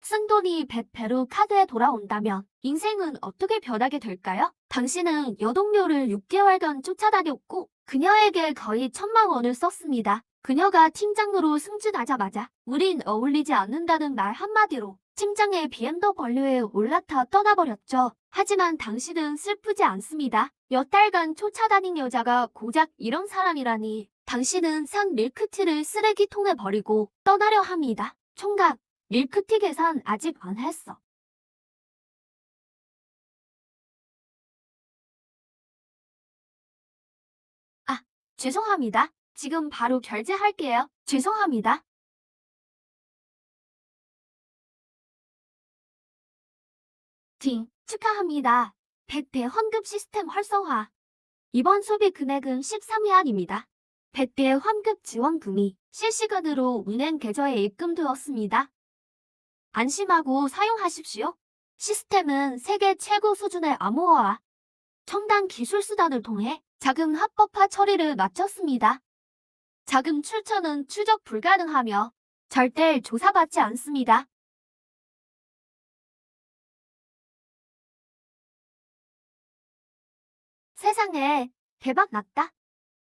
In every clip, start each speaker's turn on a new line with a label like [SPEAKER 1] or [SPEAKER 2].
[SPEAKER 1] 쓴돈이 100배로 카드에 돌아온다면 인생은 어떻게 변하게 될까요? 당신은 여동료를 6개월간 쫓아다녔고 그녀에게 거의 1,000만 원을 썼습니다. 그녀가 팀장으로 승진하자마자 우린 어울리지 않는다는 말 한마디로 팀장의 BMW에 올라타 떠나버렸죠. 하지만 당신은 슬프지 않습니다. 몇 달간 쫓아다닌 여자가 고작 이런 사람이라니. 당신은 산 밀크티를 쓰레기통에 버리고 떠나려 합니다. 총각, 밀크티 계산 아직 안 했어. 아, 죄송합니다. 지금 바로 결제할게요. 죄송합니다. 축하합니다. 100대 환급 시스템 활성화. 이번 소비 금액은 13위안입니다. 100대 환급 지원금이 실시간으로 은행 계좌에 입금되었습니다. 안심하고 사용하십시오. 시스템은 세계 최고 수준의 암호화와 첨단 기술 수단을 통해 자금 합법화 처리를 마쳤습니다. 자금 출처는 추적 불가능하며 절대 조사받지 않습니다. 세상에, 대박 났다.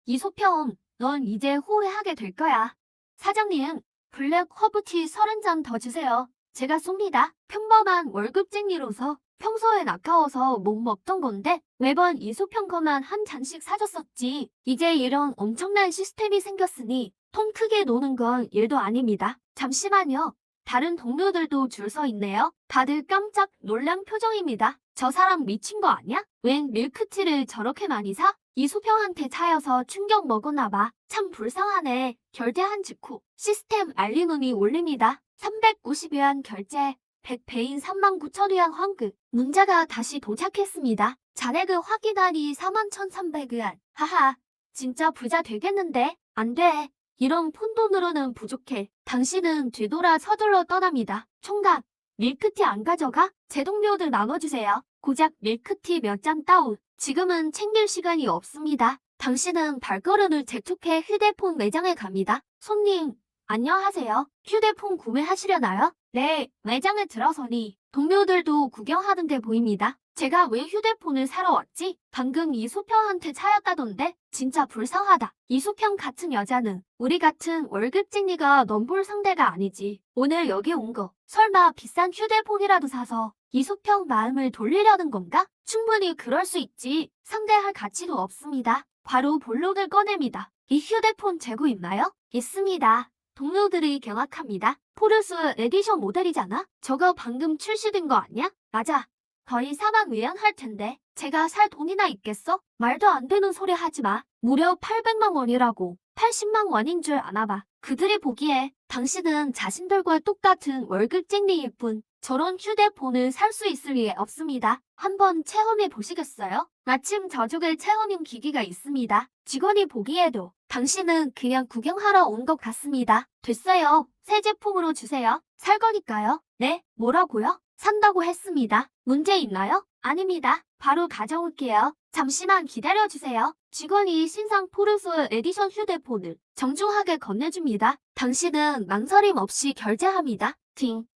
[SPEAKER 1] 이소평, 넌 이제 후회하게 될 거야. 사장님, 블랙 허브티 30잔 더 주세요. 제가 쏩니다. 평범한 월급쟁이로서 평소엔 아까워서 못 먹던 건데 매번 이소평 거만 한 잔씩 사줬었지. 이제 이런 엄청난 시스템이 생겼으니 통 크게 노는 건 일도 아닙니다. 잠시만요. 다른 동료들도 줄 서 있네요. 다들 깜짝 놀란 표정입니다. 저 사람 미친 거 아니야? 웬 밀크티를 저렇게 많이 사? 이소평한테 차여서 충격 먹었나 봐. 참 불쌍하네. 결제한 직후 시스템 알림음이 울립니다. 390위안 결제, 100배인 39,000위안 환급. 문자가 다시 도착했습니다. 잔액을 확인하니 41,300위안. 하하, 진짜 부자 되겠는데? 안 돼. 이런 푼돈으로는 부족해. 당신은 뒤돌아 서둘러 떠납니다. 총각, 밀크티 안 가져가? 제 동료들 나눠주세요. 고작 밀크티 몇 잔 다운. 지금은 챙길 시간이 없습니다. 당신은 발걸음을 재촉해 휴대폰 매장에 갑니다. 손님, 안녕하세요. 휴대폰 구매하시려나요? 네, 매장에 들어서니 동료들도 구경하는 데 보입니다. 제가 왜 휴대폰을 사러 왔지? 방금 이소평한테 차였다던데? 진짜 불쌍하다. 이소평 같은 여자는 우리 같은 월급쟁이가 넘볼 상대가 아니지. 오늘 여기 온 거 설마 비싼 휴대폰이라도 사서 이소평 마음을 돌리려는 건가? 충분히 그럴 수 있지. 상대할 가치도 없습니다. 바로 본론을 꺼냅니다. 이 휴대폰 재고 있나요? 있습니다. 동료들이 경악합니다. 포르스 에디션 모델이잖아? 저거 방금 출시된 거 아니야? 맞아. 거의 4만 위안 할 텐데 제가 살 돈이나 있겠어? 말도 안 되는 소리 하지 마. 무려 800만 원이라고. 80만 원인 줄 아나 봐. 그들이 보기에 당신은 자신들과 똑같은 월급쟁이일 뿐 저런 휴대폰을 살 수 있을 리 없습니다. 한번 체험해 보시겠어요? 마침 저쪽에 체험용 기기가 있습니다. 직원이 보기에도 당신은 그냥 구경하러 온 것 같습니다. 됐어요. 새 제품으로 주세요. 살 거니까요. 네, 뭐라고요? 산다고 했습니다. 문제 있나요? 아닙니다. 바로 가져올게요. 잠시만 기다려주세요. 직원이 신상 포르스 에디션 휴대폰을 정중하게 건네줍니다. 당신은 망설임 없이 결제합니다.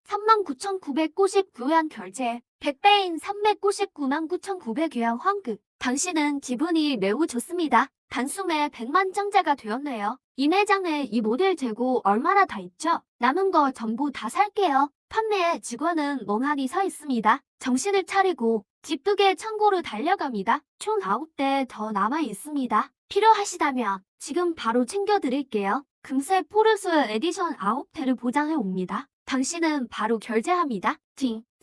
[SPEAKER 1] 39,999위안 결제, 100배인 399만 9,900위안 환급. 당신은 기분이 매우 좋습니다. 단숨에 100만 장자가 되었네요. 이 매장에 이 모델 재고 얼마나 다 있죠? 남은 거 전부 다 살게요. 판매 직원은 멍하니 서 있습니다. 정신을 차리고 기쁘게 창고로 달려갑니다. 총 9대 더 남아 있습니다. 필요하시다면 지금 바로 챙겨드릴게요. 금세 포르스 에디션 9대를 보장해 옵니다. 당신은 바로 결제합니다.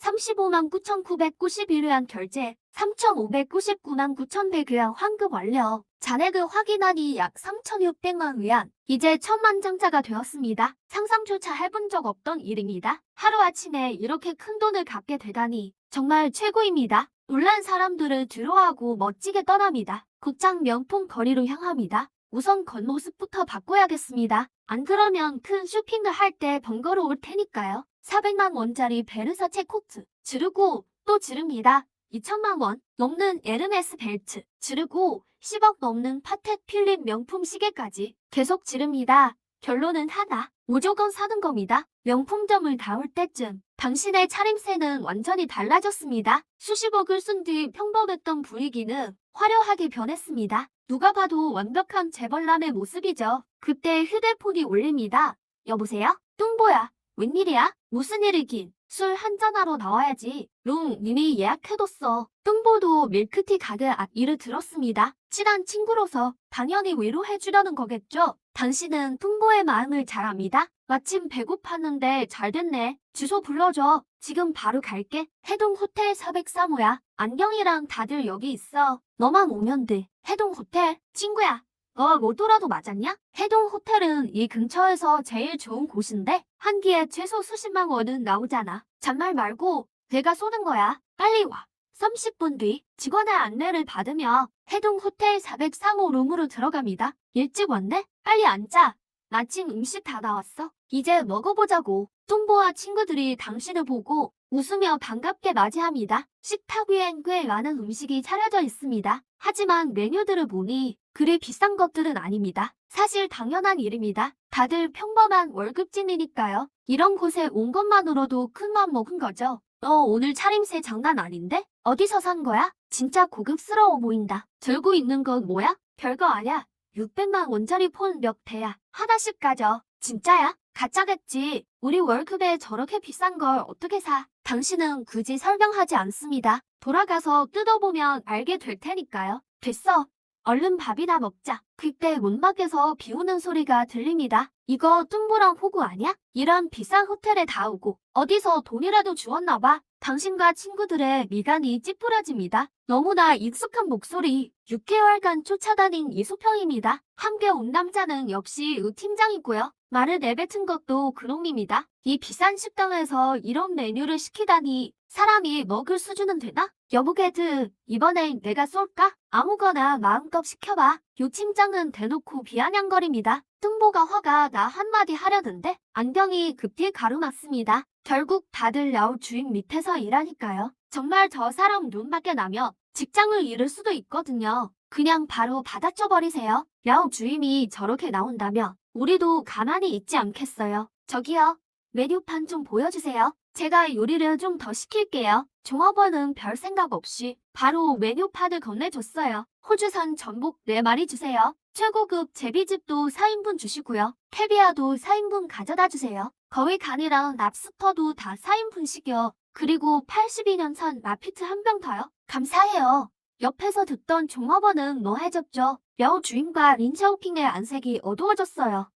[SPEAKER 1] 35만 9,991위안 결제, 3,599만 9,100위안 환급 완료. 잔액을 확인하니 약 3,600만 위안. 이제 천만장자가 되었습니다. 상상조차 해본 적 없던 일입니다. 하루아침에 이렇게 큰 돈을 갚게 되다니 정말 최고입니다. 놀란 사람들을 뒤로하고 멋지게 떠납니다. 곧장 명품 거리로 향합니다. 우선 겉모습부터 바꿔야겠습니다. 안 그러면 큰 쇼핑을 할 때 번거로울 테니까요. 400만 원짜리 베르사체 코트 지르고 또 지릅니다. 2천만 원 넘는 에르메스 벨트 지르고 10억 넘는 파텍 필립 명품 시계까지 계속 지릅니다. 결론은 하나, 무조건 사는 겁니다. 명품점을 닿을 때쯤 당신의 차림새는 완전히 달라졌습니다. 수십억을 쓴 뒤 평범했던 분위기는 화려하게 변했습니다. 누가 봐도 완벽한 재벌남의 모습이죠. 그때 휴대폰이 울립니다. 여보세요? 뚱보야. 웬일이야? 무슨 일이긴? 술 한잔하러 나와야지. 롱, 이미 예약해뒀어. 뚱보도 밀크티 가게 앞 일을 들었습니다. 친한 친구로서 당연히 위로해주려는 거겠죠. 당신은 뚱보의 마음을 잘 압니다. 마침 배고팠는데 잘 됐네. 주소 불러줘. 지금 바로 갈게. 해동 호텔 403호야. 안경이랑 다들 여기 있어. 너만 오면 돼. 해동 호텔? 친구야. 너 로또라도 맞았냐? 해동 호텔은 이 근처에서 제일 좋은 곳인데 한 끼에 최소 수십만 원은 나오잖아. 잔말 말고 내가 쏘는 거야. 빨리 와. 30분 뒤 직원의 안내를 받으며 해동 호텔 403호 룸으로 들어갑니다. 일찍 왔네? 빨리 앉아. 마침 음식 다 나왔어. 이제 먹어보자고. 뚱보와 친구들이 당신을 보고 웃으며 반갑게 맞이합니다. 식탁 위엔 꽤 많은 음식이 차려져 있습니다. 하지만 메뉴들을 보니 그리 비싼 것들은 아닙니다. 사실 당연한 일입니다. 다들 평범한 월급쟁이니까요. 이런 곳에 온 것만으로도 큰 맘 먹은 거죠. 너 오늘 차림새 장난 아닌데? 어디서 산 거야? 진짜 고급스러워 보인다. 들고 있는 건 뭐야? 별거 아냐. 600만 원짜리 폰 몇 대야. 하나씩 가져. 진짜야? 가짜겠지. 우리 월급에 저렇게 비싼 걸 어떻게 사? 당신은 굳이 설명하지 않습니다. 돌아가서 뜯어보면 알게 될 테니까요. 됐어. 얼른 밥이나 먹자. 그때 문밖에서 비 오는 소리가 들립니다. 이거 뚱보랑 호구 아니야? 이런 비싼 호텔에 다 오고 어디서 돈이라도 주웠나 봐. 당신과 친구들의 미간이 찌푸려집니다. 너무나 익숙한 목소리. 6개월간 쫓아다닌 이소평입니다. 함께 온 남자는 역시 의 팀장이고요. 말을 내뱉은 것도 그놈입니다. 이 비싼 식당에서 이런 메뉴를 시키다니 사람이 먹을 수준은 되나? 여보게드, 이번엔 내가 쏠까? 아무거나 마음껏 시켜봐. 요 팀장은 대놓고 비아냥거립니다. 뚱보가 화가 나 한마디 하려던데 안경이 급히 가로막습니다. 결국 다들 야후 주인 밑에서 일하니까요. 정말 저 사람 눈밖에 나면 직장을 잃을 수도 있거든요. 그냥 바로 받아쳐 버리세요. 야후 주임이 저렇게 나온다면 우리도 가만히 있지 않겠어요. 저기요. 메뉴판 좀 보여주세요. 제가 요리를 좀 더 시킬게요. 종업원은 별 생각 없이 바로 메뉴판을 건네줬어요. 호주산 전복 4마리 주세요. 최고급 제비즙도 4인분 주시고요. 캐비아도 4인분 가져다 주세요. 거위 간이랑 랍스터도 다 4인분씩이요. 그리고 82년산 라피트 한 병 더요. 감사해요. 옆에서 듣던 종업원은 노해졌죠. 여우 주인과 린샤오핑의 안색이 어두워졌어요.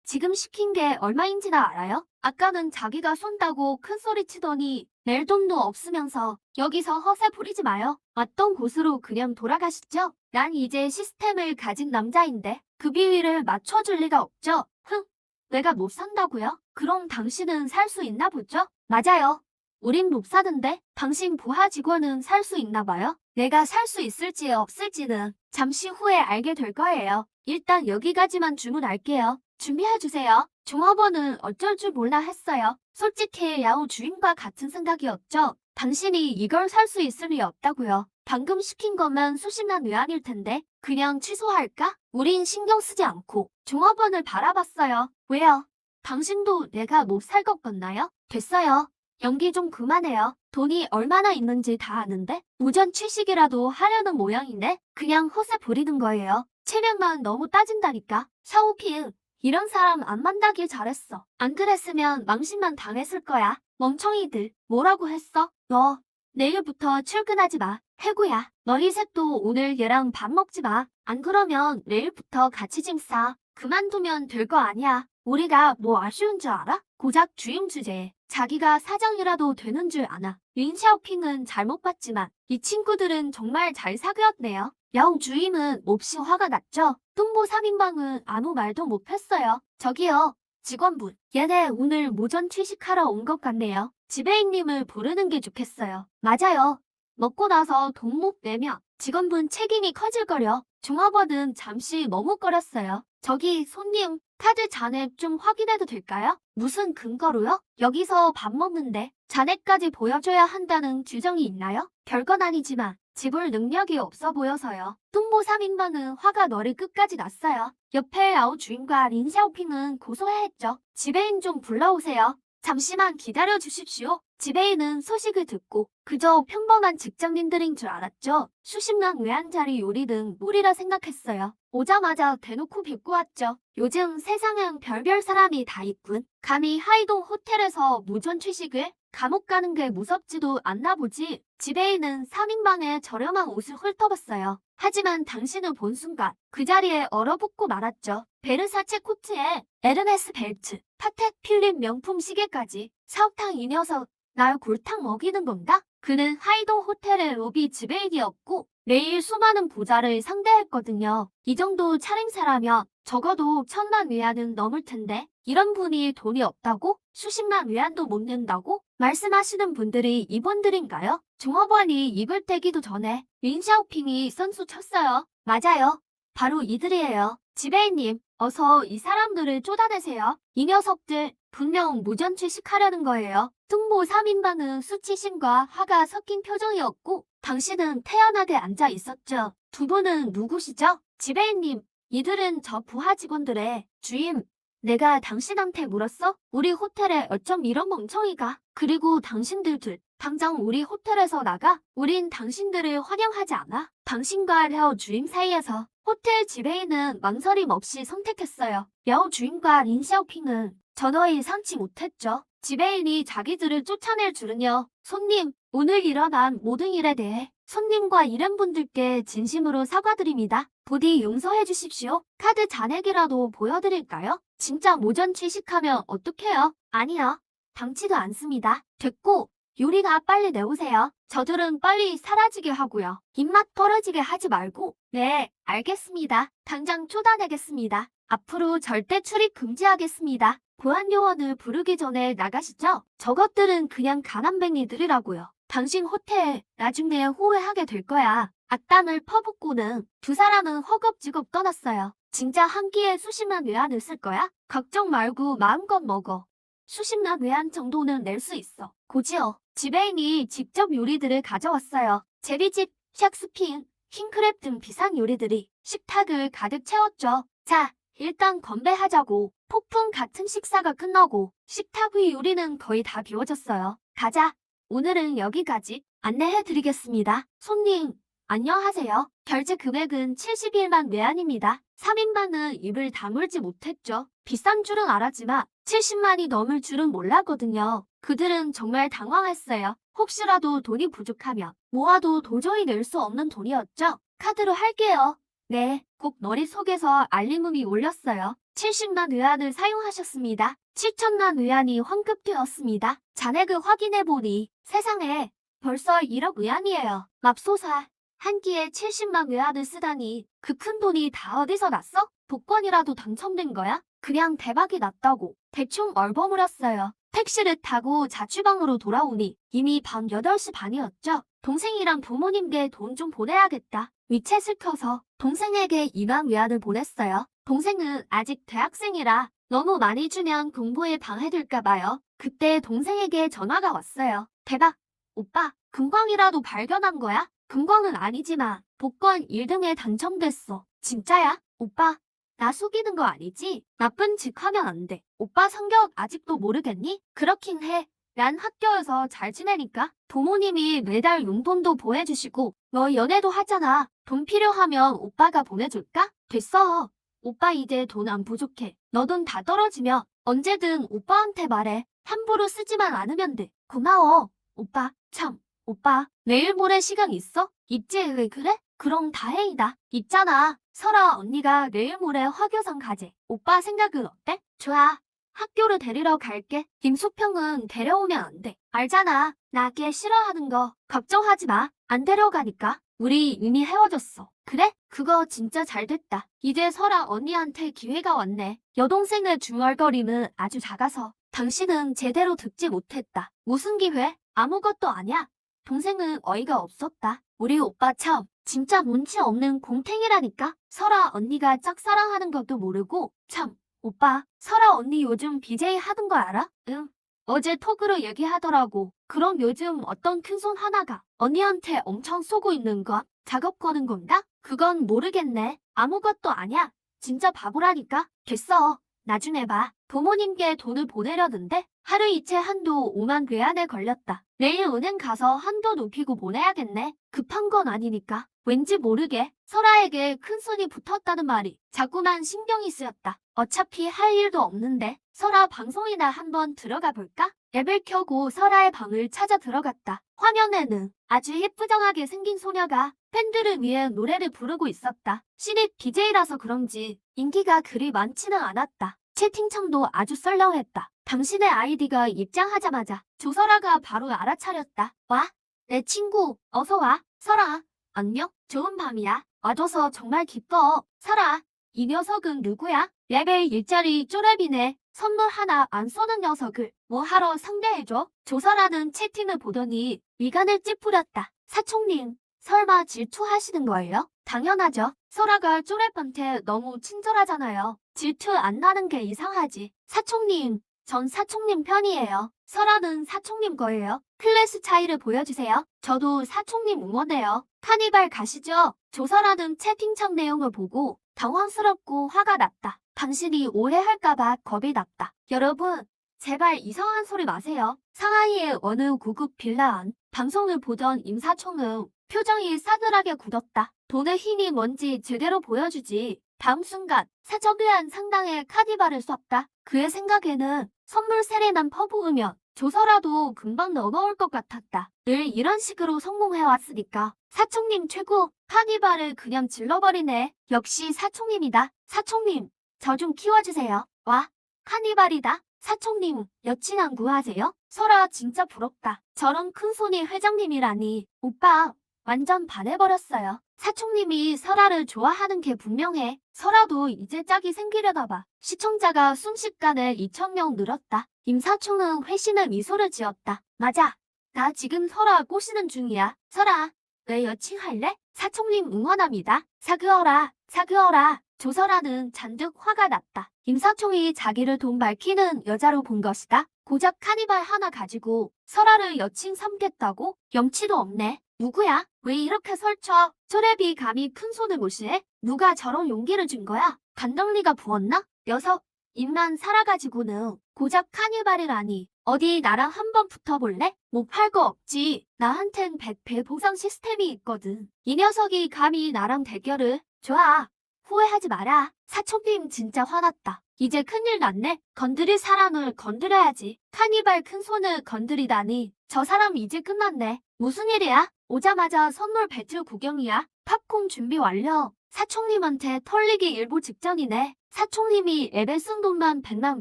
[SPEAKER 1] 지금 시킨 게 얼마인지나 알아요? 아까는 자기가 쏜다고 큰소리 치더니 낼 돈도 없으면서 여기서 허세 부리지 마요. 왔던 곳으로 그냥 돌아가시죠. 난 이제 시스템을 가진 남자인데 그 비위를 맞춰줄 리가 없죠. 흥, 내가 못 산다고요? 그럼 당신은 살 수 있나 보죠? 맞아요. 우린 못 사는데 당신 부하 직원은 살 수 있나 봐요? 내가 살 수 있을지 없을지는 잠시 후에 알게 될 거예요. 일단 여기까지만 주문할게요. 준비해주세요. 종업원은 어쩔 줄 몰라 했어요. 솔직히 야후 주인과 같은 생각이었죠. 당신이 이걸 살 수 있을 리 없다고요. 방금 시킨 거면 수십만 위안일 텐데 그냥 취소할까? 우린 신경 쓰지 않고 종업원을 바라봤어요. 왜요? 당신도 내가 못 살 것 같나요? 됐어요. 연기 좀 그만해요. 돈이 얼마나 있는지 다 아는데 오전 취식이라도 하려는 모양인데 그냥 허세 부리는 거예요. 체면만 너무 따진다니까. 샤오핑, 이런 사람 안 만나길 잘했어. 안 그랬으면 망신만 당했을 거야. 멍청이들, 뭐라고 했어? 너 내일부터 출근하지 마. 해구야, 너희 셋도 오늘 얘랑 밥 먹지 마. 안 그러면 내일부터 같이 짐 싸. 그만두면 될 거 아니야. 우리가 뭐 아쉬운 줄 알아? 고작 주임 주제에 자기가 사장이라도 되는 줄 아나. 린샤오핑은 잘못 봤지만 이 친구들은 정말 잘 사귀었네요. 야옹 주임은 몹시 화가 났죠. 뚱보 3인방은 아무 말도 못했어요. 저기요, 직원분. 얘네 오늘 모전 취식하러 온 것 같네요. 지배인님을 부르는 게 좋겠어요. 맞아요. 먹고 나서 돈 못 내면 직원분 책임이 커질거려. 종업원은 잠시 머뭇거렸어요. 저기 손님, 카드 잔액 좀 확인해도 될까요? 무슨 근거로요? 여기서 밥 먹는데 잔액까지 보여줘야 한다는 규정이 있나요? 별건 아니지만 지불 능력이 없어 보여서요. 뚱보 3인방은 화가 머리 끝까지 났어요. 옆에 아우 주인과 린샤오핑은 고소해했죠. 지배인 좀 불러오세요. 잠시만 기다려 주십시오. 집에 있는 소식을 듣고 그저 평범한 직장인들인 줄 알았죠. 수십만 외환자리 요리 등 무리라 생각했어요. 오자마자 대놓고 뵙고 왔죠. 요즘 세상엔 별별 사람이 다 있군. 감히 하이동 호텔에서 무전 취식을? 감옥 가는 게 무섭지도 않나 보지. 집에 있는 3인방에 저렴한 옷을 훑어봤어요. 하지만 당신을 본 순간 그 자리에 얼어붙고 말았죠. 베르사체 코트에 에르메스 벨트, 파텍 필립 명품 시계까지. 사업탕 이 녀석 날 골탕 먹이는 건가? 그는 하이동 호텔의 로비 지배인이었고 매일 수많은 부자를 상대했거든요. 이 정도 차림새라면 적어도 1,000만 위안은 넘을 텐데 이런 분이 돈이 없다고? 수십만 위안도 못 낸다고? 말씀하시는 분들이 이분들인가요? 종업원이 입을 떼기도 전에 린샤오핑이 선수 쳤어요. 맞아요. 바로 이들이에요. 지배인님, 어서 이 사람들을 쫓아내세요. 이 녀석들 분명 무전 취식하려는 거예요. 특모 3인방은 수치심과 화가 섞인 표정이었고 당신은 태연하게 앉아 있었죠. 두 분은 누구시죠? 지배인님, 이들은 저 부하 직원들의 주임. 내가 당신한테 물었어? 우리 호텔에 어쩜 이런 멍청이가? 그리고 당신들 둘, 당장 우리 호텔에서 나가? 우린 당신들을 환영하지 않아. 당신과 려우 주임 사이에서 호텔 지배인은 망설임 없이 선택했어요. 려우 주임과 린샤오핑은 전화에 상치 못했죠. 지배인이 자기들을 쫓아낼 줄은요. 손님, 오늘 일어난 모든 일에 대해 손님과 일행분들께 진심으로 사과드립니다. 부디 용서해 주십시오. 카드 잔액이라도 보여드릴까요? 진짜 모전 취식하면 어떡해요? 아니요. 당치도 않습니다. 됐고, 요리가 빨리 내오세요. 저들은 빨리 사라지게 하고요. 입맛 떨어지게 하지 말고. 네, 알겠습니다. 당장 쫓아내겠습니다. 앞으로 절대 출입 금지하겠습니다. 보안요원을 부르기 전에 나가시죠? 저것들은 그냥 가난뱅이들이라고요. 당신 호텔 나중에 후회하게 될 거야. 악담을 퍼붓고는 두 사람은 허겁지겁 떠났어요. 진짜 한 끼에 수십만 외환을 쓸 거야? 걱정 말고 마음껏 먹어. 수십만 외환 정도는 낼 수 있어. 고지요. 지배인이 직접 요리들을 가져왔어요. 제비집, 샥스핀, 킹크랩 등 비싼 요리들이 식탁을 가득 채웠죠. 자, 일단 건배하자고. 폭풍 같은 식사가 끝나고 식탁 위 요리는 거의 다 비워졌어요. 가자. 오늘은 여기까지 안내해드리겠습니다. 손님, 안녕하세요. 결제 금액은 71만 외환입니다. 3인방은 입을 다물지 못했죠. 비싼 줄은 알았지만 70만이 넘을 줄은 몰랐거든요. 그들은 정말 당황했어요. 혹시라도 돈이 부족하면 모아도 도저히 낼 수 없는 돈이었죠. 카드로 할게요. 네, 꼭 머릿속에서 알림음이 울렸어요. 70만 외환을 사용하셨습니다. 7천만 외환이 환급되었습니다. 잔액을 확인해보니 세상에 벌써 1억 외환이에요. 맙소사. 한 끼에 70만 외환을 쓰다니 그 큰 돈이 다 어디서 났어? 복권이라도 당첨된 거야? 그냥 대박이 났다고 대충 얼버무렸어요. 택시를 타고 자취방으로 돌아오니 이미 밤 8시 반이었죠. 동생이랑 부모님께 돈 좀 보내야겠다. 위챗을 켜서 동생에게 2만 외환을 보냈어요. 동생은 아직 대학생이라 너무 많이 주면 공부에 방해될까 봐요. 그때 동생에게 전화가 왔어요. 대박! 오빠, 금광이라도 발견한 거야? 금광은 아니지만 복권 1등에 당첨됐어. 진짜야? 오빠, 나 속이는 거 아니지? 나쁜 짓 하면 안 돼. 오빠 성격 아직도 모르겠니? 그렇긴 해. 난 학교에서 잘 지내니까. 부모님이 매달 용돈도 보내주시고 너 연애도 하잖아. 돈 필요하면 오빠가 보내줄까? 됐어. 오빠 이제 돈 안 부족해. 너 돈 다 떨어지면 언제든 오빠한테 말해. 함부로 쓰지만 않으면 돼. 고마워. 오빠, 참. 오빠, 내일 모레 시간 있어? 있지, 왜 그래? 그럼 다행이다. 있잖아. 설아 언니가 내일 모레 화교상 가재. 오빠 생각은 어때? 좋아. 학교를 데리러 갈게. 김수평은 데려오면 안 돼. 알잖아. 나 걔 싫어하는 거. 걱정하지 마. 안 데려가니까. 우리 이미 헤어졌어. 그래? 그거 진짜 잘 됐다. 이제 설아 언니한테 기회가 왔네. 여동생의 중얼거림은 아주 작아서 당신은 제대로 듣지 못했다. 무슨 기회? 아무것도 아냐. 동생은 어이가 없었다. 우리 오빠 참 진짜 눈치 없는 곰탱이라니까. 설아 언니가 짝사랑하는 것도 모르고. 참, 오빠, 설아 언니 요즘 BJ 하던 거 알아? 응. 어제 톡으로 얘기하더라고. 그럼 요즘 어떤 큰손 하나가 언니한테 엄청 쏘고 있는 건 작업 거는 건가? 그건 모르겠네. 아무것도 아냐. 진짜 바보라니까. 됐어. 나중에 봐. 부모님께 돈을 보내려는데 하루 이체 한도 5만 괴한에 걸렸다. 내일 은행 가서 한도 높이고 보내야겠네. 급한 건 아니니까. 왠지 모르게 설아에게 큰손이 붙었다는 말이 자꾸만 신경이 쓰였다. 어차피 할 일도 없는데 설아 방송이나 한번 들어가 볼까? 앱을 켜고 설아의 방을 찾아 들어갔다. 화면에는 아주 예쁘장하게 생긴 소녀가 팬들을 위해 노래를 부르고 있었다. 신입 BJ라서 그런지 인기가 그리 많지는 않았다. 채팅창도 아주 썰렁했다. 당신의 아이디가 입장하자마자 조설아가 바로 알아차렸다. 와, 내 친구, 어서 와. 설아, 안녕? 좋은 밤이야. 와줘서 정말 기뻐. 설아, 이 녀석은 누구야? 레벨 1짜리 쪼렙이네. 선물 하나 안 쏘는 녀석을 뭐 하러 상대해줘? 조설아는 채팅을 보더니 미간을 찌푸렸다. 사총님, 설마 질투하시는 거예요? 당연하죠. 설아가 쪼렙한테 너무 친절하잖아요. 질투 안 나는 게 이상하지. 사총님, 전 사총님 편이에요. 설아는 사총님 거예요. 클래스 차이를 보여주세요. 저도 사총님 응원해요. 카니발 가시죠. 조설아는 채팅창 내용을 보고 당황스럽고 화가 났다. 당신이 오해할까봐 겁이 났다. 여러분, 제발 이상한 소리 마세요. 상하이의 어느 고급 빌라 안 방송을 보던 임사총은 표정이 싸늘하게 굳었다. 돈의 힘이 뭔지 제대로 보여주지. 다음 순간 사적의한 상당의 카니발을 쐈다. 그의 생각에는 선물 세례난 퍼부으면 조서라도 금방 넘어올 것 같았다. 늘 이런 식으로 성공해왔으니까. 사총님 최고. 카니발을 그냥 질러버리네. 역시 사총님이다. 사총님, 저 좀 키워주세요. 와, 카니발이다. 사총님, 여친 안 구하세요? 설아 진짜 부럽다. 저런 큰 손이 회장님이라니. 오빠, 완전 반해버렸어요. 사총님이 설아를 좋아하는 게 분명해. 설아도 이제 짝이 생기려나 봐. 시청자가 순식간에 2,000명 늘었다. 임사총은 회신의 미소를 지었다. 맞아. 나 지금 설아 꼬시는 중이야. 설아, 내 여친 할래? 사총님 응원합니다. 사그어라, 사그어라. 조설아는 잔뜩 화가 났다. 임사총이 자기를 돈 밝히는 여자로 본 것이다. 고작 카니발 하나 가지고 설아를 여친 삼겠다고? 염치도 없네. 누구야? 왜 이렇게 설쳐? 쪼렙이 감히 큰 손을 무시해? 누가 저런 용기를 준 거야? 간덩리가 부었나? 녀석, 입만 살아가지고는 고작 카니발이라니. 어디 나랑 한번 붙어볼래? 못 팔 거 없지. 나한텐 100배 보상 시스템이 있거든. 이 녀석이 감히 나랑 대결을. 좋아. 후회하지 마라. 사총님 진짜 화났다. 이제 큰일 났네. 건드릴 사람을 건드려야지. 카니발 큰 손을 건드리다니. 저 사람 이제 끝났네. 무슨 일이야? 오자마자 선물 배틀 구경이야. 팝콘 준비 완료. 사총님한테 털리기 일보 직전이네. 사총님이 앱에 쓴 돈만 100만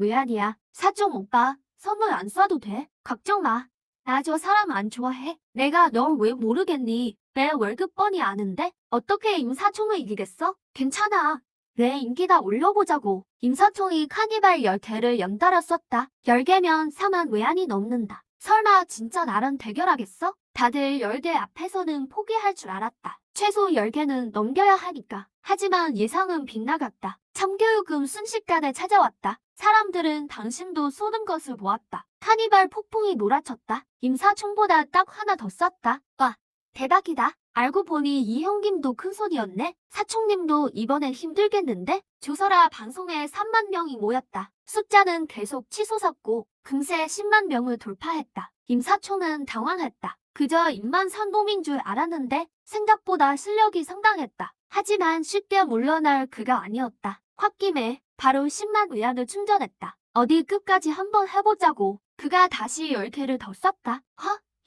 [SPEAKER 1] 외환이야. 사총 오빠, 선물 안 쏴도 돼. 걱정 마. 나 저 사람 안 좋아해. 내가 널 왜 모르겠니? 내 월급 뻔히 아는데? 어떻게 임사총을 이기겠어? 괜찮아. 내 인기나 올려보자고. 임사총이 카니발 10개를 연달아 썼다. 10개면 4만 외환이 넘는다. 설마 진짜 나랑 대결하겠어? 다들 10개 앞에서는 포기할 줄 알았다. 최소 10개는 넘겨야 하니까. 하지만 예상은 빗나갔다. 참교육금 순식간에 찾아왔다. 사람들은 당신도 쏘는 것을 보았다. 카니발 폭풍이 몰아쳤다. 임사총보다 딱 하나 더 썼다. 와, 대박이다. 알고 보니 이형님도 큰손이었네. 사총님도 이번엔 힘들겠는데? 조설아 방송에 3만 명이 모였다. 숫자는 계속 치솟았고 금세 10만 명을 돌파했다. 임사총은 당황했다. 그저 입만 산 놈인 줄 알았는데 생각보다 실력이 상당했다. 하지만 쉽게 물러날 그가 아니었다. 홧김에 바로 10만 위안을 충전했다. 어디 끝까지 한번 해보자고. 그가 다시 10개를 더 썼다.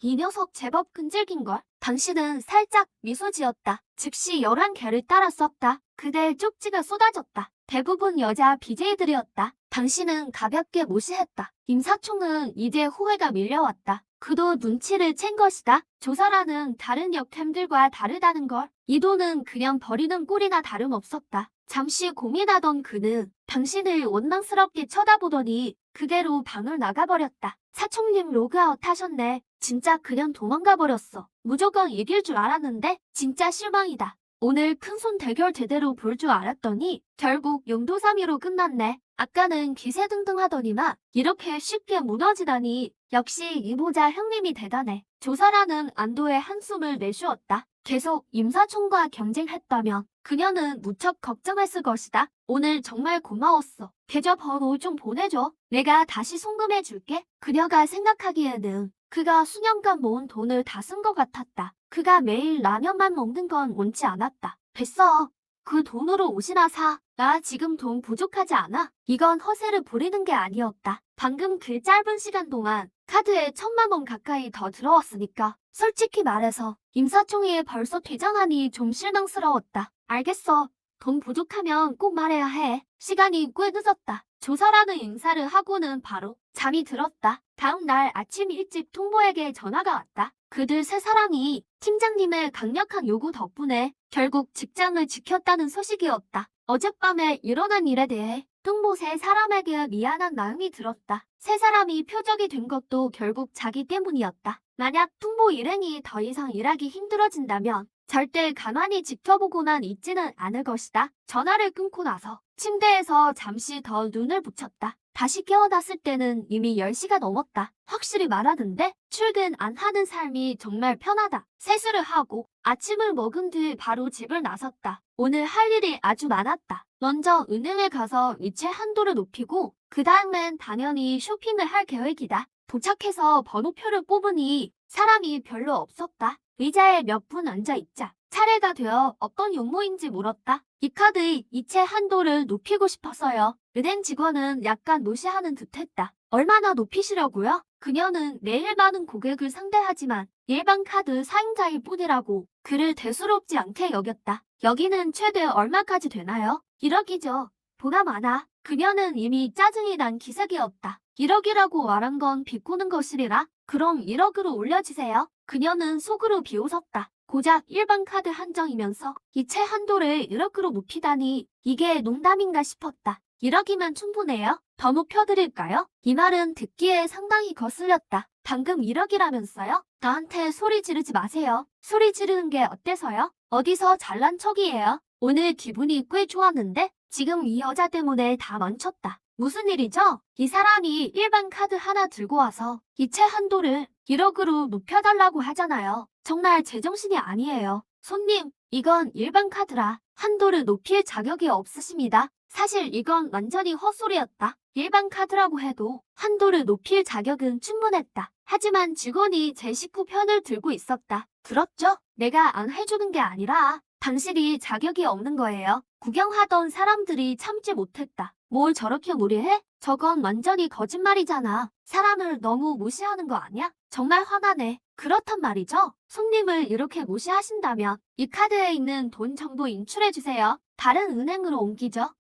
[SPEAKER 1] 이 녀석 제법 끈질긴걸. 당신은 살짝 미소 지었다. 즉시 11개를 따라 썼다. 그대의 쪽지가 쏟아졌다. 대부분 여자 BJ들이었다. 당신은 가볍게 무시했다. 임사총은 이제 호해가 밀려왔다. 그도 눈치를 챈 것이다. 조사라는 다른 역템들과 다르다는 걸. 이 돈은 그냥 버리는 꼴이나 다름없었다. 잠시 고민하던 그는 당신을 원망스럽게 쳐다보더니 그대로 방을 나가버렸다. 사총님 로그아웃 하셨네. 진짜 그냥 도망가버렸어. 무조건 이길 줄 알았는데 진짜 실망이다. 오늘 큰손 대결 제대로 볼 줄 알았더니 결국 용도사미로 끝났네. 아까는 기세등등 하더니만 이렇게 쉽게 무너지다니. 역시 이보자 형님이 대단해. 조사라는 안도의 한숨을 내쉬었다. 계속 임사총과 경쟁했다면 그녀는 무척 걱정했을 것이다. 오늘 정말 고마웠어. 계좌번호 좀 보내줘. 내가 다시 송금해줄게. 그녀가 생각하기에는 그가 수년간 모은 돈을 다 쓴 것 같았다. 그가 매일 라면만 먹는 건 원치 않았다. 됐어. 그 돈으로 옷이나 사. 나 지금 돈 부족하지 않아. 이건 허세를 부리는 게 아니었다. 방금 그 짧은 시간 동안 카드에 1,000만 원 가까이 더 들어왔으니까 솔직히 말해서 임사총회에 벌써 퇴장하니 좀 실망스러웠다. 알겠어. 돈 부족하면 꼭 말해야 해. 시간이 꽤 늦었다. 조사라는 인사를 하고는 바로 잠이 들었다. 다음 날 아침 일찍 통보에게 전화가 왔다. 그들 세 사람이 팀장님의 강력한 요구 덕분에 결국 직장을 지켰다는 소식이었다. 어젯밤에 일어난 일에 대해 통보 세 사람에게 미안한 마음이 들었다. 세 사람이 표적이 된 것도 결국 자기 때문이었다. 만약 통보 일행이 더 이상 일하기 힘들어진다면 절대 가만히 지켜보고만 있지는 않을 것이다. 전화를 끊고 나서 침대에서 잠시 더 눈을 붙였다. 다시 깨어났을 때는 이미 10시가 넘었다. 확실히 말하는데 출근 안 하는 삶이 정말 편하다. 세수를 하고 아침을 먹은 뒤 바로 집을 나섰다. 오늘 할 일이 아주 많았다. 먼저 은행에 가서 이체 한도를 높이고 그 다음엔 당연히 쇼핑을 할 계획이다. 도착해서 번호표를 뽑으니 사람이 별로 없었다. 의자에 몇 분 앉아있자 차례가 되어 어떤 용모인지 물었다. 이 카드의 이체 한도를 높이고 싶어서요. 은행 직원은 약간 무시하는 듯했다. 얼마나 높이시려고요? 그녀는 매일 많은 고객을 상대하지만 일반 카드 사용자일 뿐이라고 그를 대수롭지 않게 여겼다. 여기는 최대 얼마까지 되나요? 1억이죠. 보다 많아. 그녀는 이미 짜증이 난 기색이었다. 1억이라고 말한 건 비꼬는 것이리라. 그럼 1억으로 올려주세요. 그녀는 속으로 비웃었다. 고작 일반 카드 한정이면서 이체 한도를 1억으로 높이다니 이게 농담인가 싶었다. 1억이면 충분해요. 더 높여드릴까요? 이 말은 듣기에 상당히 거슬렸다. 방금 1억이라면서요? 나한테 소리 지르지 마세요. 소리 지르는 게 어때서요? 어디서 잘난 척이에요? 오늘 기분이 꽤 좋았는데 지금 이 여자 때문에 다 멈췄다. 무슨 일이죠? 이 사람이 일반 카드 하나 들고 와서 이체 한도를 1억으로 높여달라고 하잖아요. 정말 제정신이 아니에요. 손님, 이건 일반 카드라 한도를 높일 자격이 없으십니다. 사실 이건 완전히 헛소리였다. 일반 카드라고 해도 한도를 높일 자격은 충분했다. 하지만 직원이 제 식구 편을 들고 있었다. 들었죠? 내가 안 해주는 게 아니라 당신이 자격이 없는 거예요. 구경하던 사람들이 참지 못했다. 뭘 저렇게 무리해? 저건 완전히 거짓말이잖아. 사람을 너무 무시하는 거 아니야? 정말 화나네. 그렇단 말이죠. 손님을 이렇게 무시하신다면 이 카드에 있는 돈 전부 인출해주세요. 다른 은행으로 옮기죠.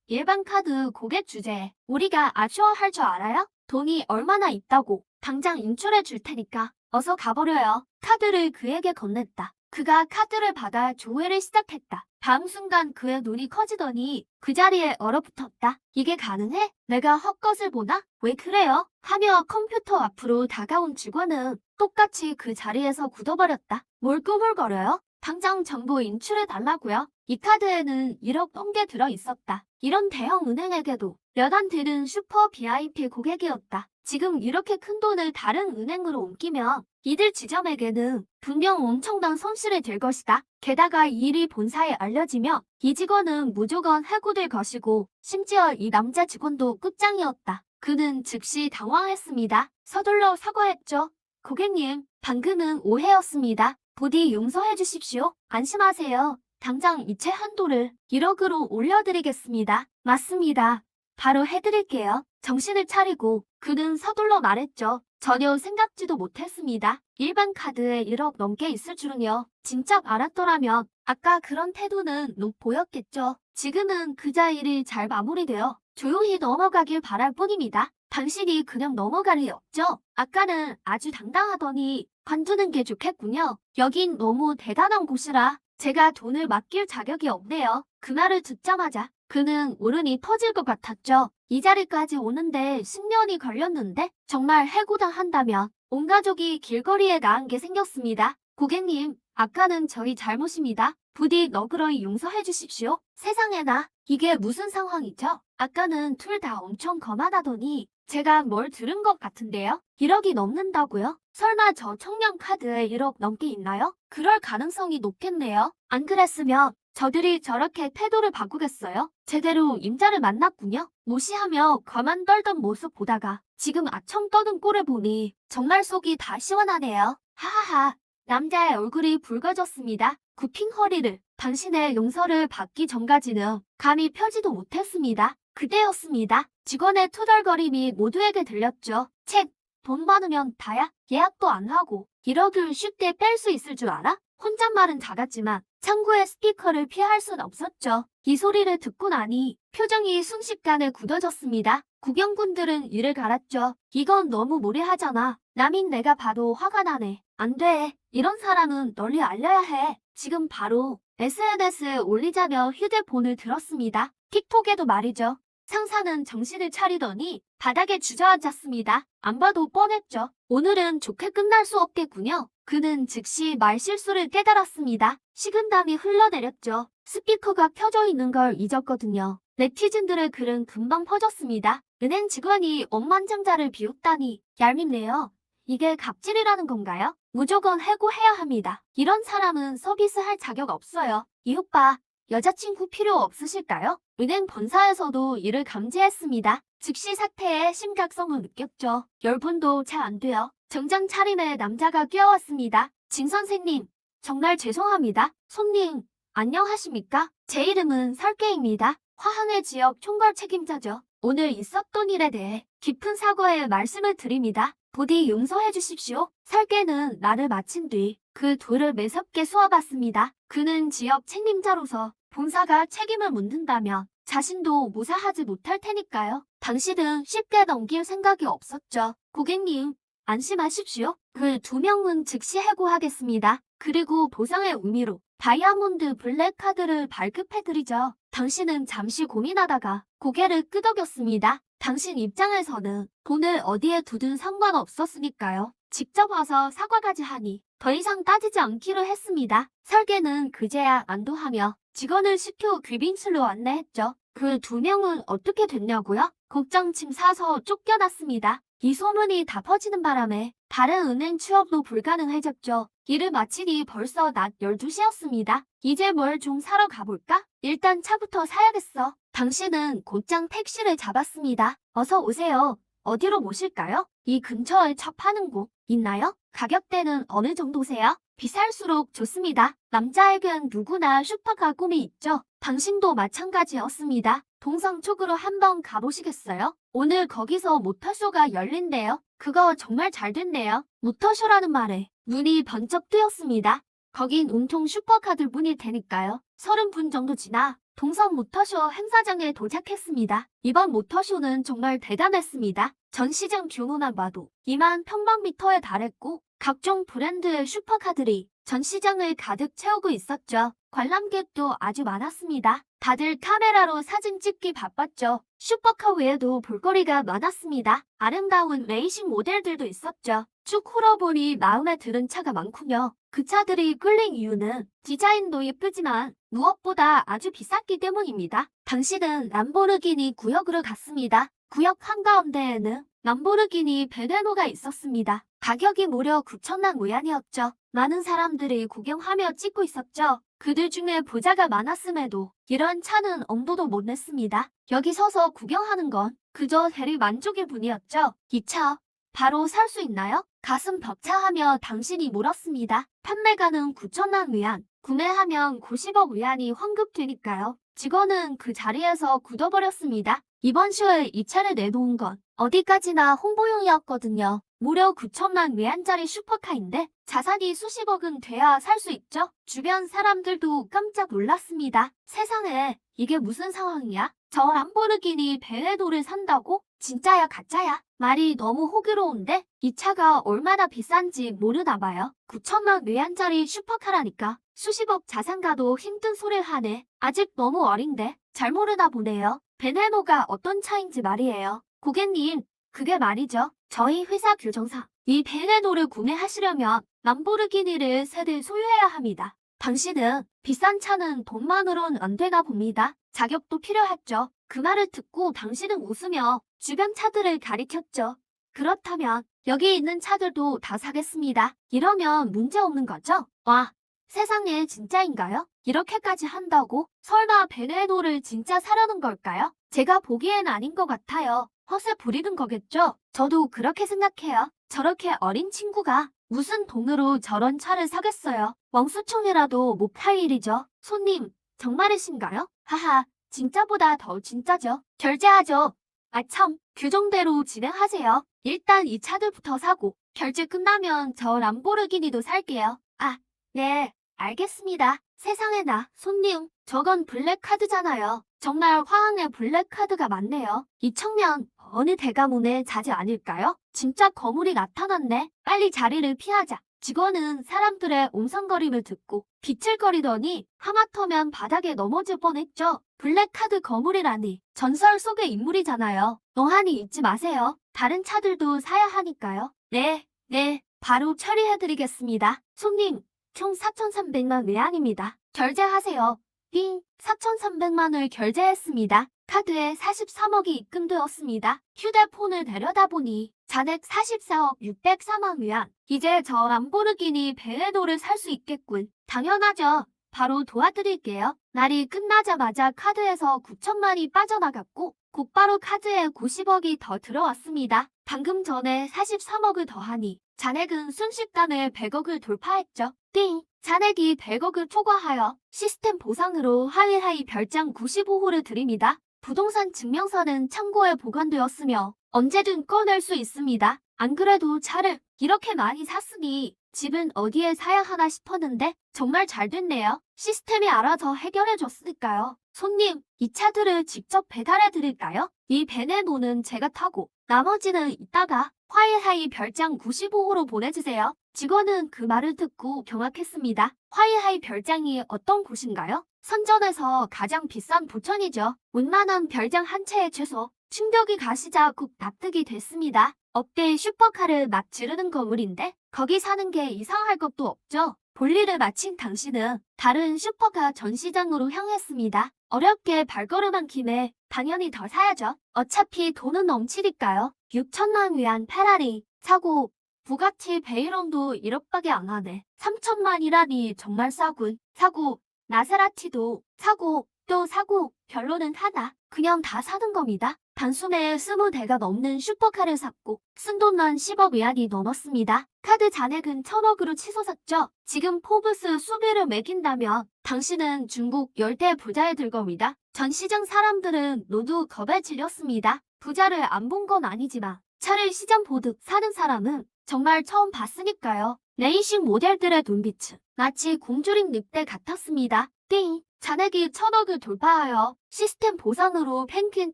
[SPEAKER 1] 일반 카드 고객 주제에 우리가 아쉬워할 줄 알아요? 돈이 얼마나 있다고 당장 인출해 줄 테니까 어서 가버려요. 카드를 그에게 건넸다. 그가 카드를 받아 조회를 시작했다. 다음 순간 그의 눈이 커지더니 그 자리에 얼어붙었다. 이게 가능해? 내가 헛것을 보나? 왜 그래요? 하며 컴퓨터 앞으로 다가온 직원은 똑같이 그 자리에서 굳어버렸다. 뭘 꾸물거려요? 당장 전부 인출해달라고요. 이 카드에는 1억 넘게 들어있었다. 이런 대형 은행에게도 몇 안 되는 슈퍼 VIP 고객이었다. 지금 이렇게 큰 돈을 다른 은행으로 옮기면 이들 지점에게는 분명 엄청난 손실이 될 것이다. 게다가 이 일이 본사에 알려지면 이 직원은 무조건 해고될 것이고 심지어 이 남자 직원도 끝장이었다. 그는 즉시 당황했습니다. 서둘러 사과했죠. 고객님, 방금은 오해였습니다. 부디 용서해 주십시오. 안심하세요. 당장 이체 한도를 1억으로 올려드리겠습니다. 맞습니다. 바로 해드릴게요. 정신을 차리고 그는 서둘러 말했죠. 전혀 생각지도 못했습니다. 일반 카드에 1억 넘게 있을 줄은요. 진작 알았더라면 아까 그런 태도는 보였겠죠. 지금은 그자 일이 잘 마무리되어 조용히 넘어가길 바랄 뿐입니다. 당신이 그냥 넘어갈 리 없죠? 아까는 아주 당당하더니 관두는 게 좋겠군요. 여긴 너무 대단한 곳이라 제가 돈을 맡길 자격이 없네요. 그 말을 듣자마자 그는 울음이 터질 것 같았죠. 이 자리까지 오는데 10년이 걸렸는데 정말 해고당한다면 온 가족이 길거리에 나앉게 게 생겼습니다. 고객님, 아까는 저희 잘못입니다. 부디 너그러이 용서해 주십시오. 세상에나, 이게 무슨 상황이죠? 아까는 둘 다 엄청 거만하더니 제가 뭘 들은 것 같은데요? 1억이 넘는다고요? 설마 저 청년 카드에 1억 넘게 있나요? 그럴 가능성이 높겠네요. 안 그랬으면 저들이 저렇게 태도를 바꾸겠어요? 제대로 임자를 만났군요. 무시하며 가만 떨던 모습 보다가 지금 아청 떠든 꼴을 보니 정말 속이 다 시원하네요. 하하하. 남자의 얼굴이 붉어졌습니다. 굽힌 허리를 당신의 용서를 받기 전까지는 감히 펴지도 못했습니다. 그때였습니다. 직원의 투덜거림이 모두에게 들렸죠. 책, 돈 많으면 다야. 예약도 안 하고 1억을 쉽게 뺄 수 있을 줄 알아? 혼잣말은 작았지만 창구의 스피커를 피할 순 없었죠. 이 소리를 듣고 나니 표정이 순식간에 굳어졌습니다. 구경꾼들은 이를 갈았죠. 이건 너무 무례하잖아. 남인 내가 봐도 화가 나네. 안 돼. 이런 사람은 널리 알려야 해. 지금 바로 SNS에 올리자며 휴대폰을 들었습니다. 틱톡에도 말이죠. 상사는 정신을 차리더니 바닥에 주저앉았습니다. 안 봐도 뻔했죠. 오늘은 좋게 끝날 수 없겠군요. 그는 즉시 말실수를 깨달았습니다. 식은땀이 흘러내렸죠. 스피커가 켜져 있는 걸 잊었거든요. 네티즌들의 글은 금방 퍼졌습니다. 은행 직원이 억만장자를 비웃다니 얄밉네요. 이게 갑질이라는 건가요? 무조건 해고해야 합니다. 이런 사람은 서비스할 자격 없어요. 이 오빠, 여자친구 필요 없으실까요? 은행 본사에서도 이를 감지했습니다. 즉시 사태의 심각성을 느꼈죠. 열분도 잘 안 돼요. 정장 차림에 남자가 끼어왔습니다. 진 선생님, 정말 죄송합니다. 손님, 안녕하십니까? 제 이름은 설계입니다. 화항의 지역 총괄 책임자죠. 오늘 있었던 일에 대해 깊은 사과의 말씀을 드립니다. 부디 용서해 주십시오. 설계는 나를 마친 뒤 그 둘을 매섭게 쏘아봤습니다. 그는 지역 책임자로서 본사가 책임을 묻는다면 자신도 무사하지 못할 테니까요. 당신은 쉽게 넘길 생각이 없었죠. 고객님, 안심하십시오. 그 2명은 즉시 해고하겠습니다. 그리고 보상의 의미로 다이아몬드 블랙 카드를 발급해드리죠. 당신은 잠시 고민하다가 고개를 끄덕였습니다. 당신 입장에서는 돈을 어디에 두든 상관없었으니까요. 직접 와서 사과까지 하니 더 이상 따지지 않기로 했습니다. 설계는 그제야 안도하며 직원을 시켜 귀빈실로 안내했죠. 그 2명은 어떻게 됐냐고요? 곡장침 사서 쫓겨났습니다. 이 소문이 다 퍼지는 바람에 다른 은행 취업도 불가능해졌죠. 일을 마치니 벌써 낮 12시였습니다. 이제 뭘 좀 사러 가볼까? 일단 차부터 사야겠어. 당신은 곧장 택시를 잡았습니다. 어서 오세요. 어디로 모실까요? 이 근처에 차 파는 곳 있나요? 가격대는 어느 정도세요? 비쌀수록 좋습니다. 남자에겐 누구나 슈퍼카 꿈이 있죠. 당신도 마찬가지였습니다. 동성 쪽으로 한번 가보시겠어요? 오늘 거기서 모터쇼가 열린대요. 그거 정말 잘 됐네요. 모터쇼라는 말에 눈이 번쩍 뜨였습니다. 거긴 온통 슈퍼카들 뿐일 테니까요. 30분 정도 지나 동성 모터쇼 행사장에 도착했습니다. 이번 모터쇼는 정말 대단했습니다. 전시장 규모만 봐도 2만 평방미터에 달했고 각종 브랜드의 슈퍼카들이 전시장을 가득 채우고 있었죠. 관람객도 아주 많았습니다. 다들 카메라로 사진 찍기 바빴죠. 슈퍼카 외에도 볼거리가 많았습니다. 아름다운 레이싱 모델들도 있었죠. 쭉 훑어보니 마음에 드는 차가 많군요. 그 차들이 끌린 이유는 디자인도 예쁘지만 무엇보다 아주 비쌌기 때문입니다. 당신은 람보르기니 구역으로 갔습니다. 구역 한가운데에는 람보르기니 베네노가 있었습니다. 가격이 무려 9천만 위안이었죠. 많은 사람들이 구경하며 찍고 있었죠. 그들 중에 부자가 많았음에도 이런 차는 엄두도 못 냈습니다. 여기 서서 구경하는 건 그저 대리 만족일 뿐이었죠. 이 차 바로 살 수 있나요? 가슴 벅차하며 당신이 물었습니다. 판매가는 9천만 위안, 구매하면 90억 위안이 환급되니까요. 직원은 그 자리에서 굳어버렸습니다. 이번 쇼에 이 차를 내놓은 건 어디까지나 홍보용이었거든요. 무려 9천만 위안짜리 슈퍼카인데 자산이 수십억은 돼야 살 수 있죠. 주변 사람들도 깜짝 놀랐습니다. 세상에, 이게 무슨 상황이야? 저 람보르기니 베네노를 산다고? 진짜야 가짜야? 말이 너무 호기로운데? 이 차가 얼마나 비싼지 모르나 봐요. 9천만 위안짜리 슈퍼카라니까. 수십억 자산가도 힘든 소리를 하네. 아직 너무 어린데 잘 모르나 보네요. 베네노가 어떤 차인지 말이에요. 고객님, 그게 말이죠. 저희 회사 규정상 이 베네노를 구매하시려면 람보르기니를 3대 소유해야 합니다. 당신은 비싼 차는 돈만으론 안 되나 봅니다. 자격도 필요하죠. 그 말을 듣고 당신은 웃으며 주변 차들을 가리켰죠. 그렇다면 여기 있는 차들도 다 사겠습니다. 이러면 문제 없는 거죠? 와, 세상에 진짜인가요? 이렇게까지 한다고? 설마 베네도를 진짜 사려는 걸까요? 제가 보기엔 아닌 것 같아요. 허세 부리는 거겠죠? 저도 그렇게 생각해요. 저렇게 어린 친구가 무슨 돈으로 저런 차를 사겠어요? 왕수총이라도 못 팔 일이죠. 손님, 정말이신가요? 하하, 진짜보다 더 진짜죠. 결제하죠. 아참, 규정대로 진행하세요. 일단 이 차들부터 사고 결제 끝나면 저 람보르기니도 살게요. 아, 네, 알겠습니다. 세상에나, 손님, 저건 블랙카드잖아요. 정말 화항에 블랙카드가 많네요. 이 청년, 어느 대가문의 자제 아닐까요? 진짜 거물이 나타났네. 빨리 자리를 피하자. 직원은 사람들의 옹성거림을 듣고 비틀거리더니 하마터면 바닥에 넘어질 뻔했죠. 블랙카드 거물이라니 전설 속의 인물이잖아요. 멍하니 잊지 마세요. 다른 차들도 사야 하니까요. 네, 바로 처리해드리겠습니다. 손님, 총 4,300만 외환입니다. 결제하세요. 띵, 4,300만을 결제했습니다. 카드에 43억이 입금되었습니다. 휴대폰을 내려다보니 잔액 44억 604만 위안. 이제 저 람보르기니 베네도를 살 수 있겠군. 당연하죠. 바로 도와드릴게요. 날이 끝나자마자 카드에서 9천만이 빠져나갔고 곧바로 카드에 90억이 더 들어왔습니다. 방금 전에 43억을 더하니 잔액은 순식간에 100억을 돌파했죠. 띵! 잔액이 100억을 초과하여 시스템 보상으로 하이하이 별장 95호를 드립니다. 부동산 증명서는 창고에 보관되었으며 언제든 꺼낼 수 있습니다. 안 그래도 차를 이렇게 많이 샀으니 집은 어디에 사야 하나 싶었는데 정말 잘 됐네요. 시스템이 알아서 해결해줬으니까요. 손님, 이 차들을 직접 배달해 드릴까요? 이 베네노는 제가 타고 나머지는 이따가 화이하이 별장 95호로 보내주세요. 직원은 그 말을 듣고 경악했습니다. 화이하이 별장이 어떤 곳인가요? 선전에서 가장 비싼 부천이죠. 웬만한 별장 한 채에 최소 충격이 가시자 국 납득이 됐습니다. 업계의 슈퍼카를 막 지르는 건물인데 거기 사는 게 이상할 것도 없죠. 볼일을 마친 당신은 다른 슈퍼카 전시장으로 향했습니다. 어렵게 발걸음한 김에 당연히 더 사야죠. 어차피 돈은 넘치니까요. 6천만 위안 페라리 사고 부가티 베이론도 1억밖에 안 하네. 3천만이라니 정말 싸군. 사고 나세라티도 사고 또 사고 결론은 하나. 그냥 다 사는 겁니다. 단숨에 20대가 넘는 슈퍼카를 샀고 쓴돈만 10억 위안이 넘었습니다. 카드 잔액은 1,000억으로 치솟았죠. 지금 포브스 수비를 매긴다면 당신은 중국 열대 부자에 들 겁니다. 전 시장 사람들은 모두 겁에 질렸습니다. 부자를 안 본 건 아니지만 차를 시장 보듯 사는 사람은 정말 처음 봤으니까요. 레이싱 모델들의 눈빛은 마치 곰주린 늑대 같았습니다. 띵! 잔액이 1,000억을 돌파하여 시스템 보상으로 펜퀸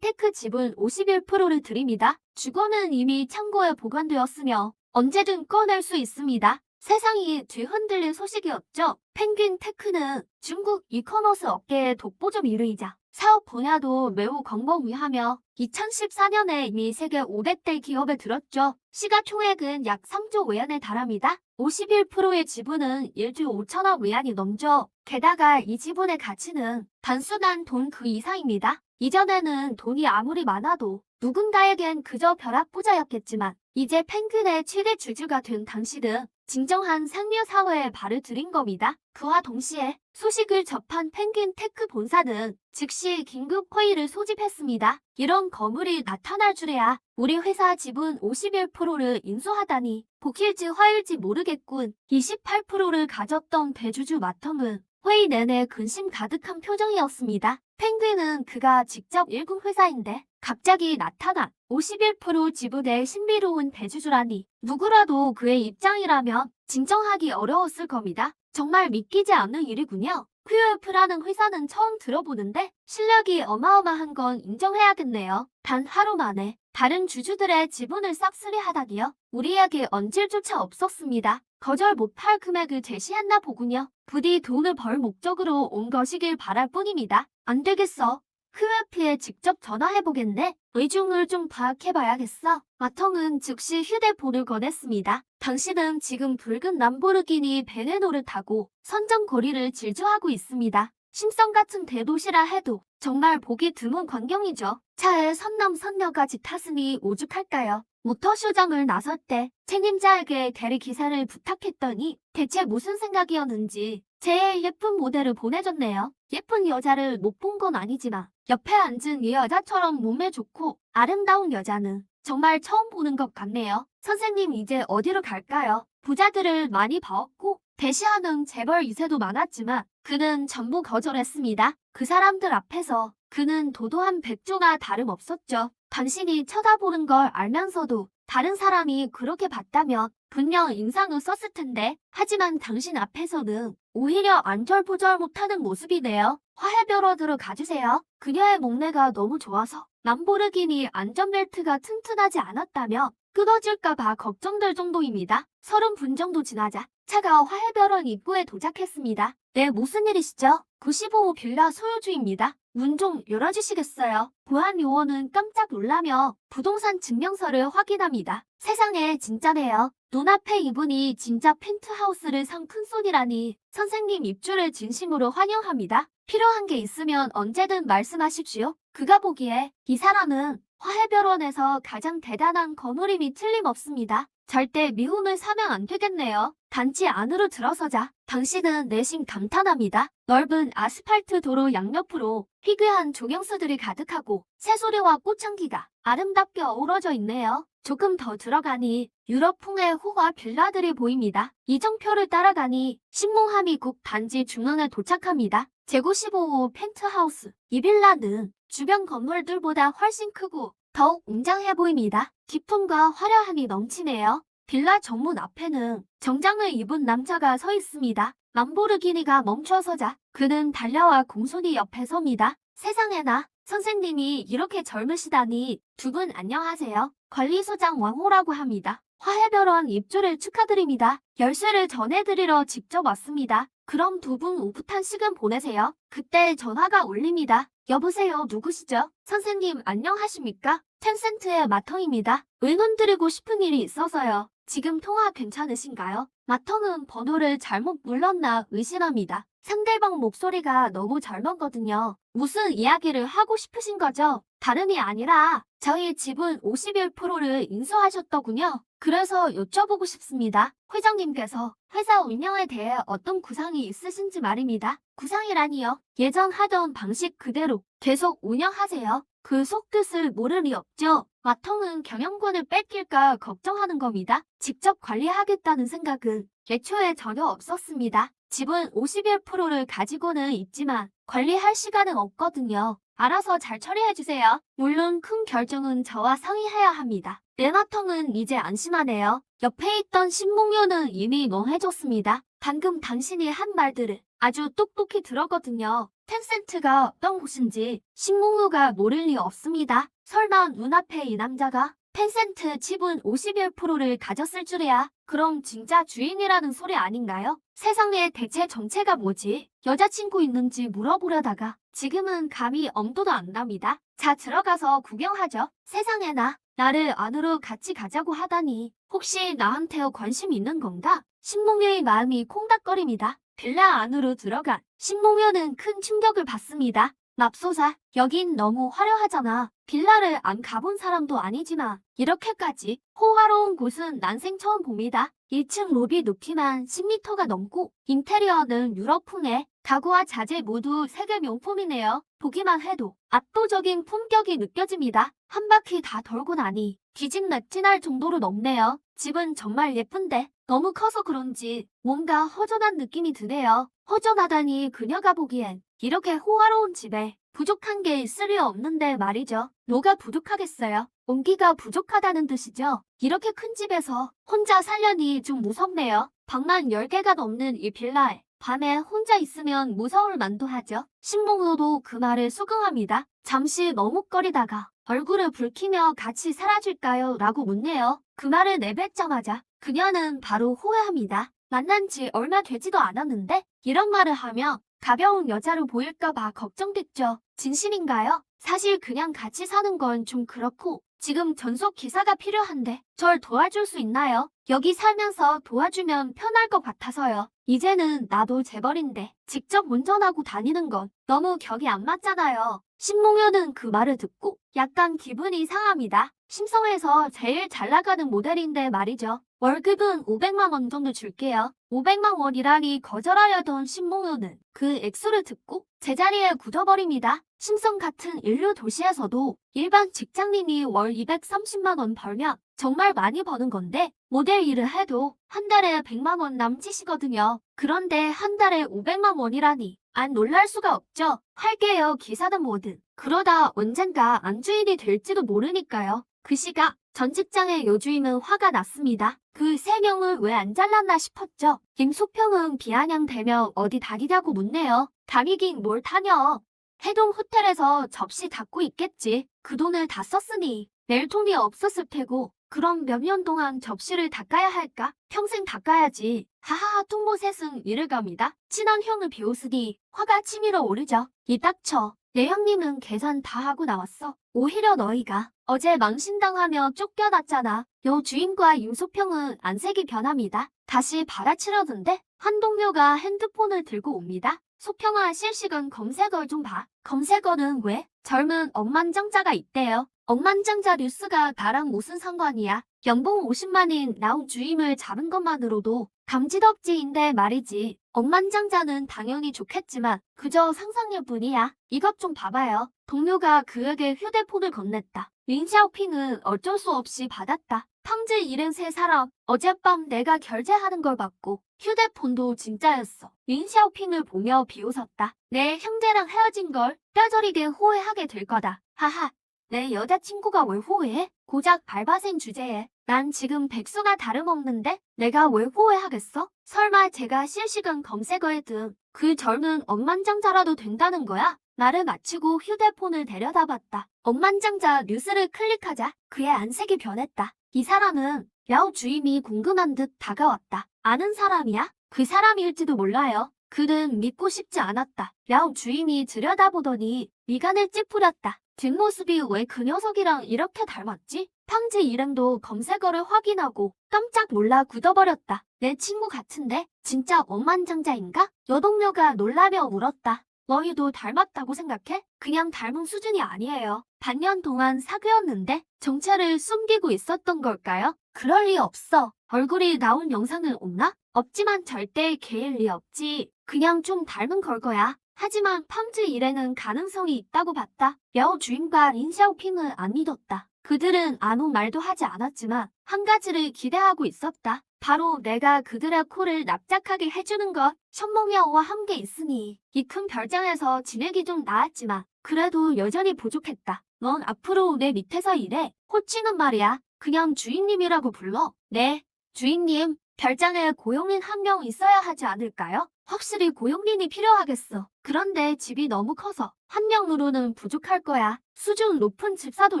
[SPEAKER 1] 테크 지분 51%를 드립니다. 주거는 이미 창고에 보관되었으며 언제든 꺼낼 수 있습니다. 세상이 뒤흔들린 소식이었죠. 펜귄 테크는 중국 이커머스 업계의 독보적 1위이자 사업 분야도 매우 광범위하며 2014년에 이미 세계 500대 기업에 들었죠. 시가총액은 약 3조 위안에 달합니다. 51%의 지분은 1조 5천억 위안이 넘죠. 게다가 이 지분의 가치는 단순한 돈 그 이상입니다. 이전에는 돈이 아무리 많아도 누군가에겐 그저 벼락부자였겠지만 이제 펭귄의 최대 주주가 된 당신은 진정한 상류 사회에 발을 들인 겁니다. 그와 동시에 소식을 접한 펭귄 테크 본사는 즉시 긴급 회의를 소집했습니다. 이런 거물이 나타날 줄이야. 우리 회사 지분 51%를 인수하다니 복일지 화일지 모르겠군. 28%를 가졌던 대주주 마텀은 회의 내내 근심 가득한 표정이었습니다. 펭귄은 그가 직접 일군 회사인데 갑자기 나타난 51% 지분의 신비로운 대주주라니 누구라도 그의 입장이라면 진정하기 어려웠을 겁니다. 정말 믿기지 않는 일이군요. QF라는 회사는 처음 들어보는데 실력이 어마어마한 건 인정해야겠네요. 단 하루 만에 다른 주주들의 지분을 싹쓸이하다니요. 우리에게 언질조차 없었습니다. 거절 못할 금액을 제시했나 보군요. 부디 돈을 벌 목적으로 온 것이길 바랄 뿐입니다. 안 되겠어. QF에 직접 전화해보겠네. 의중을 좀 파악해봐야겠어. 마텅은 즉시 휴대폰을 꺼냈습니다. 당신은 지금 붉은 람보르기니 베네노를 타고 선전 거리를 질주하고 있습니다. 심성 같은 대도시라 해도 정말 보기 드문 광경이죠. 차에 선남선녀까지 탔으니 오죽할까요? 모터쇼장을 나설 때 책임자에게 대리기사를 부탁했더니 대체 무슨 생각이었는지 제일 예쁜 모델을 보내줬네요. 예쁜 여자를 못 본 건 아니지만 옆에 앉은 이 여자처럼 몸매 좋고 아름다운 여자는 정말 처음 보는 것 같네요. 선생님 이제 어디로 갈까요? 부자들을 많이 봐왔고 대시하는 재벌 2세도 많았지만 그는 전부 거절했습니다. 그 사람들 앞에서 그는 도도한 백조나 다름없었죠. 당신이 쳐다보는 걸 알면서도 다른 사람이 그렇게 봤다면 분명 인상을 썼을 텐데 하지만 당신 앞에서는 오히려 안절부절 못하는 모습이네요. 화해벼러들을 가주세요. 그녀의 목례가 너무 좋아서 람보르기니 안전벨트가 튼튼하지 않았다며 끊어질까봐 걱정될 정도입니다. 30분 정도 지나자 차가 화해벼런 입구에 도착했습니다. 네, 무슨 일이시죠? 95호 빌라 소유주입니다. 문 좀 열어주시겠어요? 보안 요원은 깜짝 놀라며 부동산 증명서를 확인합니다. 세상에 진짜네요. 눈앞에 이분이 진짜 펜트하우스를 산 큰손이라니 선생님 입주를 진심으로 환영합니다. 필요한 게 있으면 언제든 말씀하십시오. 그가 보기에 이 사람은 화해별원에서 가장 대단한 거물임이 틀림없습니다. 절대 미움을 사면 안 되겠네요. 단지 안으로 들어서자 당신은 내심 감탄합니다. 넓은 아스팔트 도로 양옆으로 희귀한 조경수들이 가득하고 새소리와 꽃향기가 아름답게 어우러져 있네요. 조금 더 들어가니 유럽풍의 호화 빌라들이 보입니다. 이정표를 따라가니 신몽하미국 단지 중앙에 도착합니다. 제95호 펜트하우스. 이 빌라는 주변 건물들보다 훨씬 크고 더욱 웅장해 보입니다. 기품과 화려함이 넘치네요. 빌라 정문 앞에는 정장을 입은 남자가 서 있습니다. 람보르기니가 멈춰서자 그는 달려와 공손히 옆에 섭니다. 세상에나 선생님이 이렇게 젊으시다니. 두 분 안녕하세요. 관리소장 왕호라고 합니다. 화해별원 입주를 축하드립니다. 열쇠를 전해드리러 직접 왔습니다. 그럼 두 분 오붓한 시간 보내세요. 그때 전화가 울립니다. 여보세요, 누구시죠? 선생님 안녕하십니까? 텐센트의 마텅입니다. 의논드리고 싶은 일이 있어서요. 지금 통화 괜찮으신가요? 마텅은 번호를 잘못 눌렀나 의심합니다. 상대방 목소리가 너무 젊었거든요. 무슨 이야기를 하고 싶으신 거죠? 다름이 아니라 저희 지분 51%를 인수하셨더군요. 그래서 여쭤보고 싶습니다. 회장님께서 회사 운영에 대해 어떤 구상이 있으신지 말입니다. 구상이라니요? 예전 하던 방식 그대로 계속 운영하세요. 그 속뜻을 모를 리 없죠. 마텅은 경영권을 뺏길까 걱정하는 겁니다. 직접 관리하겠다는 생각은 애초에 전혀 없었습니다. 지분 51%를 가지고는 있지만 관리할 시간은 없거든요. 알아서 잘 처리해주세요. 물론 큰 결정은 저와 상의해야 합니다. 마텅은 이제 안심하네요. 옆에 있던 신몽요는 이미 멍해졌습니다. 방금 당신이 한 말들을 아주 똑똑히 들었거든요. 텐센트가 어떤 곳인지 신몽요가 모를 리 없습니다. 설마 눈앞에 이 남자가 텐센트 지분 51%를 가졌을 줄이야. 그럼 진짜 주인이라는 소리 아닌가요? 세상에 대체 정체가 뭐지? 여자친구 있는지 물어보려다가 지금은 감이 엄두도 안 납니다. 자, 들어가서 구경하죠. 세상에나 나를 안으로 같이 가자고 하다니 혹시 나한테 관심 있는 건가? 신몽요의 마음이 콩닥거립니다. 빌라 안으로 들어간 신몽요는 큰 충격을 받습니다. 맙소사, 여긴 너무 화려하잖아. 빌라를 안 가본 사람도 아니지만 이렇게까지 호화로운 곳은 난생 처음 봅니다. 1층 로비 높이만 10m가 넘고 인테리어는 유럽풍에 가구와 자재 모두 세계 명품이네요. 보기만 해도 압도적인 품격이 느껴집니다. 한 바퀴 다 돌고 나니 기진맥진할 정도로 넓네요. 집은 정말 예쁜데 너무 커서 그런지 뭔가 허전한 느낌이 드네요. 허전하다니 그녀가 보기엔 이렇게 호화로운 집에 부족한 게 있을 리 없는데 말이죠. 뭐가 부족하겠어요? 온기가 부족하다는 뜻이죠. 이렇게 큰 집에서 혼자 살려니 좀 무섭네요. 방만 10개가 넘는 이 빌라에 밤에 혼자 있으면 무서울 만도 하죠. 신봉우도 그 말에 수긍합니다. 잠시 머뭇거리다가 얼굴을 붉히며 같이 사라질까요? 라고 묻네요. 그 말을 내뱉자마자 그녀는 바로 후회합니다. 만난 지 얼마 되지도 않았는데 이런 말을 하며 가벼운 여자로 보일까봐 걱정됐죠. 진심인가요? 사실 그냥 같이 사는 건 좀 그렇고 지금 전속 기사가 필요한데 절 도와줄 수 있나요? 여기 살면서 도와주면 편할 것 같아서요. 이제는 나도 재벌인데 직접 운전하고 다니는 건 너무 격이 안 맞잖아요. 신몽현은 그 말을 듣고 약간 기분이 상합니다. 심성에서 제일 잘 나가는 모델인데 말이죠. 월급은 500만 원 정도 줄게요. 500만 원이라니 거절하려던 신몽현은 그 액수를 듣고 제자리에 굳어버립니다. 심성 같은 인류 도시에서도 일반 직장인이 월 230만 원 벌면 정말 많이 버는 건데 모델 일을 해도 한 달에 100만 원 남짓이거든요. 그런데 한 달에 500만 원이라니 안 놀랄 수가 없죠. 할게요, 기사든 뭐든. 그러다 언젠가 안주인이 될지도 모르니까요. 그 시각 전 직장의 여주임은 화가 났습니다. 그 세 명을 왜 안 잘랐나 싶었죠. 김소평은 비아냥대며 어디 다니냐고 묻네요. 다니긴 뭘 타녀. 해동 호텔에서 접시 닦고 있겠지. 그 돈을 다 썼으니 낼 돈이 없었을 테고. 그럼 몇 년 동안 접시를 닦아야 할까? 평생 닦아야지. 하하하 뚱보셋은 이를 갑니다. 친한 형을 비웃으니 화가 치밀어 오르죠. 이 닥쳐. 내 형님은 계산 다 하고 나왔어. 오히려 너희가 어제 망신당하며 쫓겨났잖아. 여주임과 윤소평은 안색이 변합니다. 다시 받아치려던데 한 동료가 핸드폰을 들고 옵니다. 소평아 실시간 검색어 좀 봐. 검색어는 왜? 젊은 억만장자가 있대요. 억만장자 뉴스가 나랑 무슨 상관이야. 연봉 50만인 나우 주임을 잡은 것만으로도 감지덕지인데 말이지. 억만장자는 당연히 좋겠지만 그저 상상일 뿐이야. 이것 좀 봐봐요. 동료가 그에게 휴대폰을 건넸다. 린샤오핑은 어쩔 수 없이 받았다. 탕즈 일행 세 사람 어젯밤 내가 결제하는 걸 봤고 휴대폰도 진짜였어. 린샤오핑을 보며 비웃었다. 내 형제랑 헤어진 걸 뼈저리게 후회하게 될 거다. 하하. 내 여자친구가 왜 후회해? 고작 발바생 주제에. 난 지금 백수나 다름없는데 내가 왜 후회하겠어? 설마 제가 실시간 검색어에 든 그 젊은 억만장자라도 된다는 거야? 나를 마치고 휴대폰을 데려다봤다. 억만장자 뉴스를 클릭하자 그의 안색이 변했다. 이 사람은 야오 주임이 궁금한 듯 다가왔다. 아는 사람이야? 그 사람일지도 몰라요. 그는 믿고 싶지 않았다. 야오 주임이 들여다보더니 미간을 찌푸렸다. 뒷모습이 왜 그 녀석이랑 이렇게 닮았지? 탕즈 일행도 검색어를 확인하고 깜짝 놀라 굳어버렸다. 내 친구 같은데? 진짜 억만장자인가? 여동료가 놀라며 물었다. 너희도 닮았다고 생각해? 그냥 닮은 수준이 아니에요. 반년 동안 사귀었는데 정체를 숨기고 있었던 걸까요? 그럴 리 없어. 얼굴이 나온 영상은 없나? 없지만 절대 개일 리 없지. 그냥 좀 닮은 걸 거야. 하지만 팜즈 일에는 가능성이 있다고 봤다. 야오 주임과 린샤오핑은 안 믿었다. 그들은 아무 말도 하지 않았지만 한 가지를 기대하고 있었다. 바로 내가 그들의 코를 납작하게 해주는 것. 션몽야오와 함께 있으니 이 큰 별장에서 지내기 좀 나았지만 그래도 여전히 부족했다. 넌 앞으로 내 밑에서 일해. 호칭은 말이야. 그냥 주인님이라고 불러. 네, 주인님. 별장에 고용인 한 명 있어야 하지 않을까요? 확실히 고용인이 필요하겠어. 그런데 집이 너무 커서 한 명으로는 부족할 거야. 수준 높은 집사도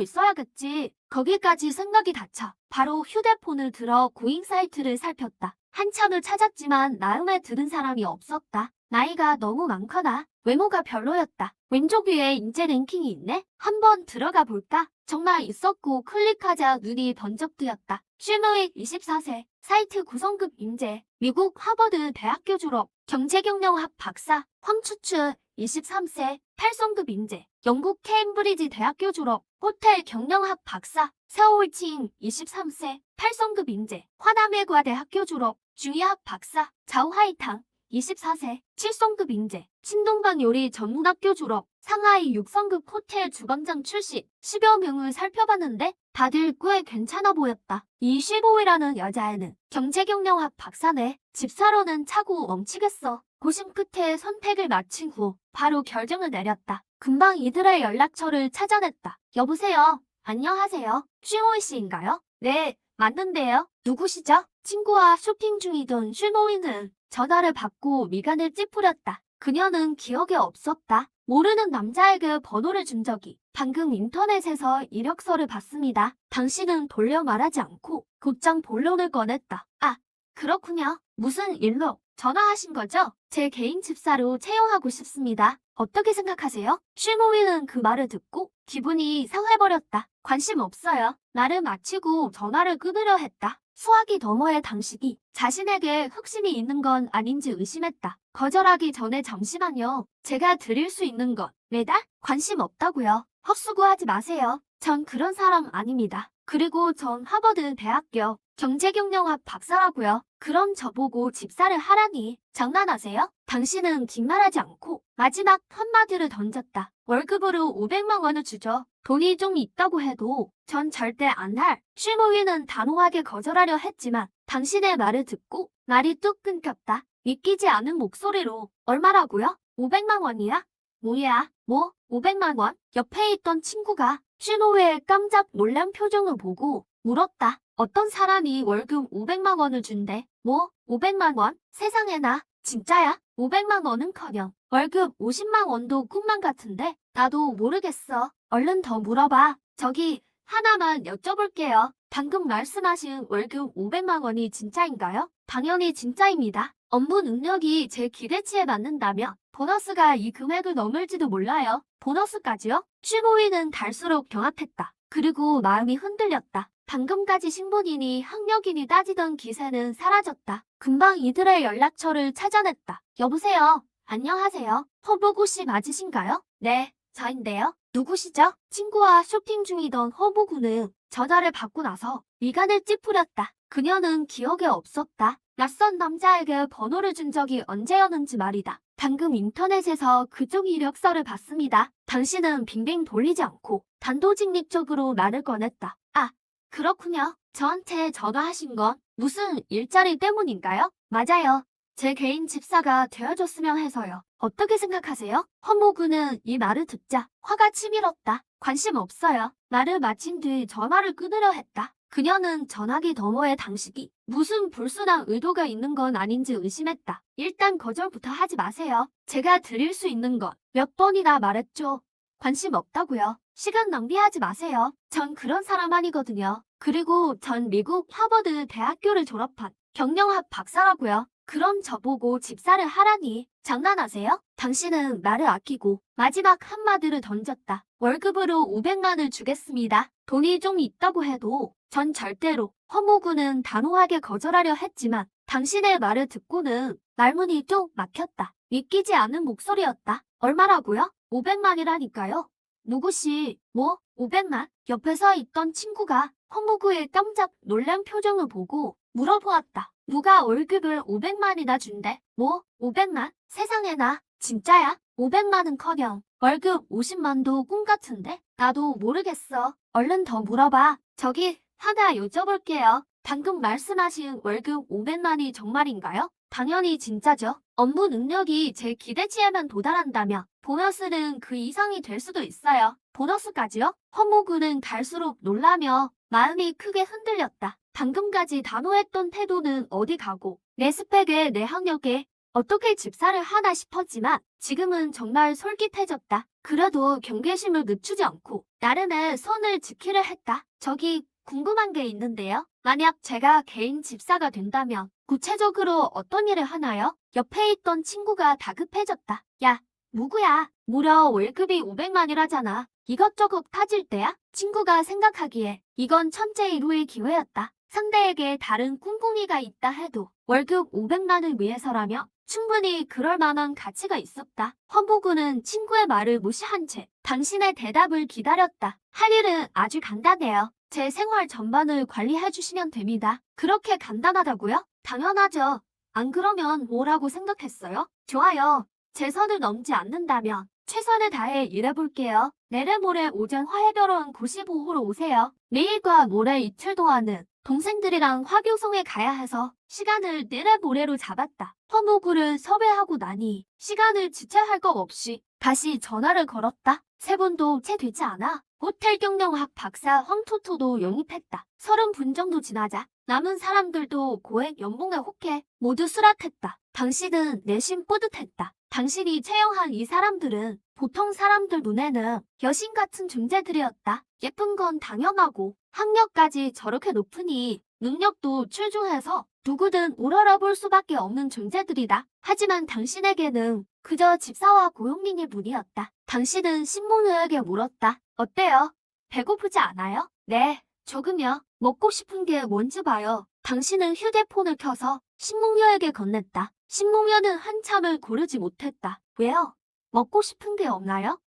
[SPEAKER 1] 있어야겠지. 거기까지 생각이 닥쳐 바로 휴대폰을 들어 구인 사이트를 살폈다. 한참을 찾았지만 마음에 드는 사람이 없었다. 나이가 너무 많거나 외모가 별로였다. 왼쪽 위에 인재 랭킹이 있네? 한번 들어가 볼까? 정말 있었고 클릭하자 눈이 번쩍 뜨였다. 슈노익 24세, 사이트 구성급 인재, 미국 하버드 대학교 졸업, 경제경영학 박사, 황추추 23세, 8성급 인재, 영국 케임브리지 대학교 졸업, 호텔 경영학 박사, 세오울칭 23세, 8성급 인재, 화남외과 대학교 졸업, 중의학 박사, 자우하이탕 24세, 7성급 인재, 신동방 요리 전문학교 졸업, 상하이 6성급 호텔 주방장 출신, 10여 명을 살펴봤는데 다들 꽤 괜찮아 보였다. 이 슈보이라는 여자애는 경제경영학 박사네. 집사로는 차고 넘치겠어. 고심 끝에 선택을 마친 후 바로 결정을 내렸다. 금방 이들의 연락처를 찾아냈다. 여보세요? 안녕하세요. 슈모이 씨인가요? 네, 맞는데요. 누구시죠? 친구와 쇼핑 중이던 슈모이는 전화를 받고 미간을 찌푸렸다. 그녀는 기억에 없었다. 모르는 남자에게 번호를 준 적이 방금 인터넷에서 이력서를 봤습니다. 당신은 돌려 말하지 않고 곧장 본론을 꺼냈다. 아, 그렇군요. 무슨 일로 전화하신 거죠? 제 개인 집사로 채용하고 싶습니다. 어떻게 생각하세요? 슈모이는 그 말을 듣고 기분이 상해버렸다. 관심 없어요. 말을 마치고 전화를 끊으려 했다. 수화기 너머의 당신이 자신에게 흑심이 있는 건 아닌지 의심했다. 거절하기 전에 잠시만요. 제가 드릴 수 있는 건 매달? 관심 없다고요. 헛수고하지 마세요. 전 그런 사람 아닙니다. 그리고 전 하버드 대학교 경제경영학 박사라고요. 그럼 저보고 집사를 하라니 장난하세요? 당신은 뒷말하지 않고 마지막 한마디를 던졌다. 월급으로 500만 원을 주죠. 돈이 좀 있다고 해도 전 절대 안 할. 쉴모이는 단호하게 거절하려 했지만 당신의 말을 듣고 말이 뚝 끊겼다. 믿기지 않은 목소리로 얼마라고요? 500만 원이야? 뭐야? 뭐? 500만 원? 옆에 있던 친구가 쉴모이의 깜짝 놀란 표정을 보고 물었다. 어떤 사람이 월급 500만 원을 준대? 뭐? 500만 원? 세상에나. 진짜야? 500만 원은커녕 월급 50만 원도 꿈만 같은데? 나도 모르겠어. 얼른 더 물어봐. 저기 하나만 여쭤볼게요. 방금 말씀하신 월급 500만 원이 진짜인가요? 당연히 진짜입니다. 업무 능력이 제 기대치에 맞는다면 보너스가 이 금액을 넘을지도 몰라요. 보너스까지요? 쉴모이는 갈수록 경합했다. 그리고 마음이 흔들렸다. 방금까지 신분이니 학력이니 따지던 기세는 사라졌다. 금방 이들의 연락처를 찾아냈다. 여보세요? 안녕하세요. 허보구 씨 맞으신가요? 네, 저인데요. 누구시죠? 친구와 쇼핑 중이던 허보구는 전화를 받고 나서 미간을 찌푸렸다. 그녀는 기억에 없었다. 낯선 남자에게 번호를 준 적이 언제였는지 말이다. 방금 인터넷에서 그쪽 이력서를 봤습니다. 당신은 빙빙 돌리지 않고 단도직입적으로 말을 꺼냈다. 아, 그렇군요. 저한테 전화하신 건 무슨 일자리 때문인가요? 맞아요. 제 개인 집사가 되어줬으면 해서요. 어떻게 생각하세요? 허모구는 이 말을 듣자 화가 치밀었다. 관심 없어요. 말을 마친 뒤 전화를 끊으려 했다. 그녀는 전화기 너머의 당신이 무슨 불순한 의도가 있는 건 아닌지 의심했다. 일단 거절부터 하지 마세요. 제가 드릴 수 있는 건 몇 번이나 말했죠. 관심 없다고요. 시간 낭비하지 마세요. 전 그런 사람 아니거든요. 그리고 전 미국 하버드 대학교를 졸업한 경영학 박사라고요. 그럼 저보고 집사를 하라니 장난하세요? 당신은 나를 아끼고 마지막 한마디를 던졌다. 월급으로 500만을 주겠습니다. 돈이 좀 있다고 해도 전 절대로. 허모구는 단호하게 거절하려 했지만 당신의 말을 듣고는 말문이 뚝 막혔다. 믿기지 않는 목소리였다. 얼마라고요? 500만이라니까요. 누구시? 뭐? 500만? 옆에 서 있던 친구가 허무구의 깜짝 놀란 표정을 보고 물어보았다. 누가 월급을 500만이나 준대? 뭐? 500만? 세상에나. 진짜야? 500만은커녕 월급 50만도 꿈 같은데? 나도 모르겠어. 얼른 더 물어봐. 저기 하나 여쭤볼게요. 방금 말씀하신 월급 500만이 정말인가요? 당연히 진짜죠. 업무 능력이 제 기대치에만 도달한다면 보너스는 그 이상이 될 수도 있어요. 보너스까지요? 허모구는 갈수록 놀라며 마음이 크게 흔들렸다. 방금까지 단호했던 태도는 어디 가고 내 스펙에 내 학력에 어떻게 집사를 하나 싶었지만 지금은 정말 솔깃해졌다. 그래도 경계심을 늦추지 않고 나름의 선을 지키려 했다. 저기 궁금한 게 있는데요. 만약 제가 개인 집사가 된다면 구체적으로 어떤 일을 하나요? 옆에 있던 친구가 다급해졌다. 야, 누구야? 무려 월급이 500만이라잖아. 이것저것 타질 때야? 친구가 생각하기에 이건 천재일후의 기회였다. 상대에게 다른 꿍꿍이가 있다 해도 월급 500만을 위해서라며 충분히 그럴 만한 가치가 있었다. 허보구는 친구의 말을 무시한 채 당신의 대답을 기다렸다. 할 일은 아주 간단해요. 제 생활 전반을 관리해 주시면 됩니다. 그렇게 간단하다고요? 당연하죠. 안 그러면 뭐라고 생각했어요? 좋아요. 제 선을 넘지 않는다면 최선을 다해 일해볼게요. 내일 모레 오전 화해별원 95호로 오세요. 내일과 모레 이틀 동안은 동생들이랑 화교성에 가야 해서 시간을 내일 모레로 잡았다. 허무구를 섭외하고 나니 시간을 지체할 것 없이 다시 전화를 걸었다. 세 번도 채 되지 않아. 호텔 경영학 박사 황토토도 영입했다. 30분 정도 지나자 남은 사람들도 고액 연봉에 혹해 모두 수락했다. 당신은 내심 뿌듯했다. 당신이 채용한 이 사람들은 보통 사람들 눈에는 여신 같은 존재들이었다. 예쁜 건 당연하고 학력까지 저렇게 높으니 능력도 출중해서 누구든 우러러볼 수밖에 없는 존재들이다. 하지만 당신에게는 그저 집사와 고용민일 뿐이었다. 당신은 신봉녀에게 물었다. 어때요? 배고프지 않아요? 네, 조금요. 먹고 싶은 게 뭔지 봐요. 당신은 휴대폰을 켜서 신봉녀에게 건넸다. 신봉녀는 한참을 고르지 못했다. 왜요? 먹고 싶은 게 없나요?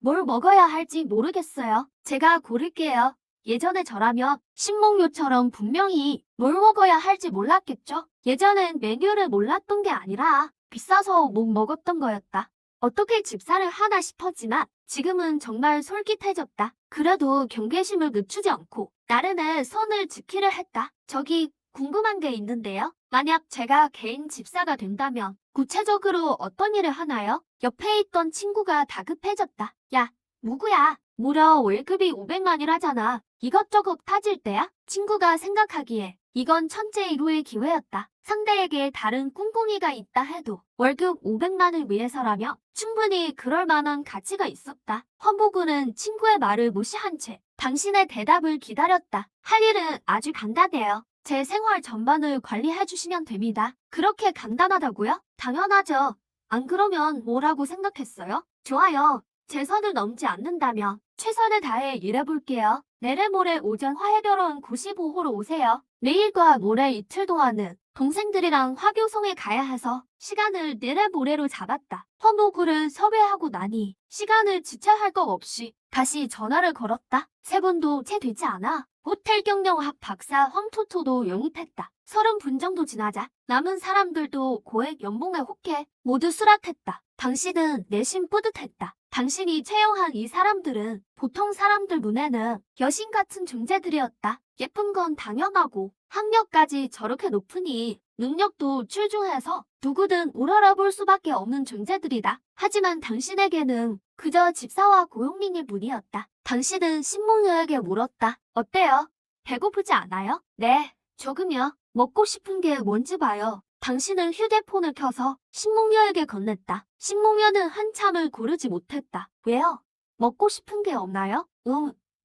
[SPEAKER 1] 뭘 먹어야 할지 모르겠어요. 제가 고를게요. 예전에 저라면 신몽요처럼 분명히 뭘 먹어야 할지 몰랐겠죠? 예전엔 메뉴를 몰랐던 게 아니라 비싸서 못 먹었던 거였다. 어떻게 집사를 하나 싶었지만 지금은 정말 솔깃해졌다. 그래도 경계심을 늦추지 않고 나름의 선을 지키려 했다. 저기 궁금한 게 있는데요. 만약 제가 개인 집사가 된다면 구체적으로 어떤 일을 하나요? 옆에 있던 친구가 다급해졌다. 야, 누구야? 무려 월급이 500만이라잖아. 이것저것 따질 때야? 친구가 생각하기에 이건 천재 1호의 기회였다. 상대에게 다른 꿍꿍이가 있다 해도 월급 500만을 위해서라며 충분히 그럴 만한 가치가 있었다. 헌보구는 친구의 말을 무시한 채 당신의 대답을 기다렸다. 할 일은 아주 간단해요. 제 생활 전반을 관리해 주시면 됩니다. 그렇게 간단하다고요? 당연하죠. 안 그러면 뭐라고 생각했어요? 좋아요. 제 선을 넘지 않는다면 최선을 다해 일해볼게요. 내일 모레 오전 화해별원 95호로 오세요. 내일과 모레 이틀 동안은 동생들이랑 화교성에 가야 해서 시간을 내일 모레로 잡았다. 헌보구를 섭외하고 나니 시간을 지체할 것 없이 다시 전화를 걸었다. 세 번도 채 되지 않아. 호텔 경영학 박사 황토토도 영입했다. 30분 정도 지나자 남은 사람들도 고액 연봉에 혹해 모두 수락했다. 당신은 내심 뿌듯했다. 당신이 채용한 이 사람들은 보통 사람들 눈에는 여신 같은 존재들이었다. 예쁜 건 당연하고 학력까지 저렇게 높으니 능력도 출중해서 누구든 우러러볼 수밖에 없는 존재들이다. 하지만 당신에게는 그저 집사와 고용민일 뿐이었다. 당신은 신봉녀에게 물었다. 어때요? 배고프지 않아요? 네, 조금요. 먹고 싶은 게 뭔지 봐요. 당신은 휴대폰을 켜서 신봉녀에게 건넸다. 신봉녀는 한참을 고르지 못했다. 왜요? 먹고 싶은 게 없나요?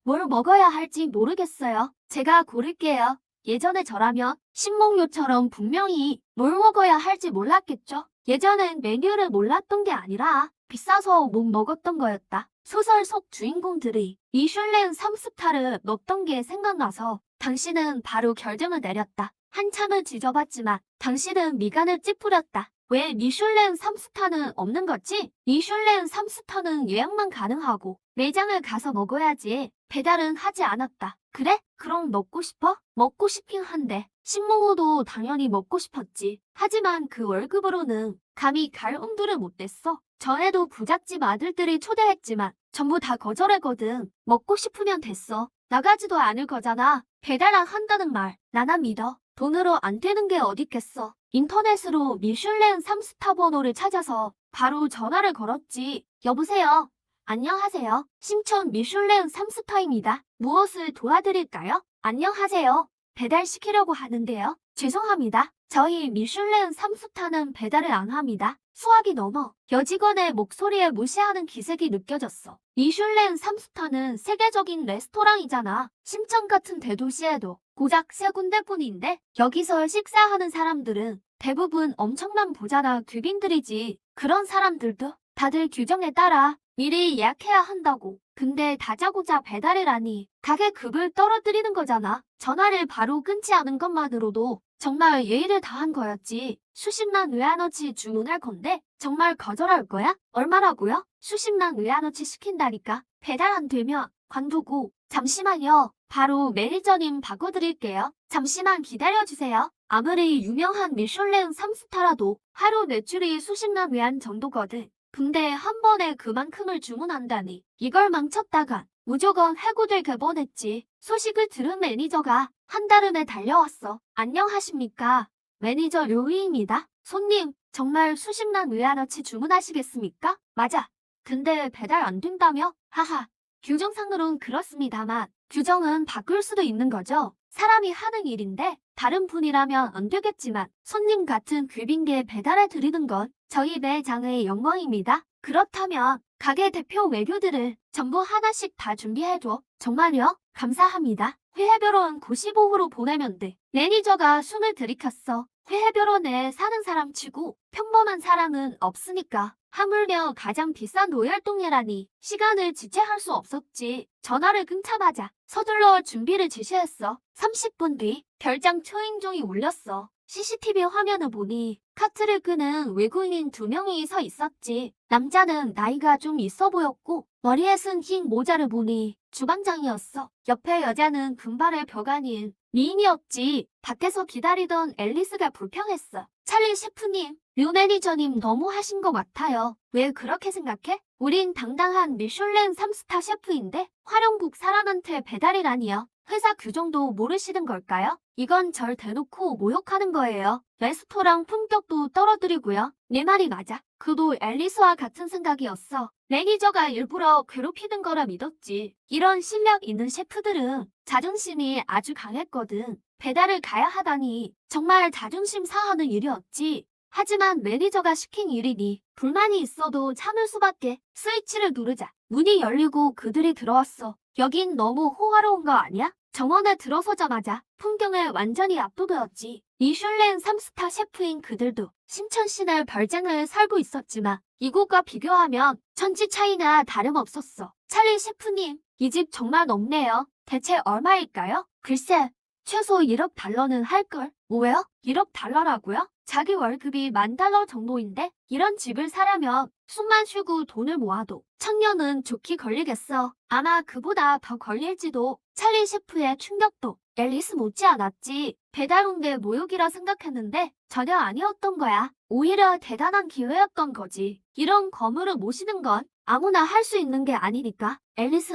[SPEAKER 1] 뭘 먹어야 할지 모르겠어요. 제가 고를게요. 예전에 저라면 신봉녀처럼 분명히 뭘 먹어야 할지 몰랐겠죠? 예전엔 메뉴를 몰랐던 게 아니라 비싸서 못 먹었던 거였다. 소설 속 주인공들이 미슐랭 3스타를 먹던 게 생각나서 당신은 바로 결정을 내렸다. 한참을 지져봤지만 당신은 미간을 찌푸렸다. 왜 미슐랭 3스타는 없는 거지? 미슐랭 3스타는 예약만 가능하고 매장을 가서 먹어야지 배달은 하지 않았다. 그래? 그럼 먹고 싶어? 먹고 싶긴 한데 신몽호도 당연히 먹고 싶었지. 하지만 그 월급으로는 감히 갈 엄두를 못 냈어. 전에도 부잣집 아들들이 초대했지만 전부 다 거절했거든. 먹고 싶으면 됐어. 나가지도 않을 거잖아. 배달안 한다는 말 나나 믿어. 돈으로 안 되는 게 어딨겠어. 인터넷으로 미슐랭 3스타 번호를 찾아서 바로 전화를 걸었지. 여보세요. 안녕하세요. 신촌 미슐랭 3스타입니다. 무엇을 도와드릴까요? 안녕하세요. 배달시키려고 하는데요. 죄송합니다. 저희 미슐랭 3스타는 배달을 안 합니다. 수학이 넘어 여직원의 목소리에 무시하는 기색이 느껴졌어. 미슐랭 3스타는 세계적인 레스토랑이잖아. 심천 같은 대도시에도 고작 3군데뿐인데 여기서 식사하는 사람들은 대부분 엄청난 부자나 귀빈들이지. 그런 사람들도 다들 규정에 따라 미리 예약해야 한다고. 근데 다자고자 배달이라니 가게 급을 떨어뜨리는 거잖아. 전화를 바로 끊지 않은 것만으로도 정말 예의를 다한 거였지. 수십만 외환어치 주문할 건데 정말 거절할 거야? 얼마라고요? 수십만 외환어치 시킨다니까. 배달 안 되면 관두고. 잠시만요. 바로 매니저님 바꿔드릴게요. 잠시만 기다려주세요. 아무리 유명한 미슐랭 3스타라도 하루 매출이 수십만 외환 정도거든. 근데 한 번에 그만큼을 주문한다니 이걸 망쳤다간 무조건 해고될 뻔했지. 소식을 들은 매니저가 한달음에 달려왔어. 안녕하십니까. 매니저 류이입니다. 손님, 정말 수십만 외환어치 주문하시겠습니까? 맞아. 근데 배달 안 된다며? 하하. 규정상으론 그렇습니다만 규정은 바꿀 수도 있는 거죠. 사람이 하는 일인데 다른 분이라면 안 되겠지만 손님 같은 귀빈께 배달해 드리는 건 저희 매장의 영광입니다. 그렇다면 가게 대표 메뉴들을 전부 하나씩 다 준비해줘. 정말요? 감사합니다. 회해별원 95호로 보내면 돼. 매니저가 숨을 들이켰어. 회해변원에 사는 사람 치고 평범한 사람은 없으니까. 하물며 가장 비싼 로얄동이라니 시간을 지체할 수 없었지. 전화를 끊자마자 서둘러 준비를 지시했어. 30분 뒤 별장 초인종이 울렸어. CCTV 화면을 보니 카트를 끄는 외국인 2명이 서 있었지. 남자는 나이가 좀 있어 보였고 머리에 쓴 흰 모자를 보니 주방장이었어. 옆에 여자는 금발의 벽아닌 미인이었지. 밖에서 기다리던 앨리스가 불평했어. 찰리 셰프님, 류 매니저님 너무 하신 것 같아요. 왜 그렇게 생각해? 우린 당당한 미슐랭 3스타 셰프인데 활용국 사람한테 배달이라니요. 회사 규정도 모르시는 걸까요? 이건 절 대놓고 모욕하는 거예요. 레스토랑 품격도 떨어뜨리고요. 내 말이 맞아. 그도 앨리스와 같은 생각이었어. 매니저가 일부러 괴롭히는 거라 믿었지. 이런 실력 있는 셰프들은 자존심이 아주 강했거든. 배달을 가야 하다니 정말 자존심 상하는 일이었지. 하지만 매니저가 시킨 일이니 불만이 있어도 참을 수밖에. 스위치를 누르자 문이 열리고 그들이 들어왔어. 여긴 너무 호화로운 거 아니야? 정원에 들어서자마자 풍경에 완전히 압도되었지. 미슐랭 3스타 셰프인 그들도 신천시내 별장을 살고 있었지만 이곳과 비교하면 천지 차이나 다름없었어. 찰리 셰프님, 이 집 정말 높네요. 대체 얼마일까요? 글쎄, 최소 1억 달러는 할걸. 뭐요? 1억 달러라고요? 자기 월급이 $10,000 정도인데 이런 집을 사려면 숨만 쉬고 돈을 모아도 천년은 좋게 걸리겠어. 아마 그보다 더 걸릴지도. 찰리 셰프의 충격도 앨리스 못지않았지. 배달 온 게 모욕이라 생각했는데 전혀 아니었던 거야. 오히려 대단한 기회였던 거지. 이런 거물을 모시는 건 아무나 할 수 있는 게 아니니까. 앨리스,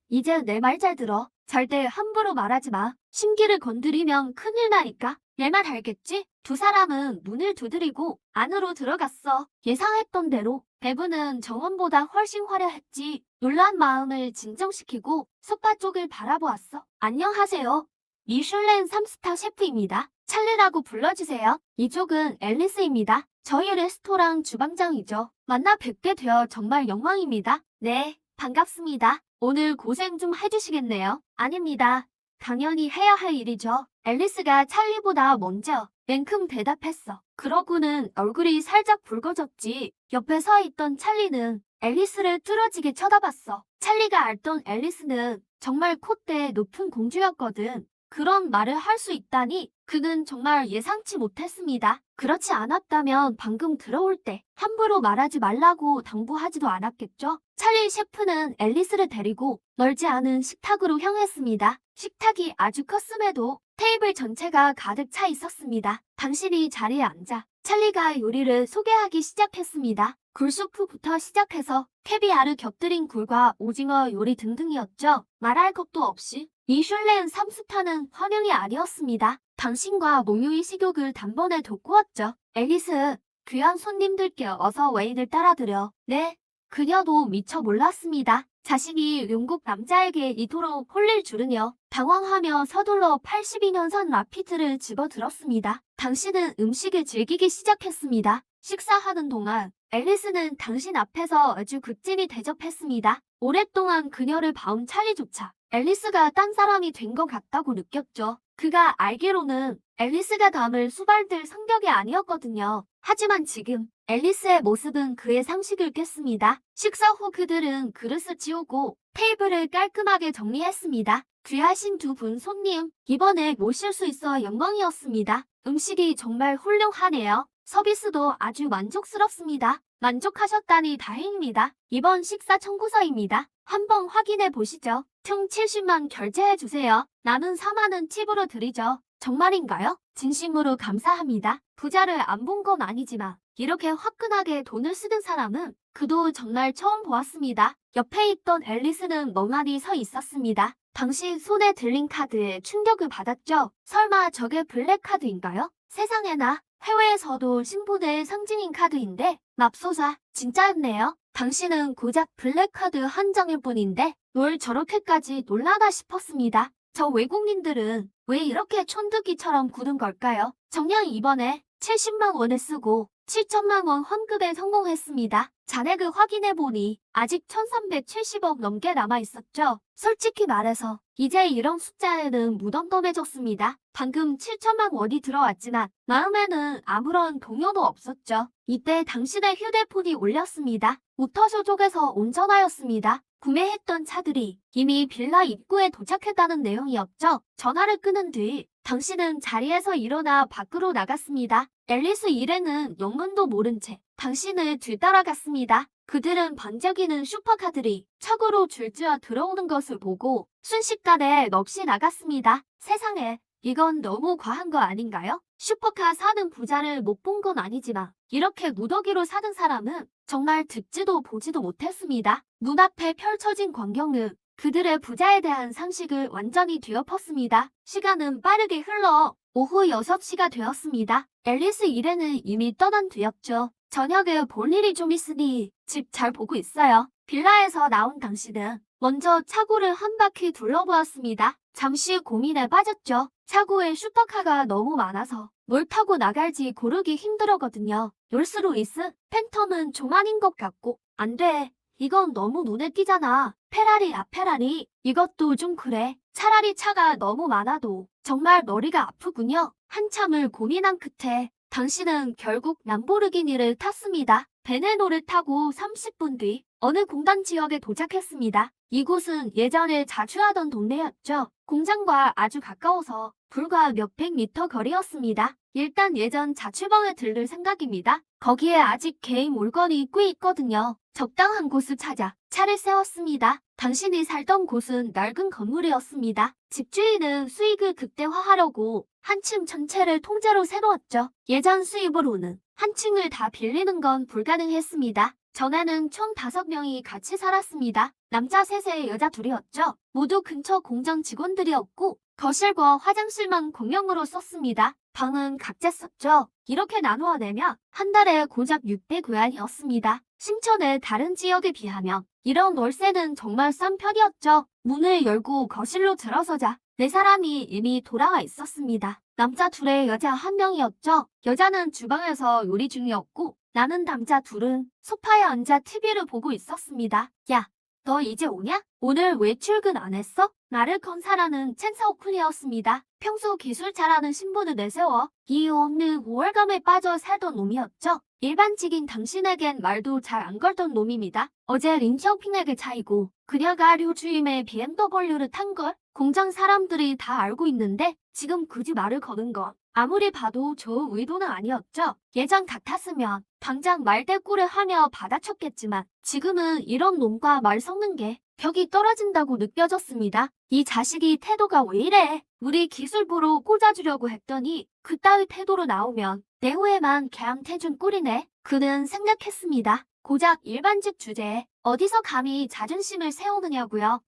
[SPEAKER 1] 이제 내 말 잘 들어. 절대 함부로 말하지 마. 심기를 건드리면 큰일 나니까. 내 말 알겠지? 두 사람은 문을 두드리고 안으로 들어갔어. 예상했던 대로 배부는 정원보다 훨씬 화려했지. 놀란 마음을 진정시키고 소파 쪽을 바라보았어. 안녕하세요. 미슐랭 3스타 셰프입니다. 찰리라고 불러주세요. 이쪽은 앨리스입니다. 저희 레스토랑 주방장이죠. 만나 뵙게 되어 정말 영광입니다. 네, 반갑습니다. 오늘 고생 좀 해주시겠네요. 아닙니다. 당연히 해야 할 일이죠. 앨리스가 찰리보다 먼저 냉큼 대답했어. 그러고는 얼굴이 살짝 붉어졌지. 옆에 서 있던 찰리는 앨리스를 뚫어지게 쳐다봤어. 찰리가 알던 앨리스는 정말 콧대 높은 공주였거든. 그런 말을 할 수 있다니 그는 정말 예상치 못했습니다. 그렇지 않았다면 방금 들어올 때 함부로 말하지 말라고 당부하지도 않았겠죠? 찰리 셰프는 앨리스를 데리고 멀지 않은 식탁으로 향했습니다. 식탁이 아주 컸음에도 테이블 전체가 가득 차 있었습니다. 당신이 자리에 앉아. 찰리가 요리를 소개하기 시작했습니다. 굴수프부터 시작해서 캐비아를 곁들인 굴과 오징어 요리 등등이었죠. 말할 것도 없이 미슐랭 3스타는 환영이 아니었습니다. 당신과 모유의 식욕을 단번에 돋구었죠. 앨리스, 귀한 손님들께 어서 웨인을 따라드려. 네, 그녀도 미처 몰랐습니다. 자신이 영국 남자에게 이토록 홀릴 줄은요. 당황하며 서둘러 82년산 라피트를 집어들었습니다. 당신은 음식을 즐기기 시작했습니다. 식사하는 동안 앨리스는 당신 앞에서 아주 극진히 대접했습니다. 오랫동안 그녀를 봐온 찰리조차 앨리스가 딴 사람이 된 것 같다고 느꼈죠. 그가 알기로는 앨리스가 담을 수발들 성격이 아니었거든요. 하지만 지금 앨리스의 모습은 그의 상식을 깼습니다. 식사 후 그들은 그릇을 치우고 테이블을 깔끔하게 정리했습니다. 귀하신 두 분 손님, 이번에 모실 수 있어 영광이었습니다. 음식이 정말 훌륭하네요. 서비스도 아주 만족스럽습니다. 만족하셨다니 다행입니다. 이번 식사 청구서입니다. 한번 확인해 보시죠. 총 70만 결제해 주세요. 남은 4만은 팁으로 드리죠. 정말인가요? 진심으로 감사합니다. 부자를 안 본 건 아니지만 이렇게 화끈하게 돈을 쓰는 사람은 그도 정말 처음 보았습니다. 옆에 있던 앨리스는 멍하니 서 있었습니다. 당신 손에 들린 카드에 충격을 받았죠? 설마 저게 블랙카드인가요? 세상에나, 해외에서도 신분의 상징인 카드인데 맙소사, 진짜였네요. 당신은 고작 블랙카드 한 장일 뿐인데 뭘 저렇게까지 놀라나 싶었습니다. 저 외국인들은 왜 이렇게 촌두기처럼 굳은 걸까요? 정녕 이번에 70만 원을 쓰고 7천만 원 환급에 성공했습니다. 잔액을 확인해보니 아직 1370억 넘게 남아있었죠. 솔직히 말해서 이제 이런 숫자에는 무덤덤해졌습니다. 방금 7천만 원이 들어왔지만 마음에는 아무런 동요도 없었죠. 이때 당신의 휴대폰이 울렸습니다. 모터쇼 쪽에서 온 전화였습니다. 구매했던 차들이 이미 빌라 입구에 도착했다는 내용이었죠. 전화를 끊은 뒤 당신은 자리에서 일어나 밖으로 나갔습니다. 앨리스 일행은 영문도 모른 채 당신을 뒤따라갔습니다. 그들은 번쩍이는 슈퍼카들이 차고로 줄지어 들어오는 것을 보고 순식간에 넋이 나갔습니다. 세상에, 이건 너무 과한 거 아닌가요? 슈퍼카 사는 부자를 못 본 건 아니지만 이렇게 무더기로 사는 사람은 정말 듣지도 보지도 못했습니다. 눈앞에 펼쳐진 광경은 그들의 부자에 대한 상식을 완전히 뒤엎었습니다. 시간은 빠르게 흘러 오후 6시가 되었습니다. 앨리스 일행은 이미 떠난 뒤였죠. 저녁에 볼 일이 좀 있으니 집 잘 보고 있어요. 빌라에서 나온 당신은 먼저 차고를 한 바퀴 둘러보았습니다. 잠시 고민에 빠졌죠. 차고에 슈퍼카가 너무 많아서 뭘 타고 나갈지 고르기 힘들었거든요. 롤스로이스, 팬텀은 좀 아닌 것 같고 안 돼. 이건 너무 눈에 띄잖아. 페라리야 페라리. 이것도 좀 그래. 차라리 차가 너무 많아도 정말 머리가 아프군요. 한참을 고민한 끝에 당신은 결국 람보르기니를 탔습니다. 베네노를 타고 30분 뒤 어느 공단 지역에 도착했습니다. 이곳은 예전에 자주 하던 동네였죠. 공장과 아주 가까워서 불과 몇백 미터 거리였습니다. 일단 예전 자취방에 들를 생각입니다. 거기에 아직 개인 물건이 꽤 있거든요. 적당한 곳을 찾아 차를 세웠습니다. 당신이 살던 곳은 낡은 건물이었습니다. 집주인은 수익을 극대화하려고 한 층 전체를 통째로 세놓았죠. 예전 수입으로는 한 층을 다 빌리는 건 불가능했습니다. 전에는 총 5명이 같이 살았습니다. 남자 셋에 여자 둘이었죠. 모두 근처 공장 직원들이었고 거실과 화장실만 공용으로 썼습니다. 방은 각자 썼죠. 이렇게 나누어 내면 한 달에 고작 600위안이었습니다. 신천의 다른 지역에 비하면 이런 월세는 정말 싼 편이었죠. 문을 열고 거실로 들어서자 4사람이 이미 돌아와 있었습니다. 남자 둘에 여자 1명이었죠. 여자는 주방에서 요리 중이었고 나는 남자 둘은 소파에 앉아 TV를 보고 있었습니다. 야, 너 이제 오냐? 오늘 왜 출근 안 했어? 나를 건사라는 첸사오쿨이었습니다. 평소 기술 잘하는 신분을 내세워 이유 없는 우월감에 빠져 살던 놈이었죠. 일반직인 당신에겐 말도 잘 안 걸던 놈입니다. 어제 린샤오핑에게 차이고 그녀가 류주임의 BMW를 탄 걸 공장 사람들이 다 알고 있는데 지금 굳이 말을 거는 건 아무리 봐도 좋은 의도는 아니었죠. 예전 같았으면 당장 말대꾸를 하며 받아쳤겠지만 지금은 이런 놈과 말 섞는 게 벽이 떨어진다고 느껴졌습니다. 이 자식이 태도가 왜 이래? 우리 기술부로 꽂아주려고 했더니 그따위 태도로 나오면 내후에만 개암태준 꼴이네. 그는 생각했습니다. 고작 일반직 주제에 어디서 감히 자존심을 세우느냐고요.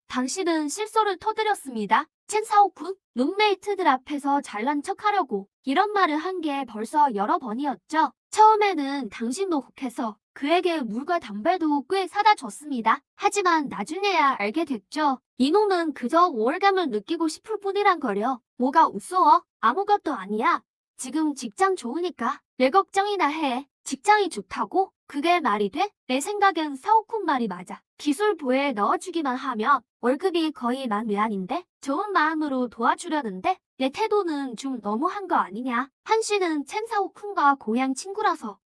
[SPEAKER 1] 당신은 실소를 터뜨렸습니다. 첸사오쿤, 룸메이트들 앞에서 잘난 척하려고 이런 말을 한 게 벌써 여러 번이었죠. 처음에는 당신도 혹해서 그에게 물과 담배도 꽤 사다 줬습니다. 하지만 나중에야 알게 됐죠. 이놈은 그저 우월감을 느끼고 싶을 뿐이란 거려. 뭐가 우스워? 아무것도 아니야. 지금 직장 좋으니까 내 걱정이나 해. 직장이 좋다고? 그게 말이 돼? 내 생각엔 사오쿤 말이 맞아. 기술부에 넣어주기만 하면 월급이 거의 10,000위안인데 좋은 마음으로 도와주려는데 내 태도는 좀 너무한 거 아니냐. 한씨는 첸사오쿤과 고향 친구라서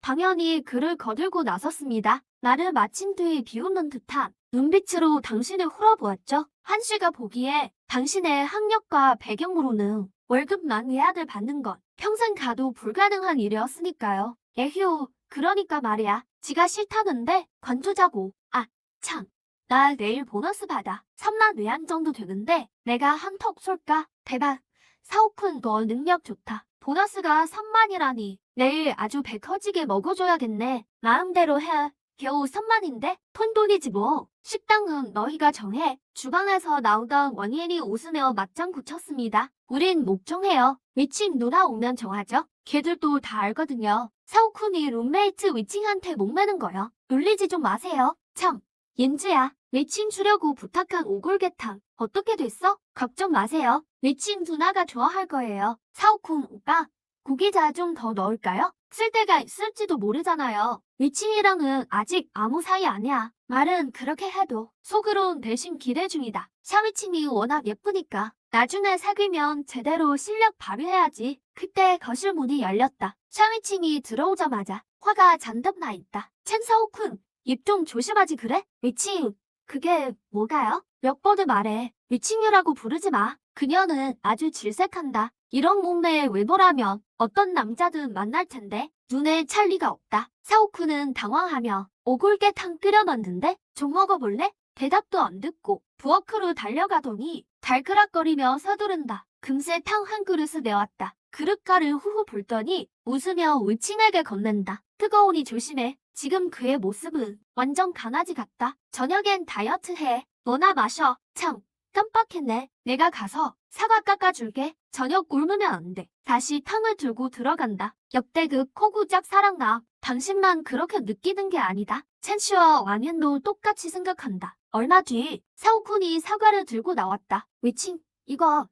[SPEAKER 1] 당연히 그를 거들고 나섰습니다. 나를 마친 뒤 비웃는 듯한 눈빛으로 당신을 훑어보았죠. 한씨가 보기에 당신의 학력과 배경으로는 월급 10,000위안을 받는 건 평생 가도 불가능한 일이었으니까요. 에휴, 그러니까 말이야. 지가 싫다는데 관두자고. 아, 참. 나 내일 보너스 받아. 30,000위안 정도 되는데 내가 한턱 쏠까? 대박. 사오쿤 너 능력 좋다. 보너스가 30,000이라니. 내일 아주 배 커지게 먹어줘야겠네. 마음대로 해. 겨우 30,000인데? 톤돈이지 뭐. 식당은 너희가 정해. 주방에서 나오던 원예인이 웃으며 맞장구 쳤습니다. 우린 목정해요. 위칭 누나 오면 정하죠. 걔들도 다 알거든요. 사오쿤이 룸메이트 위칭한테 목매는 거요. 놀리지 좀 마세요. 참, 옌즈야. 위칭 주려고 부탁한 오골개탕 어떻게 됐어? 걱정 마세요. 위칭 누나가 좋아할 거예요. 사오쿤 오빠, 고기자 좀 더 넣을까요? 쓸 때가 있을지도 모르잖아요. 위칭이랑은 아직 아무 사이 아니야. 말은 그렇게 해도 속으론 대신 기대 중이다. 샤위칭이 워낙 예쁘니까 나중에 사귀면 제대로 실력 발휘해야지. 그때 거실 문이 열렸다. 샤위칭이 들어오자마자 화가 잔뜩 나 있다. 첸사오쿤, 입 좀 조심하지 그래? 위칭, 그게 뭐가요? 몇 번을 말해. 위칭이라고 부르지 마. 그녀는 아주 질색한다. 이런 몸매에 외모라면 어떤 남자든 만날 텐데 눈에 찰 리가 없다. 사오쿤은 당황하며 오골계탕 끓여 넣는데 좀 먹어볼래? 대답도 안 듣고 부엌으로 달려가더니 달그락거리며 서두른다. 금세 탕 한 그릇을 내왔다. 그릇가를 후후 불더니 웃으며 위칭에게 건넨다. 뜨거우니 조심해. 지금 그의 모습은 완전 강아지 같다. 저녁엔 다이어트 해. 너나 마셔. 참, 깜빡했네. 내가 가서 사과 깎아줄게. 저녁 굶으면 안 돼. 다시 탕을 들고 들어간다. 역대급 코구작 사랑나. 당신만 그렇게 느끼는 게 아니다. 첸씨와 완현도 똑같이 생각한다. 얼마 뒤 사오쿤이 사과를 들고 나왔다. 위칭, 이거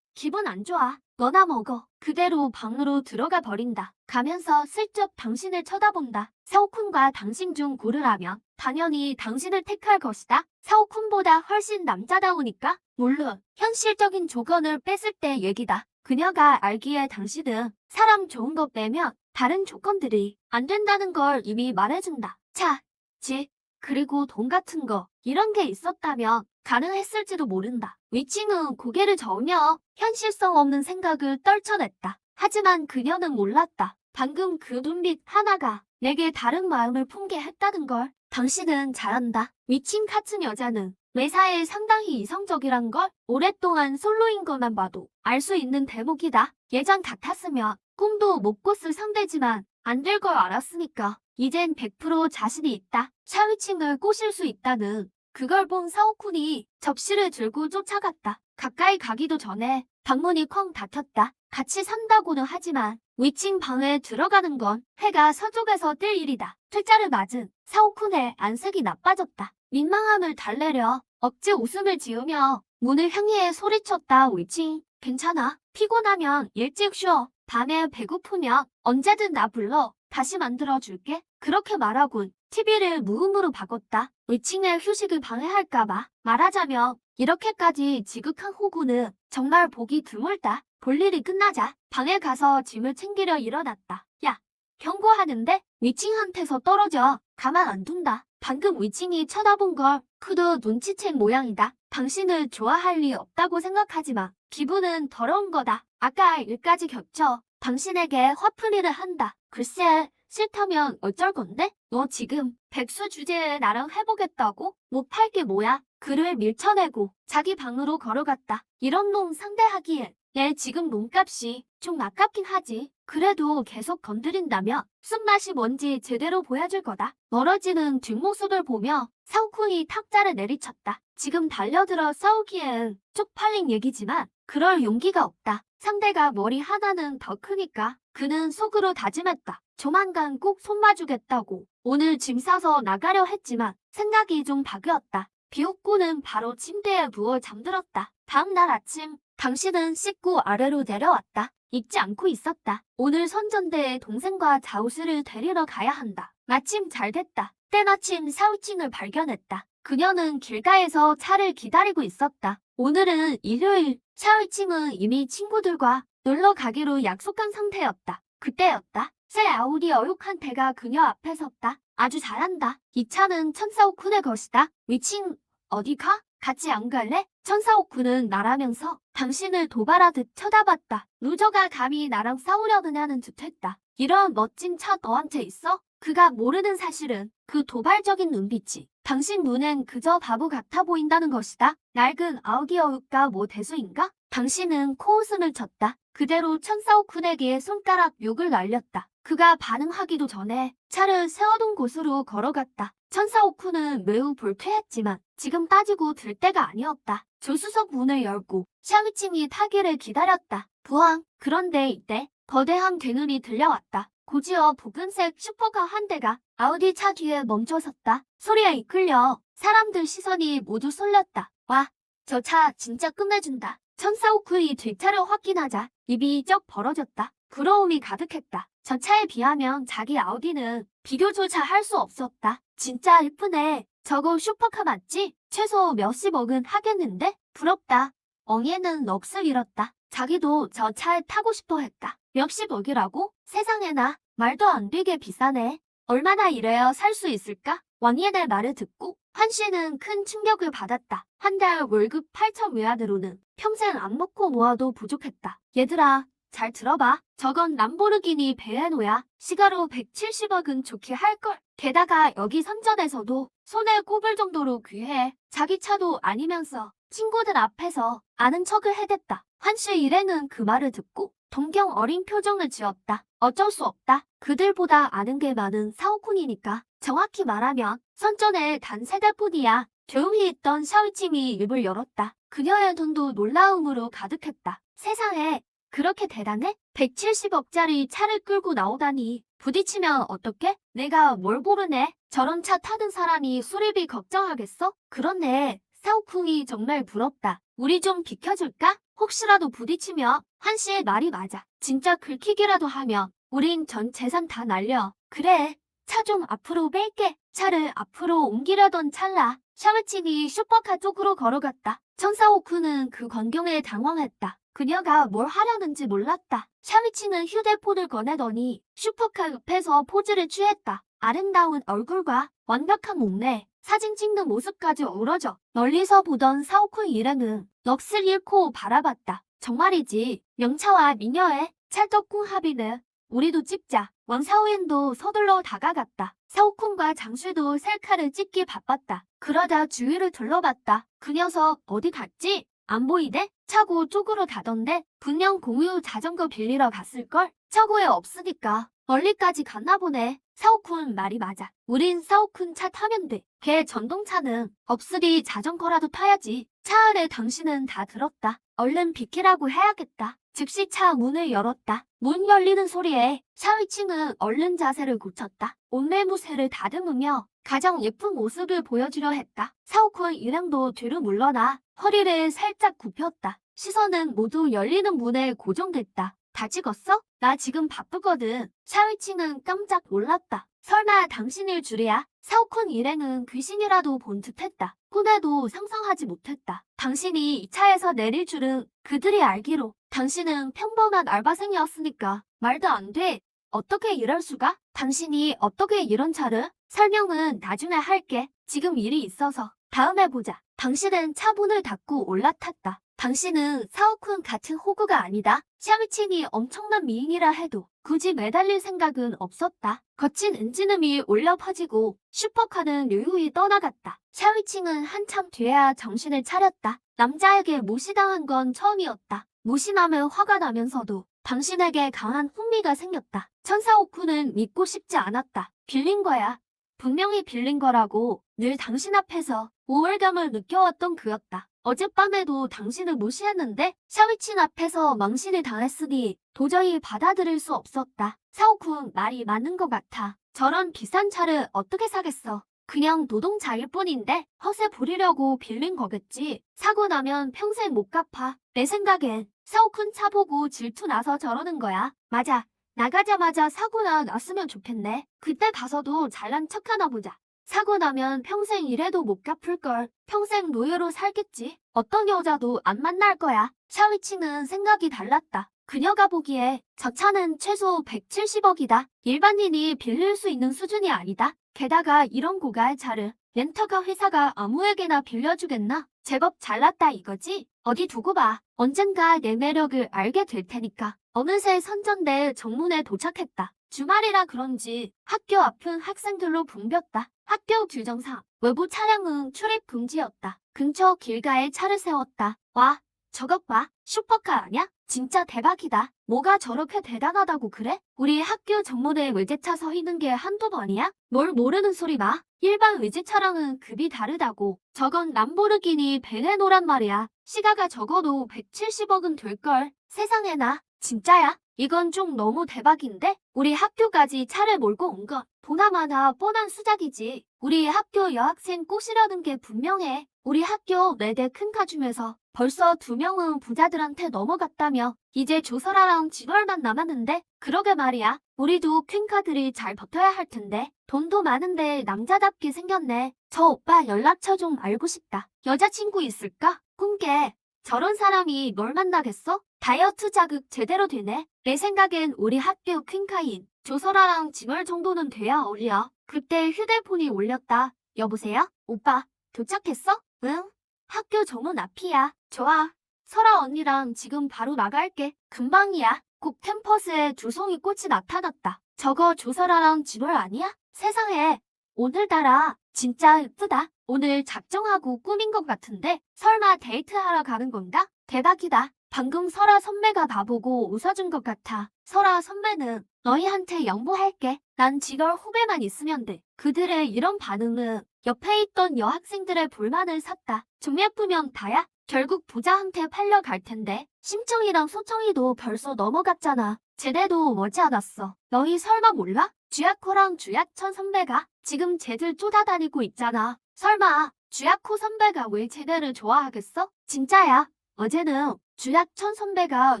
[SPEAKER 1] 기분 안 좋아. 너나 먹어. 그대로 방으로 들어가 버린다. 가면서 슬쩍 당신을 쳐다본다. 사오쿤과 당신 중 고르라면 당연히 당신을 택할 것이다. 사오쿤보다 훨씬 남자다우니까. 물론 현실적인 조건을 뺐을 때 얘기다. 그녀가 알기에 당신은 사람 좋은 거 빼면 다른 조건들이 안 된다는 걸 이미 말해준다. 차, 집, 그리고 돈 같은 거 이런 게 있었다면 가능했을지도 모른다. 위칭은 고개를 저으며 현실성 없는 생각을 떨쳐냈다. 하지만 그녀는 몰랐다. 방금 그 눈빛 하나가 내게 다른 마음을 품게 했다는 걸. 당신은 잘한다. 위칭 같은 여자는 매사에 상당히 이성적이란 걸 오랫동안 솔로인 것만 봐도 알 수 있는 대목이다. 예전 같았으면 꿈도 못 꿨을 상대지만 안 될 걸 알았으니까 이젠 100% 자신이 있다. 샤위칭을 꼬실 수 있다는 그걸 본 사오쿤이 접시를 들고 쫓아갔다. 가까이 가기도 전에 방문이 쾅 닫혔다. 같이 산다고는 하지만 위칭 방에 들어가는 건 해가 서쪽에서 뜰 일이다. 퇴짜를 맞은 사오쿤의 안색이 나빠졌다. 민망함을 달래려 억지 웃음을 지으며 문을 향해 소리쳤다. 위칭, 괜찮아. 피곤하면 일찍 쉬어. 밤에 배고프면 언제든 나 불러. 다시 만들어줄게. 그렇게 말하곤 TV를 무음으로 바꿨다. 위칭의 휴식을 방해할까봐. 말하자면 이렇게까지 지극한 호구는 정말 보기 드물다. 볼일이 끝나자 방에 가서 짐을 챙기려 일어났다. 야, 경고하는데 위칭한테서 떨어져. 가만 안 둔다. 방금 위칭이 쳐다본 걸 그도 눈치챈 모양이다. 당신을 좋아할 리 없다고 생각하지만 기분은 더러운 거다. 아까 일까지 겹쳐 당신에게 화풀이를 한다. 글쎄, 싫다면 어쩔 건데? 너 지금 백수 주제에 나랑 해보겠다고? 못할 게 뭐야? 그를 밀쳐내고 자기 방으로 걸어갔다. 이런 놈 상대하기엔 내 지금 몸값이 좀 아깝긴 하지. 그래도 계속 건드린다면 쓴맛이 뭔지 제대로 보여줄 거다. 멀어지는 뒷모습을 보며 사오쿤이 탁자를 내리쳤다. 지금 달려들어 싸우기엔 쪽팔린 얘기지만 그럴 용기가 없다. 상대가 머리 하나는 더 크니까. 그는 속으로 다짐했다. 조만간 꼭 손봐주겠다고. 오늘 짐 싸서 나가려 했지만 생각이 좀 바뀌었다. 비웃고는 바로 침대에 누워 잠들었다. 다음 날 아침 당신은 씻고 아래로 내려왔다. 잊지 않고 있었다. 오늘 선전대에 동생과 자우스를 데리러 가야 한다. 마침 잘 됐다. 때마침 사우칭을 발견했다. 그녀는 길가에서 차를 기다리고 있었다. 오늘은 일요일. 샤오칭은 이미 친구들과 놀러 가기로 약속한 상태였다. 그때였다. 새 아우디 어육한테가 그녀 앞에 섰다. 아주 잘한다. 이 차는 천사오쿤의 것이다. 위칭, 어디 가? 같이 안 갈래? 천사오쿤은 말하면서 당신을 도발하듯 쳐다봤다. 루저가 감히 나랑 싸우려느냐는 듯했다. 이런 멋진 차 너한테 있어? 그가 모르는 사실은 그 도발적인 눈빛이 당신 눈엔 그저 바보 같아 보인다는 것이다. 낡은 아우디 어육가 뭐 대수인가? 당신은 코웃음을 쳤다. 그대로 천사오쿤에게 손가락 욕을 날렸다. 그가 반응하기도 전에 차를 세워둔 곳으로 걸어갔다. 천사오쿤은 매우 불쾌했지만 지금 따지고 들 때가 아니었다. 조수석 문을 열고 샤위칭이 타기를 기다렸다. 부항. 그런데 이때 거대한 굉음이 들려왔다. 고지어 붉은색 슈퍼카 한 대가 아우디 차 뒤에 멈춰섰다. 소리에 이끌려 사람들 시선이 모두 쏠렸다. 와, 저 차 진짜 끝내준다. 천사오쿤이 뒷차를 확인하자 입이 쩍 벌어졌다. 부러움이 가득했다. 저 차에 비하면 자기 아우디는 비교조차 할 수 없었다. 진짜 예쁘네. 저거 슈퍼카 맞지? 최소 몇십억은 하겠는데? 부럽다. 엉이는 넋을 잃었다. 자기도 저 차에 타고 싶어 했다. 몇십억이라고? 세상에나 말도 안 되게 비싸네. 얼마나 이래야 살 수 있을까? 왕爷의 말을 듣고 한 씨는 큰 충격을 받았다. 한 달 월급 8천 위안으로는 평생 안 먹고 모아도 부족했다. 얘들아, 잘 들어봐. 저건 람보르기니 베에노야. 시가로 170억은 좋게 할걸. 게다가 여기 선전에서도 손에 꼽을 정도로 귀해. 자기 차도 아니면서 친구들 앞에서 아는 척을 해댔다. 한씨 일행은 그 말을 듣고 동경 어린 표정을 지었다. 어쩔 수 없다. 그들보다 아는 게 많은 사오쿤이니까. 정확히 말하면 선전의 단 3달뿐이야. 조용히 있던 샤오칭이 입을 열었다. 그녀의 눈도 놀라움으로 가득했다. 세상에 그렇게 대단해? 170억짜리 차를 끌고 나오다니. 부딪히면 어떡해? 내가 뭘 모르네. 저런 차 타는 사람이 수리비 걱정하겠어? 그렇네. 사오쿵이 정말 부럽다. 우리 좀 비켜줄까? 혹시라도 부딪히면 한씨의 말이 맞아. 진짜 긁히기라도 하면 우린 전 재산 다 날려. 그래. 차 좀 앞으로 뺄게. 차를 앞으로 옮기려던 찰나 샤오칭이 슈퍼카 쪽으로 걸어갔다. 천사오쿠는 그 광경에 당황했다. 그녀가 뭘 하려는지 몰랐다. 샤오칭은 휴대폰을 꺼내더니 슈퍼카 옆에서 포즈를 취했다. 아름다운 얼굴과 완벽한 몸매, 사진 찍는 모습까지 어우러져. 멀리서 보던 사오쿤 일행은 넋을 잃고 바라봤다. 정말이지. 명차와 미녀의 찰떡궁 합의는 우리도 찍자. 왕사오엔도 서둘러 다가갔다. 사오쿤과 장슈도 셀카를 찍기 바빴다. 그러다 주위를 둘러봤다. 그 녀석 어디 갔지? 안 보이대? 차고 쪽으로 가던데 분명 공유 자전거 빌리러 갔을걸? 차고에 없으니까 멀리까지 갔나 보네. 사오쿤 말이 맞아. 우린 사오쿤 차 타면 돼. 걔 전동차는 없으니 자전거라도 타야지. 차 안에 당신은 다 들었다. 얼른 비키라고 해야겠다. 즉시 차 문을 열었다. 문 열리는 소리에 샤오칭은 얼른 자세를 고쳤다. 옷매무새를 다듬으며 가장 예쁜 모습을 보여주려 했다. 사오쿤 일행도 뒤로 물러나 허리를 살짝 굽혔다. 시선은 모두 열리는 문에 고정됐다. 다 찍었어? 나 지금 바쁘거든. 샤오칭은 깜짝 놀랐다. 설마 당신일 줄이야? 사오쿤 일행은 귀신이라도 본 듯했다. 꿈에도 상상하지 못했다. 당신이 이 차에서 내릴 줄은 그들이 알기로. 당신은 평범한 알바생이었으니까 말도 안 돼. 어떻게 이럴 수가? 당신이 어떻게 이런 차를? 설명은 나중에 할게. 지금 일이 있어서. 다음에 보자. 당신은 차 문을 닫고 올라탔다. 당신은 사오쿤 같은 호구가 아니다. 샤오칭이 엄청난 미인이라 해도 굳이 매달릴 생각은 없었다. 거친 엔진음이 울려 퍼지고 슈퍼카는 유유히 떠나갔다. 샤오칭은 한참 뒤에야 정신을 차렸다. 남자에게 무시당한 건 처음이었다. 무심함에 화가 나면서도 당신에게 강한 흥미가 생겼다. 천사오쿠는 믿고 싶지 않았다. 빌린 거야. 분명히 빌린 거라고 늘 당신 앞에서 우월감을 느껴왔던 그였다. 어젯밤에도 당신을 무시했는데 샤오칭 앞에서 망신을 당했으니 도저히 받아들일 수 없었다. 사오쿤 말이 맞는 것 같아. 저런 비싼 차를 어떻게 사겠어. 그냥 노동자일 뿐인데 허세 부리려고 빌린 거겠지. 사고 나면 평생 못 갚아. 내 생각엔 사오쿤 차 보고 질투나서 저러는 거야. 맞아. 나가자마자 사고나 났으면 좋겠네. 그때 가서도 잘난 척하나 보자. 사고 나면 평생 일해도 못 갚을걸. 평생 노예로 살겠지. 어떤 여자도 안 만날 거야. 샤오칭은 생각이 달랐다. 그녀가 보기에 저 차는 최소 170억이다. 일반인이 빌릴 수 있는 수준이 아니다. 게다가 이런 고가의 차를 렌터카 회사가 아무에게나 빌려주겠나? 제법 잘났다 이거지? 어디 두고 봐. 언젠가 내 매력을 알게 될 테니까. 어느새 선전대 정문에 도착했다. 주말이라 그런지 학교 앞은 학생들로 붐볐다. 학교 규정상 외부 차량은 출입 금지였다. 근처 길가에 차를 세웠다. 와, 저것 봐. 슈퍼카 아냐? 진짜 대박이다. 뭐가 저렇게 대단하다고 그래? 우리 학교 정문에 외제차 서 있는 게 한두 번이야? 뭘 모르는 소리 마. 일반 외제차랑은 급이 다르다고. 저건 람보르기니 베네노란 말이야. 시가가 적어도 170억은 될걸. 세상에나. 진짜야? 이건 좀 너무 대박인데? 우리 학교까지 차를 몰고 온 건 보나마나 뻔한 수작이지. 우리 학교 여학생 꼬시려는 게 분명해. 우리 학교 4대 큰카 중에서 벌써 2명은 부자들한테 넘어갔다며. 이제 조설아랑 진월만 남았는데? 그러게 말이야. 우리도 퀸카들이 잘 버텨야 할 텐데. 돈도 많은데 남자답게 생겼네. 저 오빠 연락처 좀 알고 싶다. 여자친구 있을까? 꿈깨. 저런 사람이 널 만나겠어? 다이어트 자극 제대로 되네. 내 생각엔 우리 학교 퀸카인 조설아랑 진월 정도는 돼야 어울려. 그때 휴대폰이 울렸다. 여보세요? 오빠, 도착했어? 응? 학교 정문 앞이야. 좋아. 설아 언니랑 지금 바로 나갈게. 금방이야. 꼭 캠퍼스에 두 송이 꽃이 나타났다. 저거 조설아랑 진월 아니야? 세상에. 오늘따라 진짜 예쁘다. 오늘 작정하고 꾸민 것 같은데 설마 데이트하러 가는 건가? 대박이다. 방금 설아 선배가 나보고 웃어준 것 같아. 설아 선배는 너희한테 양보할게. 난 지걸 후배만 있으면 돼. 그들의 이런 반응은 옆에 있던 여학생들의 불만을 샀다. 좀 예쁘면 다야? 결국 부자한테 팔려갈 텐데. 심청이랑 소청이도 벌써 넘어갔잖아. 쟤네도 머지않았어. 너희 설마 몰라? 쥐야코랑 쥐야천 선배가 지금 쟤들 쫓아다니고 있잖아. 설마 쥐야코 선배가 왜 쟤네를 좋아하겠어? 진짜야. 어제는 쥐야천 선배가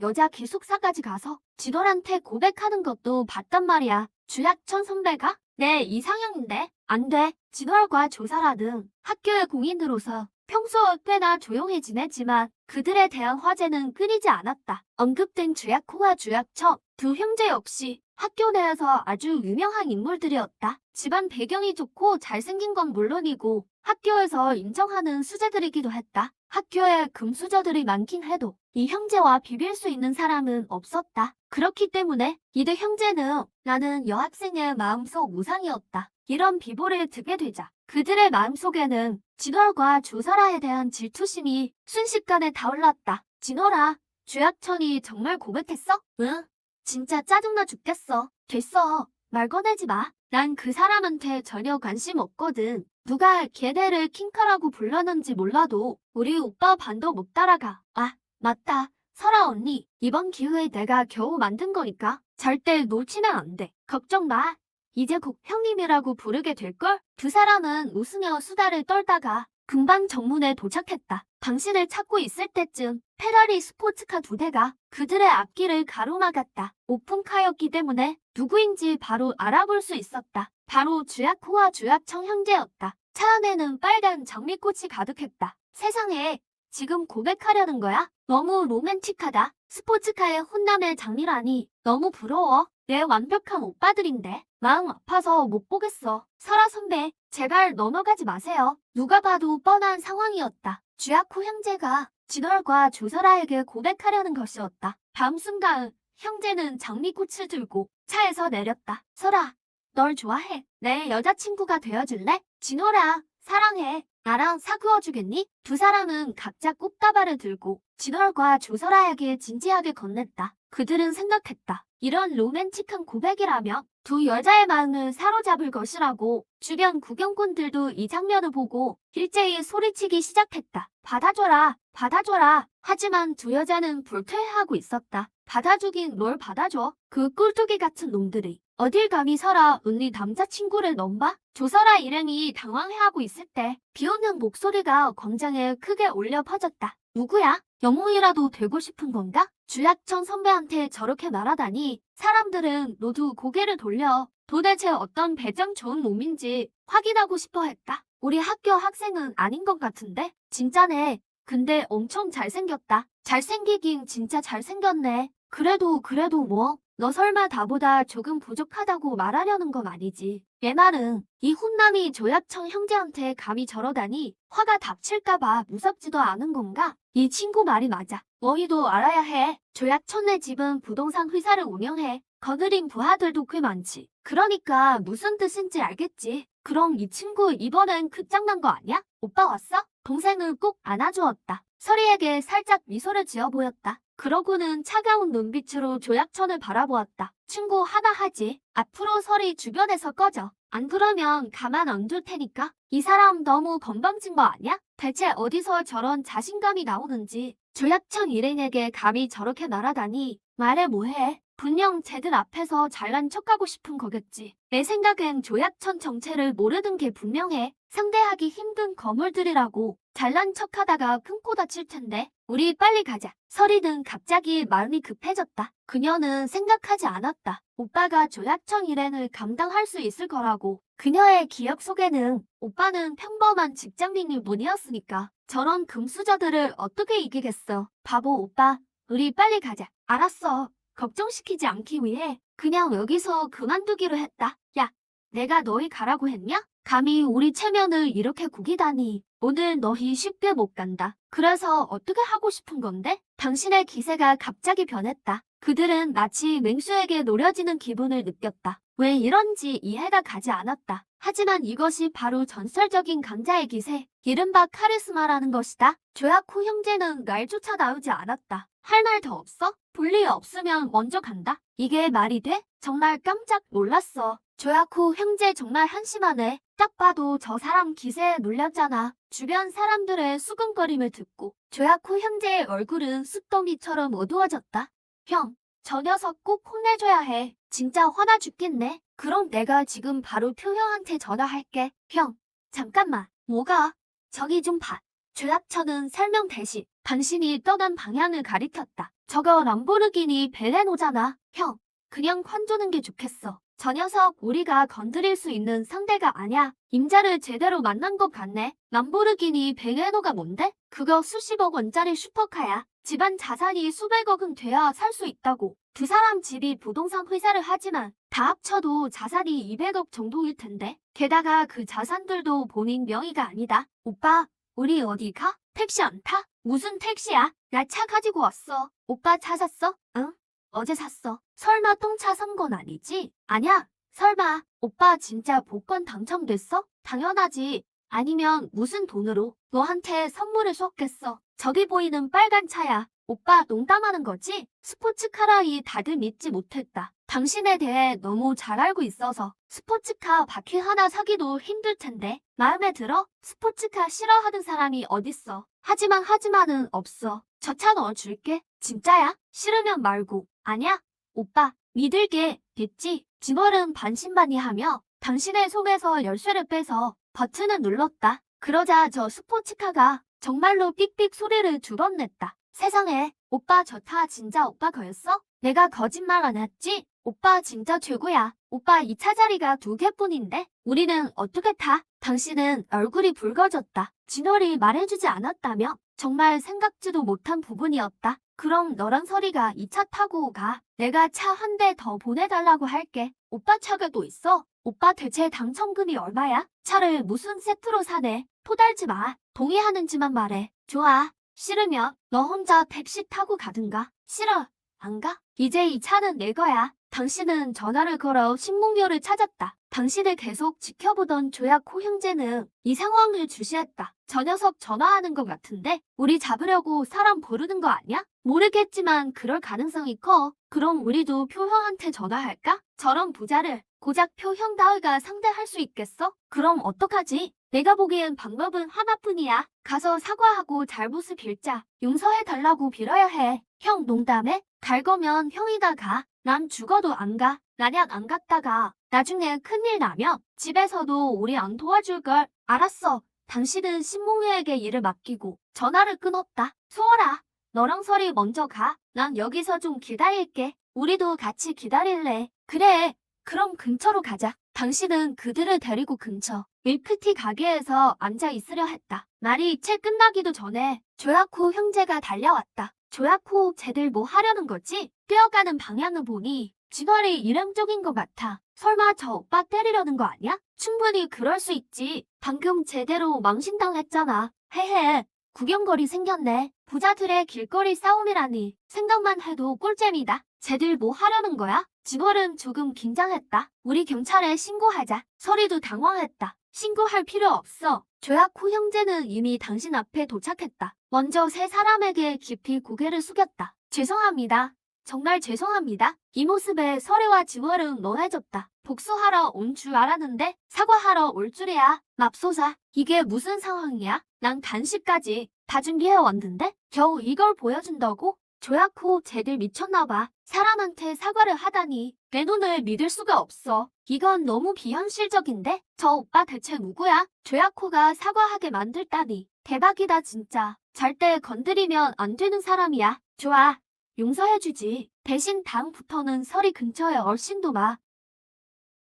[SPEAKER 1] 여자 기숙사까지 가서 지돌한테 고백하는 것도 봤단 말이야. 쥐야천 선배가? 내 이상형인데. 안 돼. 진월과 조사라는 학교의 공인으로서 평소 꽤나 조용히 지냈지만 그들에 대한 화제는 끊이지 않았다. 언급된 쥐야코와 쥐야천 두 형제 역시 학교 내에서 아주 유명한 인물들이었다. 집안 배경이 좋고 잘생긴 건 물론이고 학교에서 인정하는 수재들이기도 했다. 학교에 금수저들이 많긴 해도 이 형제와 비빌 수 있는 사람은 없었다. 그렇기 때문에 이들 형제는 나는 여학생의 마음속 우상이었다. 이런 비보를 듣게 되자 그들의 마음속에는 진월과 조설아에 대한 질투심이 순식간에 타올랐다. 진월아, 쥐약천이 정말 고백했어? 응? 진짜 짜증나 죽겠어. 됐어. 말 꺼내지 마. 난 그 사람한테 전혀 관심 없거든. 누가 걔네를 킹카라고 불렀는지 몰라도 우리 오빠 반도 못 따라가. 아, 맞다. 설아 언니, 이번 기회에 내가 겨우 만든 거니까 절대 놓치면 안 돼. 걱정 마. 이제 곧 형님이라고 부르게 될걸? 두 사람은 웃으며 수다를 떨다가 금방 정문에 도착했다. 당신을 찾고 있을 때쯤 페라리 스포츠카 두 대가 그들의 앞길을 가로막았다. 오픈카였기 때문에 누구인지 바로 알아볼 수 있었다. 바로 쥐야코와 쥐야청 형제였다. 차 안에는 빨간 장미꽃이 가득했다. 세상에, 지금 고백하려는 거야? 너무 로맨틱하다. 스포츠카의 혼남의 장미라니 너무 부러워. 내 완벽한 오빠들인데 마음 아파서 못 보겠어. 설아 선배, 제발 넘어가지 마세요. 누가 봐도 뻔한 상황이었다. 쥐야코 형제가 진월과 조설아에게 고백하려는 것이었다. 다음 순간 형제는 장미꽃을 들고 차에서 내렸다. 설아, 널 좋아해. 내 여자친구가 되어줄래? 진월아, 사랑해. 나랑 사귀어주겠니? 두 사람은 각자 꽃다발을 들고 진월과 조설아에게 진지하게 건넸다. 그들은 생각했다. 이런 로맨틱한 고백이라면 두 여자의 마음을 사로잡을 것이라고. 주변 구경꾼들도 이 장면을 보고 일제히 소리치기 시작했다. 받아줘라, 받아줘라. 하지만 두 여자는 불쾌해하고 있었다. 받아주긴 뭘 받아줘. 그 꿀뚜기 같은 놈들이. 어딜 감히 설아 언니 남자친구를 넘봐? 조설아 일행이 당황해하고 있을 때 비오는 목소리가 광장에 크게 울려 퍼졌다. 누구야? 영웅이라도 되고 싶은 건가? 쥐약천 선배한테 저렇게 말하다니 사람들은 모두 고개를 돌려 도대체 어떤 배짱 좋은 놈인지 확인하고 싶어 했다. 우리 학교 학생은 아닌 것 같은데? 진짜네. 근데 엄청 잘생겼다. 잘생기긴 진짜 잘생겼네. 그래도 뭐. 너 설마 나보다 조금 부족하다고 말하려는 건 아니지. 내 말은 이 훈남이 조약청 형제한테 감히 저러다니 화가 닥칠까봐 무섭지도 않은 건가? 이 친구 말이 맞아. 너희도 알아야 해. 조약천네 집은 부동산 회사를 운영해. 거느린 부하들도 꽤 많지. 그러니까 무슨 뜻인지 알겠지. 그럼 이 친구 이번엔 끝장난 거 아니야? 오빠 왔어? 동생을 꼭 안아주었다. 설이에게 살짝 미소를 지어 보였다. 그러고는 차가운 눈빛으로 조약천을 바라보았다. 친구 하나 하지. 앞으로 설이 주변에서 꺼져. 안 그러면 가만 안 둘 테니까. 이 사람 너무 건방진 거 아니야? 대체 어디서 저런 자신감이 나오는지. 조약천 일행에게 감히 저렇게 말하다니. 말해 뭐해. 분명 쟤들 앞에서 잘난 척하고 싶은 거겠지. 내 생각엔 조약천 정체를 모르는 게 분명해. 상대하기 힘든 거물들이라고. 잘난 척하다가 큰 코 다칠 텐데. 우리 빨리 가자. 설이는 갑자기 마음이 급해졌다. 그녀는 생각하지 않았다. 오빠가 조약천 일행을 감당할 수 있을 거라고. 그녀의 기억 속에는 오빠는 평범한 직장인일 뿐이었으니까. 저런 금수저들을 어떻게 이기겠어. 바보 오빠, 우리 빨리 가자. 알았어. 걱정시키지 않기 위해 그냥 여기서 그만두기로 했다. 야, 내가 너희 가라고 했냐? 감히 우리 체면을 이렇게 구기다니. 오늘 너희 쉽게 못 간다. 그래서 어떻게 하고 싶은 건데? 당신의 기세가 갑자기 변했다. 그들은 마치 맹수에게 노려지는 기분을 느꼈다. 왜 이런지 이해가 가지 않았다. 하지만 이것이 바로 전설적인 강자의 기세, 이른바 카리스마라는 것이다. 조야코 형제는 날 쫓아나오지 않았다. 할 말 더 없어? 볼 일 없으면 먼저 간다. 이게 말이 돼? 정말 깜짝 놀랐어. 조야코 형제 정말 한심하네. 딱 봐도 저 사람 기세에 놀렸잖아. 주변 사람들의 수근거림을 듣고 조야코 형제의 얼굴은 숯더미처럼 어두워졌다. 형, 저 녀석 꼭 혼내줘야 해. 진짜 화나 죽겠네. 그럼 내가 지금 바로 표 형한테 전화할게. 형, 잠깐만. 뭐가? 저기 좀 봐. 조약천은 설명 대신 당신이 떠난 방향을 가리켰다. 저거 람보르기니 벨레노잖아. 형, 그냥 관두는 게 좋겠어. 저 녀석 우리가 건드릴 수 있는 상대가 아냐. 임자를 제대로 만난 것 같네. 람보르기니 벨레노가 뭔데? 그거 수십억 원짜리 슈퍼카야. 집안 자산이 수백억은 돼야 살 수 있다고. 두 사람 집이 부동산 회사를 하지만 다 합쳐도 자산이 200억 정도일 텐데. 게다가 그 자산들도 본인 명의가 아니다. 오빠, 우리 어디 가? 택시 안 타? 무슨 택시야? 나 차 가지고 왔어. 오빠 차 샀어? 응? 어제 샀어. 설마 똥차 산 건 아니지? 아냐? 설마 오빠 진짜 복권 당첨됐어? 당연하지. 아니면 무슨 돈으로 너한테 선물을 줬겠어. 저기 보이는 빨간 차야. 오빠 농담하는 거지? 스포츠카라니 다들 믿지 못했다. 당신에 대해 너무 잘 알고 있어서 스포츠카 바퀴 하나 사기도 힘들 텐데. 마음에 들어? 스포츠카 싫어하는 사람이 어딨어. 하지만은 없어. 저 차 넣어줄게. 진짜야? 싫으면 말고. 아냐? 오빠, 믿을게. 됐지? 진월은 반신반의하며 당신의 손에서 열쇠를 빼서 버튼을 눌렀다. 그러자 저 스포츠카가 정말로 삑삑 소리를 두 번 냈다. 세상에, 오빠 저 차 진짜 오빠 거였어? 내가 거짓말 안 했지? 오빠 진짜 최고야. 오빠 이 차 자리가 2개뿐인데 우리는 어떻게 타? 당신은 얼굴이 붉어졌다. 진월이 말해주지 않았다며? 정말 생각지도 못한 부분이었다. 그럼 너랑 서리가 이 차 타고 가. 내가 차 한 대 더 보내달라고 할게. 오빠 차가 또 있어? 오빠 대체 당첨금이 얼마야? 차를 무슨 세트로 사네. 토달지 마. 동의하는지만 말해. 좋아. 싫으면 너 혼자 택시 타고 가든가. 싫어. 안 가? 이제 이 차는 내 거야. 당신은 전화를 걸어 신문료를 찾았다. 당신을 계속 지켜보던 조야코 형제는 이 상황을 주시했다. 저 녀석 전화하는 것 같은데 우리 잡으려고 사람 부르는 거 아니야? 모르겠지만 그럴 가능성이 커. 그럼 우리도 표형한테 전화할까? 저런 부자를 고작 표형 다우가 상대할 수 있겠어? 그럼 어떡하지? 내가 보기엔 방법은 하나뿐이야. 가서 사과하고 잘못을 빌자. 용서해달라고 빌어야 해. 형 농담해? 갈 거면 형이나 가. 난 죽어도 안 가. 만약 안 갔다가 나중에 큰일 나면 집에서도 우리 안 도와줄걸. 알았어. 당신은 신몽이에게 일을 맡기고 전화를 끊었다. 소월아, 너랑 설이 먼저 가. 난 여기서 좀 기다릴게. 우리도 같이 기다릴래. 그래. 그럼 근처로 가자. 당신은 그들을 데리고 근처 밀크티 가게에서 앉아 있으려 했다. 말이 채 끝나기도 전에 조야코 형제가 달려왔다. 조야코, 쟤들 뭐 하려는 거지? 뛰어가는 방향을 보니 진월이 일행적인 것 같아. 설마 저 오빠 때리려는 거 아니야? 충분히 그럴 수 있지. 방금 제대로 망신당했잖아. 헤헤. 구경거리 생겼네. 부자들의 길거리 싸움이라니. 생각만 해도 꿀잼이다. 쟤들 뭐 하려는 거야? 진월은 조금 긴장했다. 우리 경찰에 신고하자. 설이도 당황했다. 신고할 필요 없어. 조야코 형제는 이미 당신 앞에 도착했다. 먼저 세 사람에게 깊이 고개를 숙였다. 죄송합니다. 정말 죄송합니다. 이 모습에 설이와 진월은 멍해졌다. 복수하러 온 줄 알았는데 사과하러 올 줄이야. 맙소사. 이게 무슨 상황이야? 난 간식까지 다 준비해 왔는데 겨우 이걸 보여준다고? 조야코, 쟤들 미쳤나봐. 사람한테 사과를 하다니 내 눈을 믿을 수가 없어. 이건 너무 비현실적인데? 저 오빠 대체 누구야? 조야코가 사과하게 만들다니. 대박이다 진짜. 절대 건드리면 안 되는 사람이야. 좋아. 용서해주지. 대신 다음부터는 설이 근처에 얼씬도 마.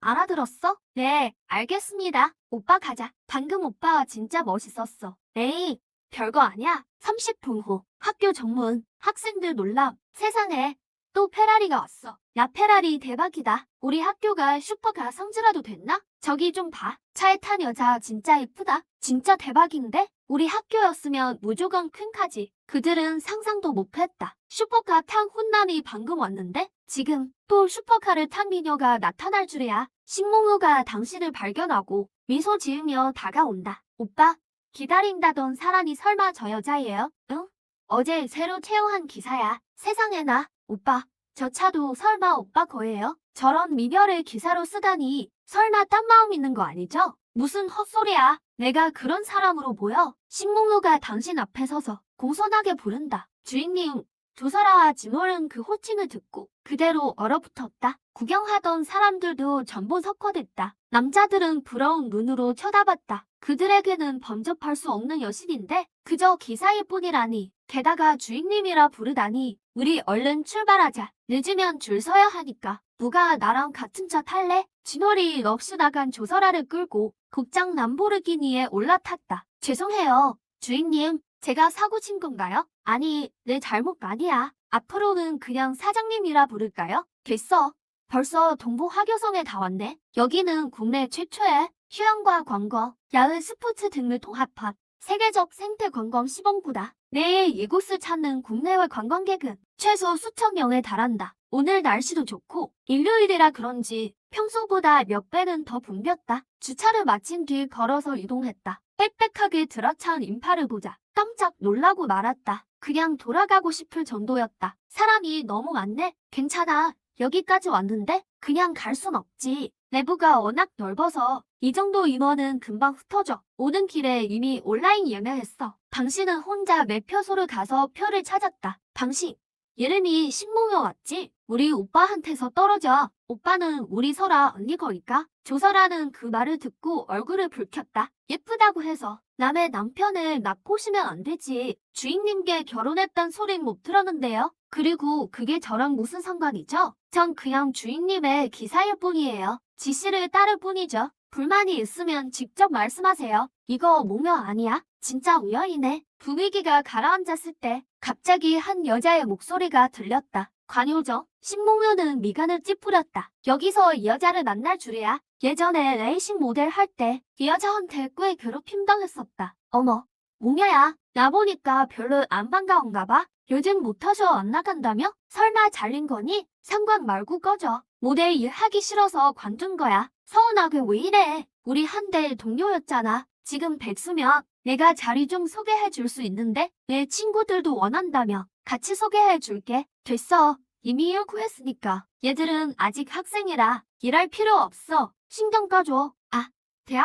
[SPEAKER 1] 알아들었어? 네, 알겠습니다. 오빠 가자. 방금 오빠 진짜 멋있었어. 에이, 별거 아니야. 30분 후 학교 정문. 학생들 놀람. 세상에 또 페라리가 왔어. 야, 페라리 대박이다. 우리 학교가 슈퍼카 성지라도 됐나? 저기 좀 봐. 차에 탄 여자 진짜 예쁘다. 진짜 대박인데? 우리 학교였으면 무조건 큰 카지. 그들은 상상도 못했다. 슈퍼카 탄 훈남이 방금 왔는데 지금 또 슈퍼카를 탄 미녀가 나타날 줄이야. 신몽우가 당신을 발견하고 미소 지으며 다가온다. 오빠, 기다린다던 사람이 설마 저 여자예요? 응? 어제 새로 채용한 기사야. 세상에나. 오빠, 저 차도 설마 오빠 거예요? 저런 미녀를 기사로 쓰다니 설마 딴 마음 있는 거 아니죠? 무슨 헛소리야. 내가 그런 사람으로 보여? 신몽우가 당신 앞에 서서 공손하게 부른다. 주인님, 조설아와 진월은 그 호칭을 듣고 그대로 얼어붙었다. 구경하던 사람들도 전부 석허됐다. 남자들은 부러운 눈으로 쳐다봤다. 그들에게는 범접할 수 없는 여신인데 그저 기사일 뿐이라니. 게다가 주인님이라 부르다니. 우리 얼른 출발하자. 늦으면 줄 서야 하니까. 누가 나랑 같은 차 탈래? 진월이 넋이 나간 조설아를 끌고 곡장 람보르기니에 올라탔다. 죄송해요. 주인님, 제가 사고 친 건가요? 아니, 내 잘못 아니야. 앞으로는 그냥 사장님이라 부를까요? 됐어. 벌써 동부화교성에 다 왔네. 여기는 국내 최초의 휴양과 관광, 야외 스포츠 등을 통합한 세계적 생태 관광 시범구다. 내일 이곳을 찾는 국내외 관광객은 최소 수천 명에 달한다. 오늘 날씨도 좋고 일요일이라 그런지 평소보다 몇 배는 더 붐볐다. 주차를 마친 뒤 걸어서 이동했다. 빽빽하게 들어찬 인파를 보자 깜짝 놀라고 말았다. 그냥 돌아가고 싶을 정도였다. 사람이 너무 많네. 괜찮아. 여기까지 왔는데 그냥 갈 순 없지. 내부가 워낙 넓어서 이 정도 인원은 금방 흩어져. 오는 길에 이미 온라인 예매했어. 당신은 혼자 매표소를 가서 표를 찾았다. 당신, 이름이 신몽여 맞지? 우리 오빠한테서 떨어져. 오빠는 우리 설아 언니 거니까. 조설아는 그 말을 듣고 얼굴을 붉혔다. 예쁘다고 해서 남의 남편을 납보시면 안 되지. 주인님께 결혼했단 소린 못 들었는데요. 그리고 그게 저랑 무슨 상관이죠? 전 그냥 주인님의 기사일 뿐이에요. 지시를 따를 뿐이죠. 불만이 있으면 직접 말씀하세요. 이거 목녀 아니야? 진짜 우연이네. 분위기가 가라앉았을 때 갑자기 한 여자의 목소리가 들렸다. 관요정, 신몽유는 미간을 찌푸렸다. 여기서 이 여자를 만날 줄이야. 예전에 레이싱 모델 할 때 이 여자한테 꽤 괴롭힘 당했었다. 어머, 목녀야. 나 보니까 별로 안 반가운가 봐. 요즘 모터쇼 안 나간다며? 설마 잘린 거니? 상관 말고 꺼져. 모델 일 하기 싫어서 관둔 거야. 서운하게 왜 이래? 우리 한때 동료였잖아. 지금 백수면 내가 자리 좀 소개해 줄 수 있는데 내 친구들도 원한다며 같이 소개해 줄게. 됐어. 이미 일 구했으니까. 얘들은 아직 학생이라 일할 필요 없어. 신경 꺼줘. 아,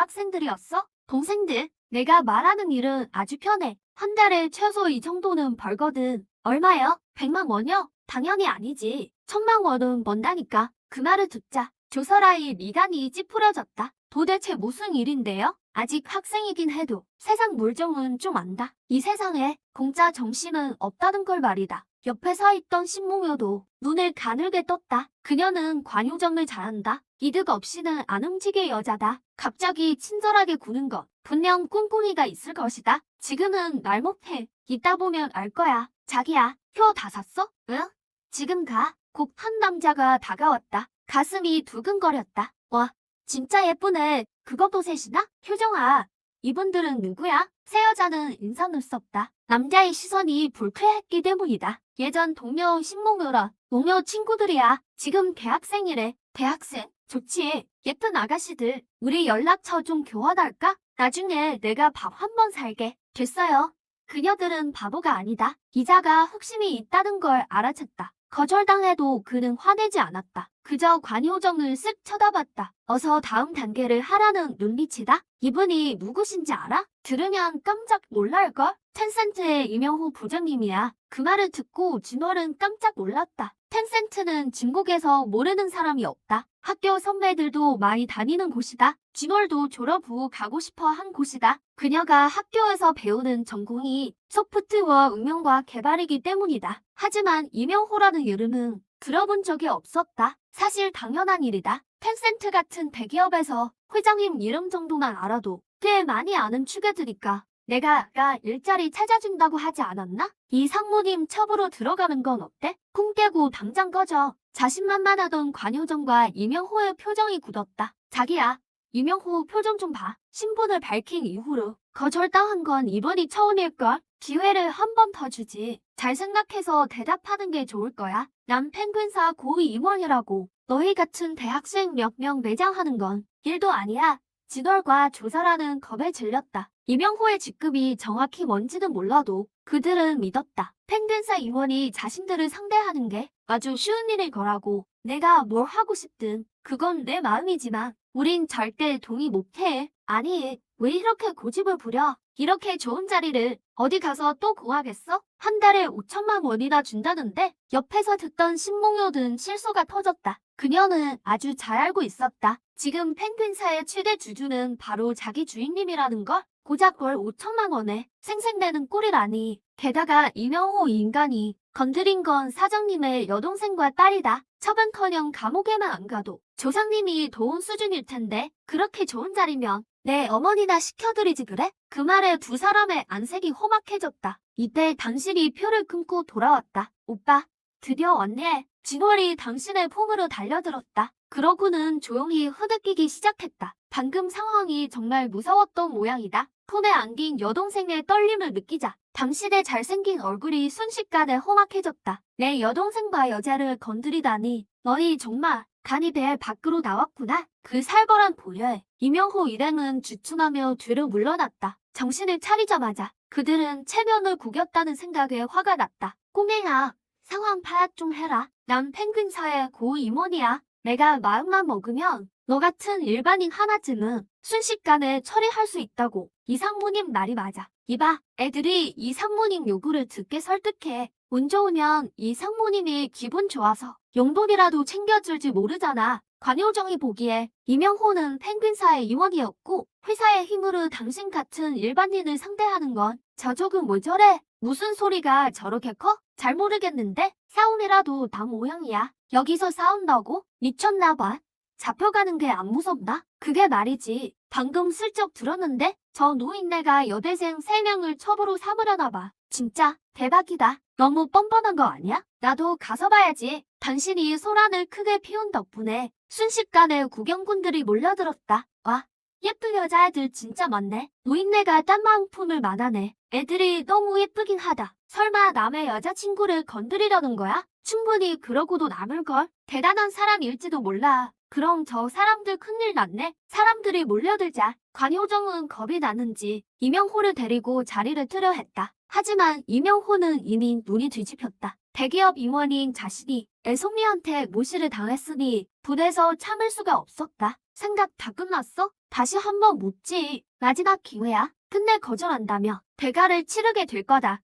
[SPEAKER 1] 대학생들이었어? 동생들. 내가 말하는 일은 아주 편해. 한 달에 최소 이 정도는 벌거든. 얼마요? 100만 원이요? 당연히 아니지. 1000만 원은 번다니까. 그 말을 듣자 조설아의 미간이 찌푸려졌다. 도대체 무슨 일인데요? 아직 학생이긴 해도 세상 물정은 좀 안다. 이 세상에 공짜 점심은 없다는 걸 말이다. 옆에 서 있던 신몽여도 눈을 가늘게 떴다. 그녀는 관요정을 잘한다. 이득 없이는 안 움직일 여자다. 갑자기 친절하게 구는 것. 분명 꿍꿍이가 있을 것이다. 지금은 말 못해. 이따 보면 알 거야. 자기야, 표 다 샀어? 응? 지금 가. 곧 한 남자가 다가왔다. 가슴이 두근거렸다. 와, 진짜 예쁘네. 그것도 셋이나? 효정아, 이분들은 누구야? 세 여자는 인상을 썼다. 남자의 시선이 불쾌했기 때문이다. 예전 동료 신몽유라. 동료 친구들이야. 지금 대학생이래. 대학생? 좋지. 예쁜 아가씨들. 우리 연락처 좀 교환할까? 나중에 내가 밥 한 번 살게. 됐어요. 그녀들은 바보가 아니다. 이자가 흑심이 있다는 걸 알아챘다. 거절당해도 그는 화내지 않았다. 그저 관효정을 쓱 쳐다봤다. 어서 다음 단계를 하라는 눈빛이다. 이분이 누구신지 알아? 들으면 깜짝 놀랄걸? 텐센트의 이명호 부장님이야. 그 말을 듣고 진월은 깜짝 놀랐다. 텐센트는 진국에서 모르는 사람이 없다. 학교 선배들도 많이 다니는 곳이다. 진월도 졸업 후 가고 싶어 한 곳이다. 그녀가 학교에서 배우는 전공이 소프트웨어 응용과 개발이기 때문이다. 하지만 이명호라는 이름은 들어본 적이 없었다. 사실 당연한 일이다. 텐센트 같은 대기업에서 회장님 이름 정도만 알아도 꽤 많이 아는 축애들이니까 내가 아까 일자리 찾아준다고 하지 않았나? 이 상무님 첩으로 들어가는 건 어때? 쿵 깨고 당장 꺼져. 자신만만하던 관효정과 이명호의 표정이 굳었다. 자기야, 이명호 표정 좀 봐. 신분을 밝힌 이후로 거절당한 건 이번이 처음일걸? 기회를 한 번 더 주지. 잘 생각해서 대답하는 게 좋을 거야. 난 펭귄사 고위 임원이라고. 너희 같은 대학생 몇 명 매장하는 건 일도 아니야. 진월과 조사라는 겁에 질렸다. 이명호의 직급이 정확히 뭔지는 몰라도 그들은 믿었다. 펭귄사 임원이 자신들을 상대하는 게 아주 쉬운 일일 거라고. 내가 뭘 하고 싶든 그건 내 마음이지만 우린 절대 동의 못해. 아니, 왜 이렇게 고집을 부려? 이렇게 좋은 자리를 어디 가서 또 구하겠어? 한 달에 5천만 원이나 준다는데 옆에서 듣던 신몽요든 실소가 터졌다. 그녀는 아주 잘 알고 있었다. 지금 펭귄사의 최대 주주는 바로 자기 주인님이라는 걸. 고작 월 5천만 원에 생색내는 꼴이라니. 게다가 이명호 이 인간이 건드린 건 사장님의 여동생과 딸이다. 처분커녕 감옥에만 안 가도 조상님이 도운 수준일 텐데 그렇게 좋은 자리면 내 어머니나 시켜드리지 그래? 그 말에 두 사람의 안색이 험악해졌다. 이때 당신이 표를 끊고 돌아왔다. 오빠, 드디어 왔네. 진월이 당신의 품으로 달려들었다. 그러고는 조용히 흐느끼기 시작했다. 방금 상황이 정말 무서웠던 모양이다. 품에 안긴 여동생의 떨림을 느끼자 당신의 잘생긴 얼굴이 순식간에 험악해졌다. 내 여동생과 여자를 건드리다니 너희 정말 간이 배 밖으로 나왔구나. 그 살벌한 보려에 이명호 일행은 주춤하며 뒤로 물러났다. 정신을 차리자마자 그들은 체면을 구겼다는 생각에 화가 났다. 꼬맹아, 상황 파악 좀 해라. 난 펭귄사의 고 임원이야. 내가 마음만 먹으면 너 같은 일반인 하나쯤은 순식간에 처리할 수 있다고. 이 상무님 말이 맞아. 이봐, 애들이 이 상무님 요구를 듣게 설득해. 운 좋으면 이 상무님이 기분 좋아서 용돈이라도 챙겨줄지 모르잖아. 관효정이 보기에 이명호는 펭귄사의 임원이었고 회사의 힘으로 당신 같은 일반인을 상대하는 건 저 조금 왜 저래? 무슨 소리가 저렇게 커? 잘 모르겠는데 싸움이라도 다 모양이야. 여기서 싸운다고? 미쳤나 봐. 잡혀가는 게 안 무섭나? 그게 말이지. 방금 슬쩍 들었는데 저 노인네가 여대생 3명을 첩으로 삼으려나 봐. 진짜 대박이다. 너무 뻔뻔한 거 아니야? 나도 가서 봐야지. 당신이 소란을 크게 피운 덕분에 순식간에 구경꾼들이 몰려들었다. 와, 예쁜 여자애들 진짜 많네. 노인네가 딴 마음품을 만하네. 애들이 너무 예쁘긴 하다. 설마 남의 여자친구를 건드리려는 거야? 충분히 그러고도 남을걸? 대단한 사람일지도 몰라. 그럼 저 사람들 큰일 났네. 사람들이 몰려들자 관효정은 겁이 나는지 이명호를 데리고 자리를 트려 했다. 하지만 이명호는 이미 눈이 뒤집혔다. 대기업 임원인 자신이 애송이한테 모시를 당했으니 분해서 참을 수가 없었다. 생각 다 끝났어? 다시 한번 묻지. 마지막 기회야. 끝내 거절한다며 대가를 치르게 될 거다.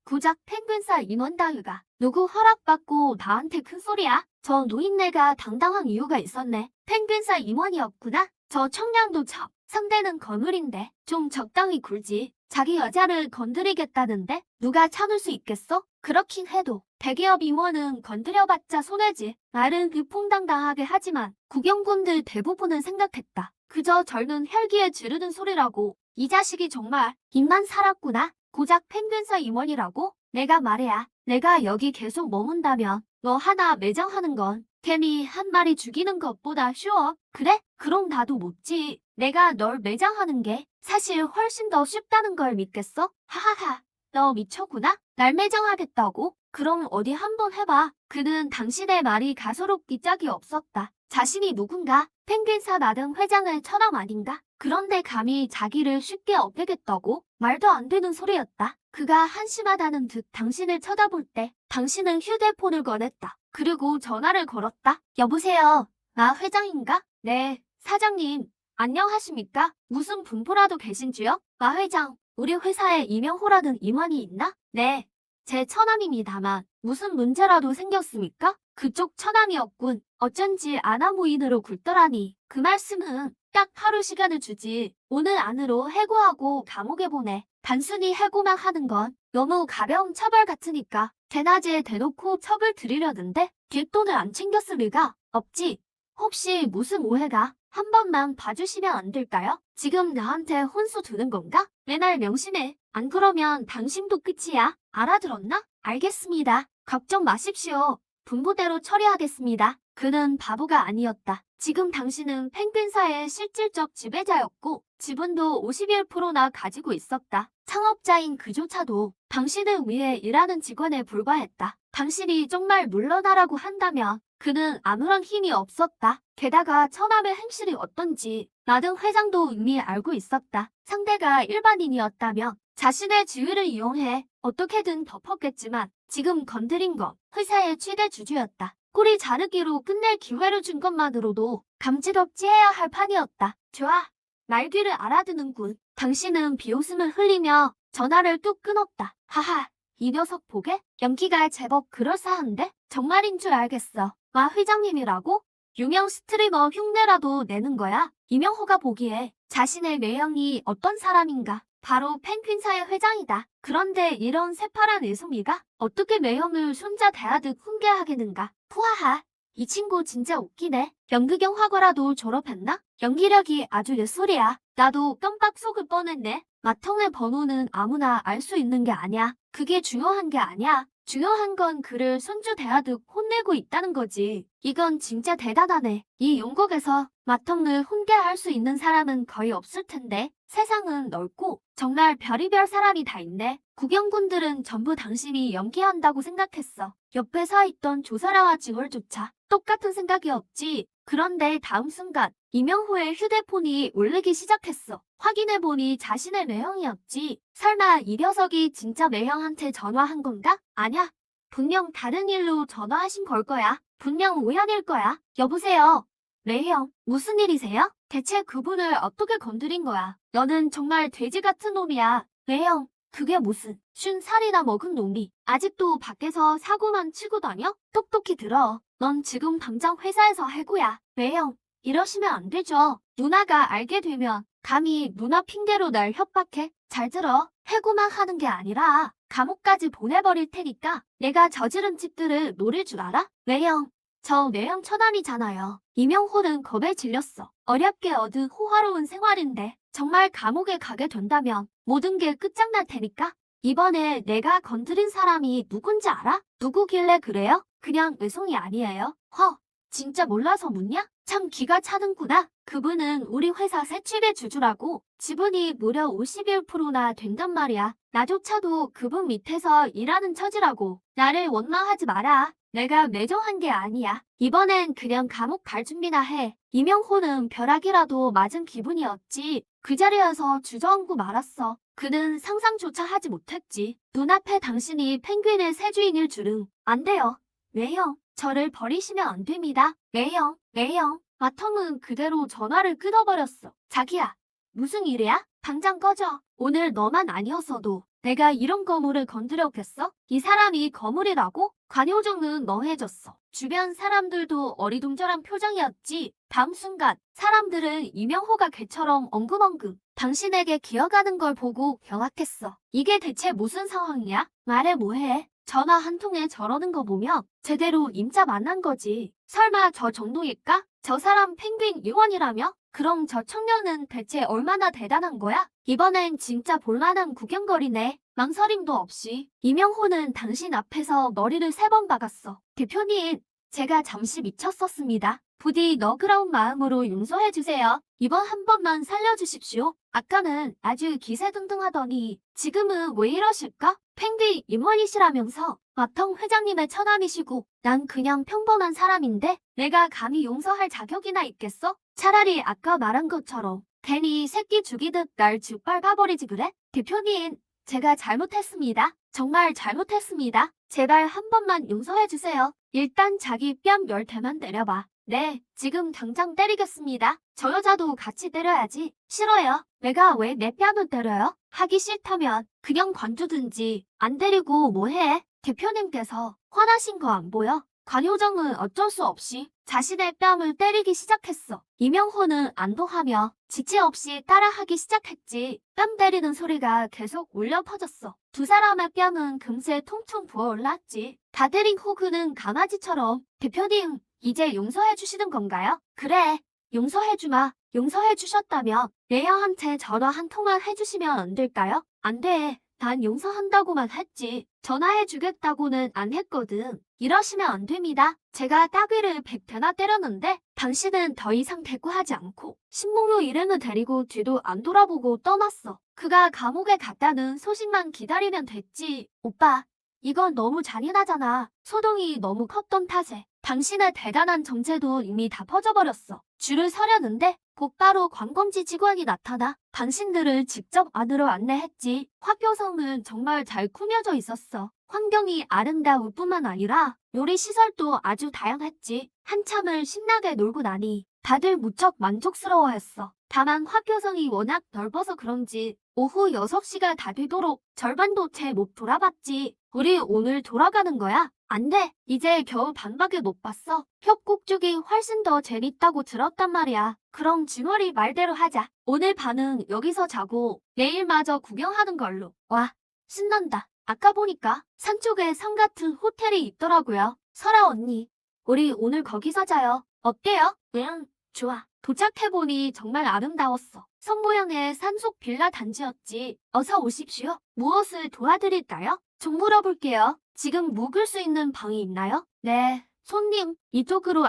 [SPEAKER 1] 고작 펭귄사 임원다유가 누구 허락받고 나한테 큰 소리야? 저 노인네가 당당한 이유가 있었네. 펭귄사 임원이었구나. 저 청량도 첩. 상대는 거물인데 좀 적당히 굴지. 자기 여자를 건드리겠다는데 누가 참을 수 있겠어? 그렇긴 해도 대기업 임원은 건드려봤자 손해지. 말은 위풍당당하게 하지만 구경꾼들 대부분은 생각했다. 그저 젊은 혈기에 지르는 소리라고. 이 자식이 정말 입만 살았구나. 고작 펭귄사 임원이라고? 내가 말해야. 내가 여기 계속 머문다면 너 하나 매장하는 건 개미 한 마리 죽이는 것보다 쉬워. 그래? 그럼 나도 묻지. 내가 널 매장하는 게 사실 훨씬 더 쉽다는 걸 믿겠어? 하하하. 너 미쳤구나? 날 매장하겠다고? 그럼 어디 한번 해봐. 그는 당신의 말이 가소롭기 짝이 없었다. 자신이 누군가? 펭귄사 마등 회장의 처남 아닌가? 그런데 감히 자기를 쉽게 업되겠다고? 말도 안 되는 소리였다. 그가 한심하다는 듯 당신을 쳐다볼 때 당신은 휴대폰을 꺼냈다. 그리고 전화를 걸었다. 여보세요. 나 회장인가? 네, 사장님. 안녕하십니까? 무슨 분부라도 계신지요? 마 회장, 우리 회사에 이명호라는 임원이 있나? 네, 제 처남입니다만 무슨 문제라도 생겼습니까? 그쪽 처남이었군. 어쩐지 아나무인으로 굴더라니. 그 말씀은 딱 하루 시간을 주지. 오늘 안으로 해고하고 감옥에 보내. 단순히 해고만 하는 건 너무 가벼운 처벌 같으니까 대낮에 대놓고 첩을 들이려는데 뒷돈을 안 챙겼을 리가 없지. 혹시 무슨 오해가? 한 번만 봐주시면 안 될까요? 지금 나한테 혼수 두는 건가? 내 날 명심해. 안 그러면 당신도 끝이야. 알아들었나? 알겠습니다. 걱정 마십시오. 분부대로 처리하겠습니다. 그는 바보가 아니었다. 지금 당신은 펭귄사의 실질적 지배자였고 지분도 51%나 가지고 있었다. 창업자인 그조차도 당신을 위해 일하는 직원에 불과했다. 당신이 정말 물러나라고 한다면 그는 아무런 힘이 없었다. 게다가 처남의 행실이 어떤지 나등 회장도 이미 알고 있었다. 상대가 일반인이었다면 자신의 지위를 이용해 어떻게든 덮었겠지만 지금 건드린 건 회사의 최대 주주였다. 꼬리 자르기로 끝낼 기회를 준 것만으로도 감지덕지 해야 할 판이었다. 좋아. 말 뒤를 알아듣는군. 당신은 비웃음을 흘리며 전화를 뚝 끊었다. 하하. 이 녀석 보게? 연기가 제법 그럴싸한데? 정말인 줄 알겠어. 마 회장님이라고? 유명 스트리머 흉내라도 내는 거야? 이명호가 보기에 자신의 매형이 어떤 사람인가? 바로 펭귄사의 회장이다. 그런데 이런 새파란 애송이가 어떻게 매형을 손자 대하듯 훈계하겠는가? 푸하하. 이 친구 진짜 웃기네. 연극영 학과라도 졸업했나? 연기력이 아주 예술이야. 나도 깜빡 속을 뻔했네. 마통의 번호는 아무나 알 수 있는 게 아니야. 그게 중요한 게 아니야. 중요한 건 그를 손주 대하듯 혼내고 있다는 거지. 이건 진짜 대단하네. 이 용국에서 마통을 훈계할 수 있는 사람은 거의 없을 텐데 세상은 넓고 정말 별의별 사람이 다 있네. 구경꾼들은 전부 당신이 연기한다고 생각했어. 옆에 서 있던 조사라와 징얼조차 똑같은 생각이 없지. 그런데 다음 순간 이명호의 휴대폰이 울리기 시작했어. 확인해보니 자신의 매형이었지. 설마 이 녀석이 진짜 매형한테 전화한 건가? 아냐. 분명 다른 일로 전화하신 걸 거야. 분명 우연일 거야. 여보세요. 매형, 무슨 일이세요? 대체 그분을 어떻게 건드린 거야? 너는 정말 돼지 같은 놈이야. 매형, 그게 무슨 50살이나 먹은 놈이 아직도 밖에서 사고만 치고 다녀? 똑똑히 들어. 넌 지금 당장 회사에서 해고야. 매형, 이러시면 안 되죠. 누나가 알게 되면 감히 누나 핑계로 날 협박해? 잘 들어. 해고만 하는 게 아니라 감옥까지 보내버릴 테니까 내가 저지른 짓들을 노릴 줄 알아? 매형, 저 매형 처남이잖아요. 이명호는 겁에 질렸어. 어렵게 얻은 호화로운 생활인데 정말 감옥에 가게 된다면 모든 게 끝장날 테니까. 이번에 내가 건드린 사람이 누군지 알아? 누구길래 그래요? 그냥 외송이 아니에요. 허, 진짜 몰라서 묻냐? 참 기가 차는구나. 그분은 우리 회사 새치의 주주라고. 지분이 무려 51%나 된단 말이야. 나조차도 그분 밑에서 일하는 처지라고. 나를 원망하지 마라. 내가 매정한 게 아니야. 이번엔 그냥 감옥 갈 준비나 해. 이명호는 벼락이라도 맞은 기분이었지. 그 자리에서 주저앉고 말았어. 그는 상상조차 하지 못했지. 눈앞에 당신이 펭귄의 새 주인일 줄은. 안 돼요. 매형, 저를 버리시면 안 됩니다. 매형, 매형. 마텀은 그대로 전화를 끊어버렸어. 자기야, 무슨 일이야? 당장 꺼져. 오늘 너만 아니었어도 내가 이런 거물을 건드렸겠어? 이 사람이 거물이라고? 관효정은 멍해졌어. 주변 사람들도 어리둥절한 표정이었지. 다음 순간 사람들은 이명호가 개처럼 엉금엉금 당신에게 기어가는 걸 보고 경악했어. 이게 대체 무슨 상황이야? 말해 뭐해? 전화 한 통에 저러는 거 보면 제대로 임자 만난 거지. 설마 저 정도일까? 저 사람 펭귄 의원이라며? 그럼 저 청년은 대체 얼마나 대단한 거야? 이번엔 진짜 볼만한 구경거리네. 망설임도 없이 이명호는 당신 앞에서 머리를 3번 박았어. 대표님, 제가 잠시 미쳤었습니다. 부디 너그러운 마음으로 용서해주세요. 이번 한 번만 살려주십시오. 아까는 아주 기세등등하더니 지금은 왜 이러실까? 펭귄 임원이시라면서 마텅 회장님의 처남이시고 난 그냥 평범한 사람인데 내가 감히 용서할 자격이나 있겠어? 차라리 아까 말한 것처럼 괜히 새끼 죽이듯 날 짓밟아버리지 그래? 대표님, 제가 잘못했습니다. 정말 잘못했습니다. 제발 한 번만 용서해주세요. 일단 자기 뺨 10대만 때려봐. 네, 지금 당장 때리겠습니다. 저 여자도 같이 때려야지. 싫어요. 내가 왜 내 뺨을 때려요? 하기 싫다면 그냥 관두든지. 안 때리고 뭐해? 대표님께서 화나신 거 안 보여? 관효정은 어쩔 수 없이 자신의 뺨을 때리기 시작했어. 이명호는 안도하며 지체 없이 따라하기 시작했지. 뺨 때리는 소리가 계속 울려 퍼졌어. 두 사람의 뺨은 금세 통통 부어올랐지. 다 때린 후 그는 강아지처럼 대표님, 이제 용서해 주시는 건가요? 그래, 용서해주마. 용서해주셨다면 예영한테 전화 한 통만 해주시면 안 될까요? 안 돼. 난 용서한다고만 했지. 전화해주겠다고는 안 했거든. 이러시면 안 됩니다. 제가 따귀를 100대나 때렸는데 당신은 더 이상 대꾸하지 않고 신봉료 일행을 데리고 뒤도 안 돌아보고 떠났어. 그가 감옥에 갔다는 소식만 기다리면 됐지. 오빠, 이건 너무 잔인하잖아. 소동이 너무 컸던 탓에 당신의 대단한 정체도 이미 다 퍼져버렸어. 줄을 서려는데 곧바로 관광지 직원이 나타나 당신들을 직접 안으로 안내했지. 화교성은 정말 잘 꾸며져 있었어. 환경이 아름다울 뿐만 아니라 요리 시설도 아주 다양했지. 한참을 신나게 놀고 나니 다들 무척 만족스러워했어. 다만 화교성이 워낙 넓어서 그런지 오후 6시가 다 되도록 절반도 채 못 돌아봤지. 우리 오늘 돌아가는 거야? 안 돼. 이제 겨우 반밖에 못 봤어. 협곡 쪽이 훨씬 더 재밌다고 들었단 말이야. 그럼 진월이 말대로 하자. 오늘 밤은 여기서 자고 내일마저 구경하는 걸로. 와, 신난다. 아까 보니까 산 쪽에 성 같은 호텔이 있더라고요. 설아 언니, 우리 오늘 거기서 자요. 어때요? 응, 좋아. 도착해보니 정말 아름다웠어. 성 모양의 산속 빌라 단지였지. 어서 오십시오. 무엇을 도와드릴까요? 좀 물어볼게요. 지금 묵을 수 있는 방이 있나요? 네. 손님, 이쪽으로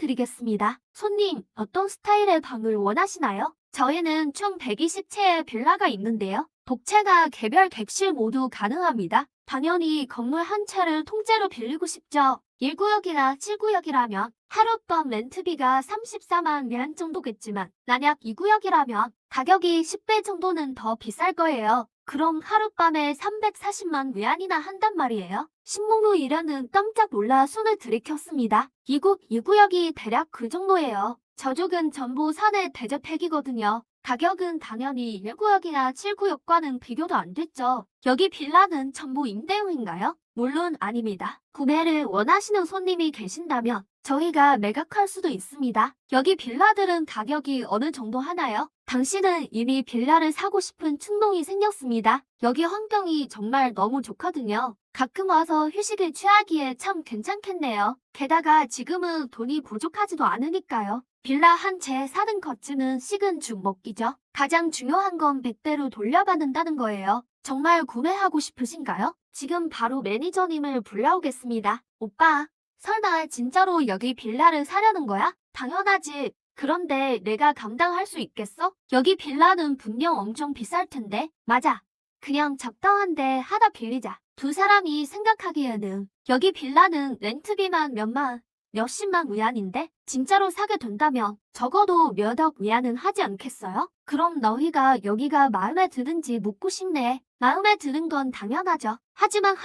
[SPEAKER 1] 안내해드리겠습니다. 손님, 어떤 스타일의 방을 원하시나요? 저희는 총 120채의 빌라가 있는데요. 독채가 개별 객실 모두 가능합니다. 당연히 건물 한 채를 통째로 빌리고 싶죠. 1구역이나 7구역이라면 하룻밤 렌트비가 34만 위안 정도겠지만 만약 2구역이라면 가격이 10배 정도는 더 비쌀 거예요. 그럼 하룻밤에 340만 위안이나 한단 말이에요. 신봉로 일행은 깜짝 놀라 손을 들이켰습니다. 이곳 2구역이 대략 그 정도예요. 저쪽은 전부 산의 대저택이거든요. 가격은 당연히 1구역이나 7구역과는 비교도 안 됐죠. 여기 빌라는 전부 임대용인가요? 물론 아닙니다. 구매를 원하시는 손님이 계신다면 저희가 매각할 수도 있습니다. 여기 빌라들은 가격이 어느 정도 하나요? 당신은 이미 빌라를 사고 싶은 충동이 생겼습니다. 여기 환경이 정말 너무 좋거든요. 가끔 와서 휴식을 취하기에 참 괜찮겠네요. 게다가 지금은 돈이 부족하지도 않으니까요. 빌라 한 채 사는 거치는 식은 죽 먹기죠. 가장 중요한 건 100대로 돌려받는다는 거예요. 정말 구매하고 싶으신가요? 지금 바로 매니저님을 불러오겠습니다. 오빠, 설마 진짜로 여기 빌라를 사려는 거야? 당연하지. 그런데 내가 감당할 수 있겠어? 여기 빌라는 분명 엄청 비쌀 텐데. 맞아. 그냥 적당한데 하나 빌리자. 두 사람이 생각하기에는 여기 빌라는 렌트비만 몇십만 위안인데 진짜로 사게 된다면 적어도 몇억 위안은 하지 않겠어요? 그럼 너희가 여기가 마음에 드는지 묻고 싶네. 마음에 드는 건 당연하죠. 하지만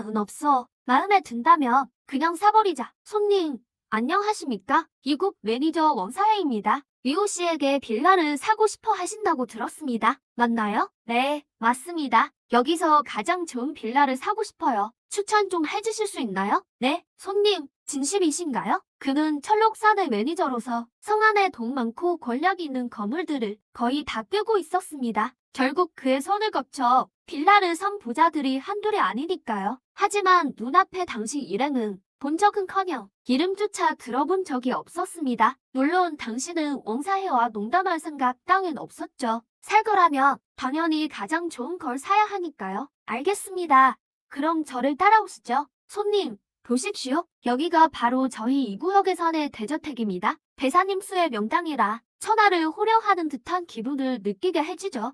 [SPEAKER 1] 은 없어. 마음에 든다면 그냥 사버리자. 손님, 안녕하십니까? 이곳 매니저 원사회입니다. 위호 씨에게 빌라를 사고 싶어 하신다고 들었습니다. 맞나요? 네, 맞습니다. 여기서 가장 좋은 빌라를 사고 싶어요. 추천 좀 해주실 수 있나요? 네, 손님, 진심이신가요? 그는 철록산의 매니저로서 성 안에 돈 많고 권력이 있는 건물들을 거의 다 꿰고 있었습니다. 결국 그의 손을 거쳐 빌라를 산 부자들이 한둘이 아니니까요. 하지만 눈앞에 당시 일행은 본 적은커녕 이름조차 들어본 적이 없었습니다. 물론 당신은 원사회와 농담할 생각 따윈 없었죠. 살 거라면 당연히 가장 좋은 걸 사야 하니까요. 알겠습니다. 그럼 저를 따라오시죠. 손님, 보십시오. 여기가 바로 저희 2구역에 사는 대저택입니다. 배사님 수의 명당이라 천하를 호령하는 듯한 기분을 느끼게 해주죠.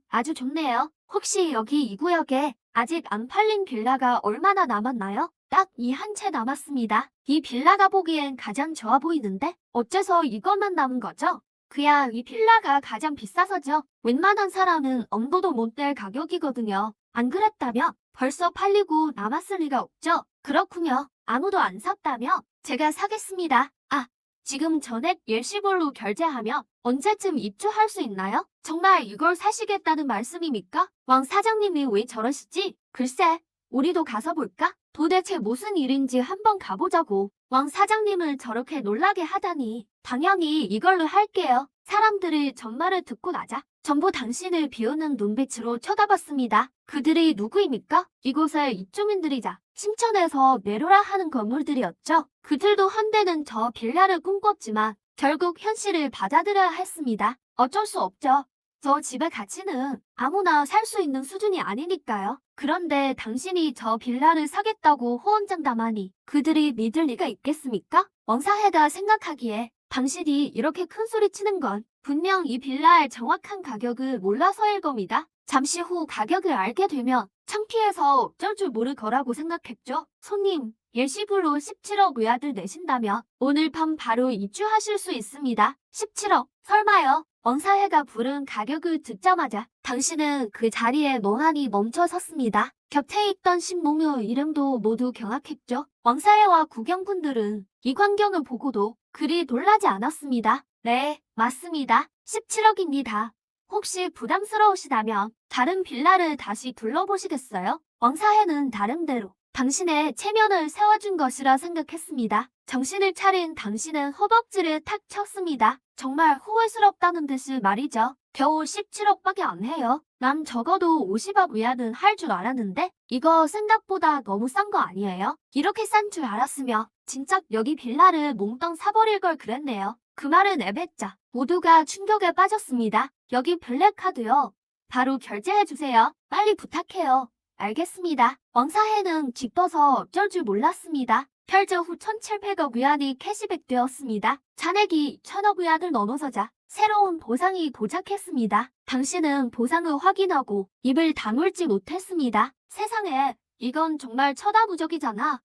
[SPEAKER 1] 아주 좋네요. 혹시 여기 2구역에 아직 안 팔린 빌라가 얼마나 남았나요? 딱 이 한 채 남았습니다. 이 빌라가 보기엔 가장 좋아 보이는데 어째서 이것만 남은 거죠? 그야 이 빌라가 가장 비싸서죠. 웬만한 사람은 엄두도 못 낼 가격이거든요. 안 그랬다면 벌써 팔리고 남았을 리가 없죠. 그렇군요. 아무도 안 샀다면 제가 사겠습니다. 아, 지금 전액 일시불로 결제하면 언제쯤 입주할 수 있나요? 정말 이걸 사시겠다는 말씀입니까? 왕 사장님이 왜 저러시지? 글쎄, 우리도 가서 볼까? 도대체 무슨 일인지 한번 가보자고. 왕 사장님을 저렇게 놀라게 하다니. 당연히 이걸로 할게요. 사람들이 전말을 듣고 나자 전부 당신을 비웃는 눈빛으로 쳐다봤습니다. 그들이 누구입니까? 이곳의 입주민들이자 신천에서 내려라 하는 건물들이었죠. 그들도 한때는 저 빌라를 꿈꿨지만 결국 현실을 받아들여야 했습니다. 어쩔 수 없죠. 저 집의 가치는 아무나 살 수 있는 수준이 아니니까요. 그런데 당신이 저 빌라를 사겠다고 호언장담하니 그들이 믿을 리가 있겠습니까? 왕사해가 생각하기에 당신이 이렇게 큰 소리 치는 건 분명 이 빌라의 정확한 가격을 몰라서일 겁니다. 잠시 후 가격을 알게 되면 창피해서 어쩔 줄 모를 거라고 생각했죠. 손님, 일시불로 17억 위안을 내신다면 오늘 밤 바로 입주하실 수 있습니다. 17억? 설마요? 원사회가 부른 가격을 듣자마자 당신은 그 자리에 멍하니 멈춰 섰습니다. 곁에 있던 신몽요 이름도 모두 경악했죠. 왕사회와 구경꾼들은 이 광경을 보고도 그리 놀라지 않았습니다. 네, 맞습니다. 17억입니다. 혹시 부담스러우시다면 다른 빌라를 다시 둘러보시겠어요? 왕사회는 나름대로 당신의 체면을 세워준 것이라 생각했습니다. 정신을 차린 당신은 허벅지를 탁 쳤습니다. 정말 후회스럽다는 듯이 말이죠. 겨우 17억밖에 안 해요. 난 적어도 50억 위안은 할 줄 알았는데 이거 생각보다 너무 싼 거 아니에요? 이렇게 싼 줄 알았으면 진작 여기 빌라를 몽땅 사버릴 걸 그랬네요. 그 말은 애뱉자 모두가 충격에 빠졌습니다. 여기 블랙카드요. 바로 결제해주세요. 빨리 부탁해요. 알겠습니다. 왕사회는 기뻐서 어쩔 줄 몰랐습니다. 결제 후 1,700억 위안이 캐시백 되었습니다. 잔액이 1,000억 위안을 넘어서자 새로운 보상이 도착했습니다. 당신은 보상을 확인하고 입을 다물지 못했습니다. 세상에, 이건 정말 천하무적이잖아.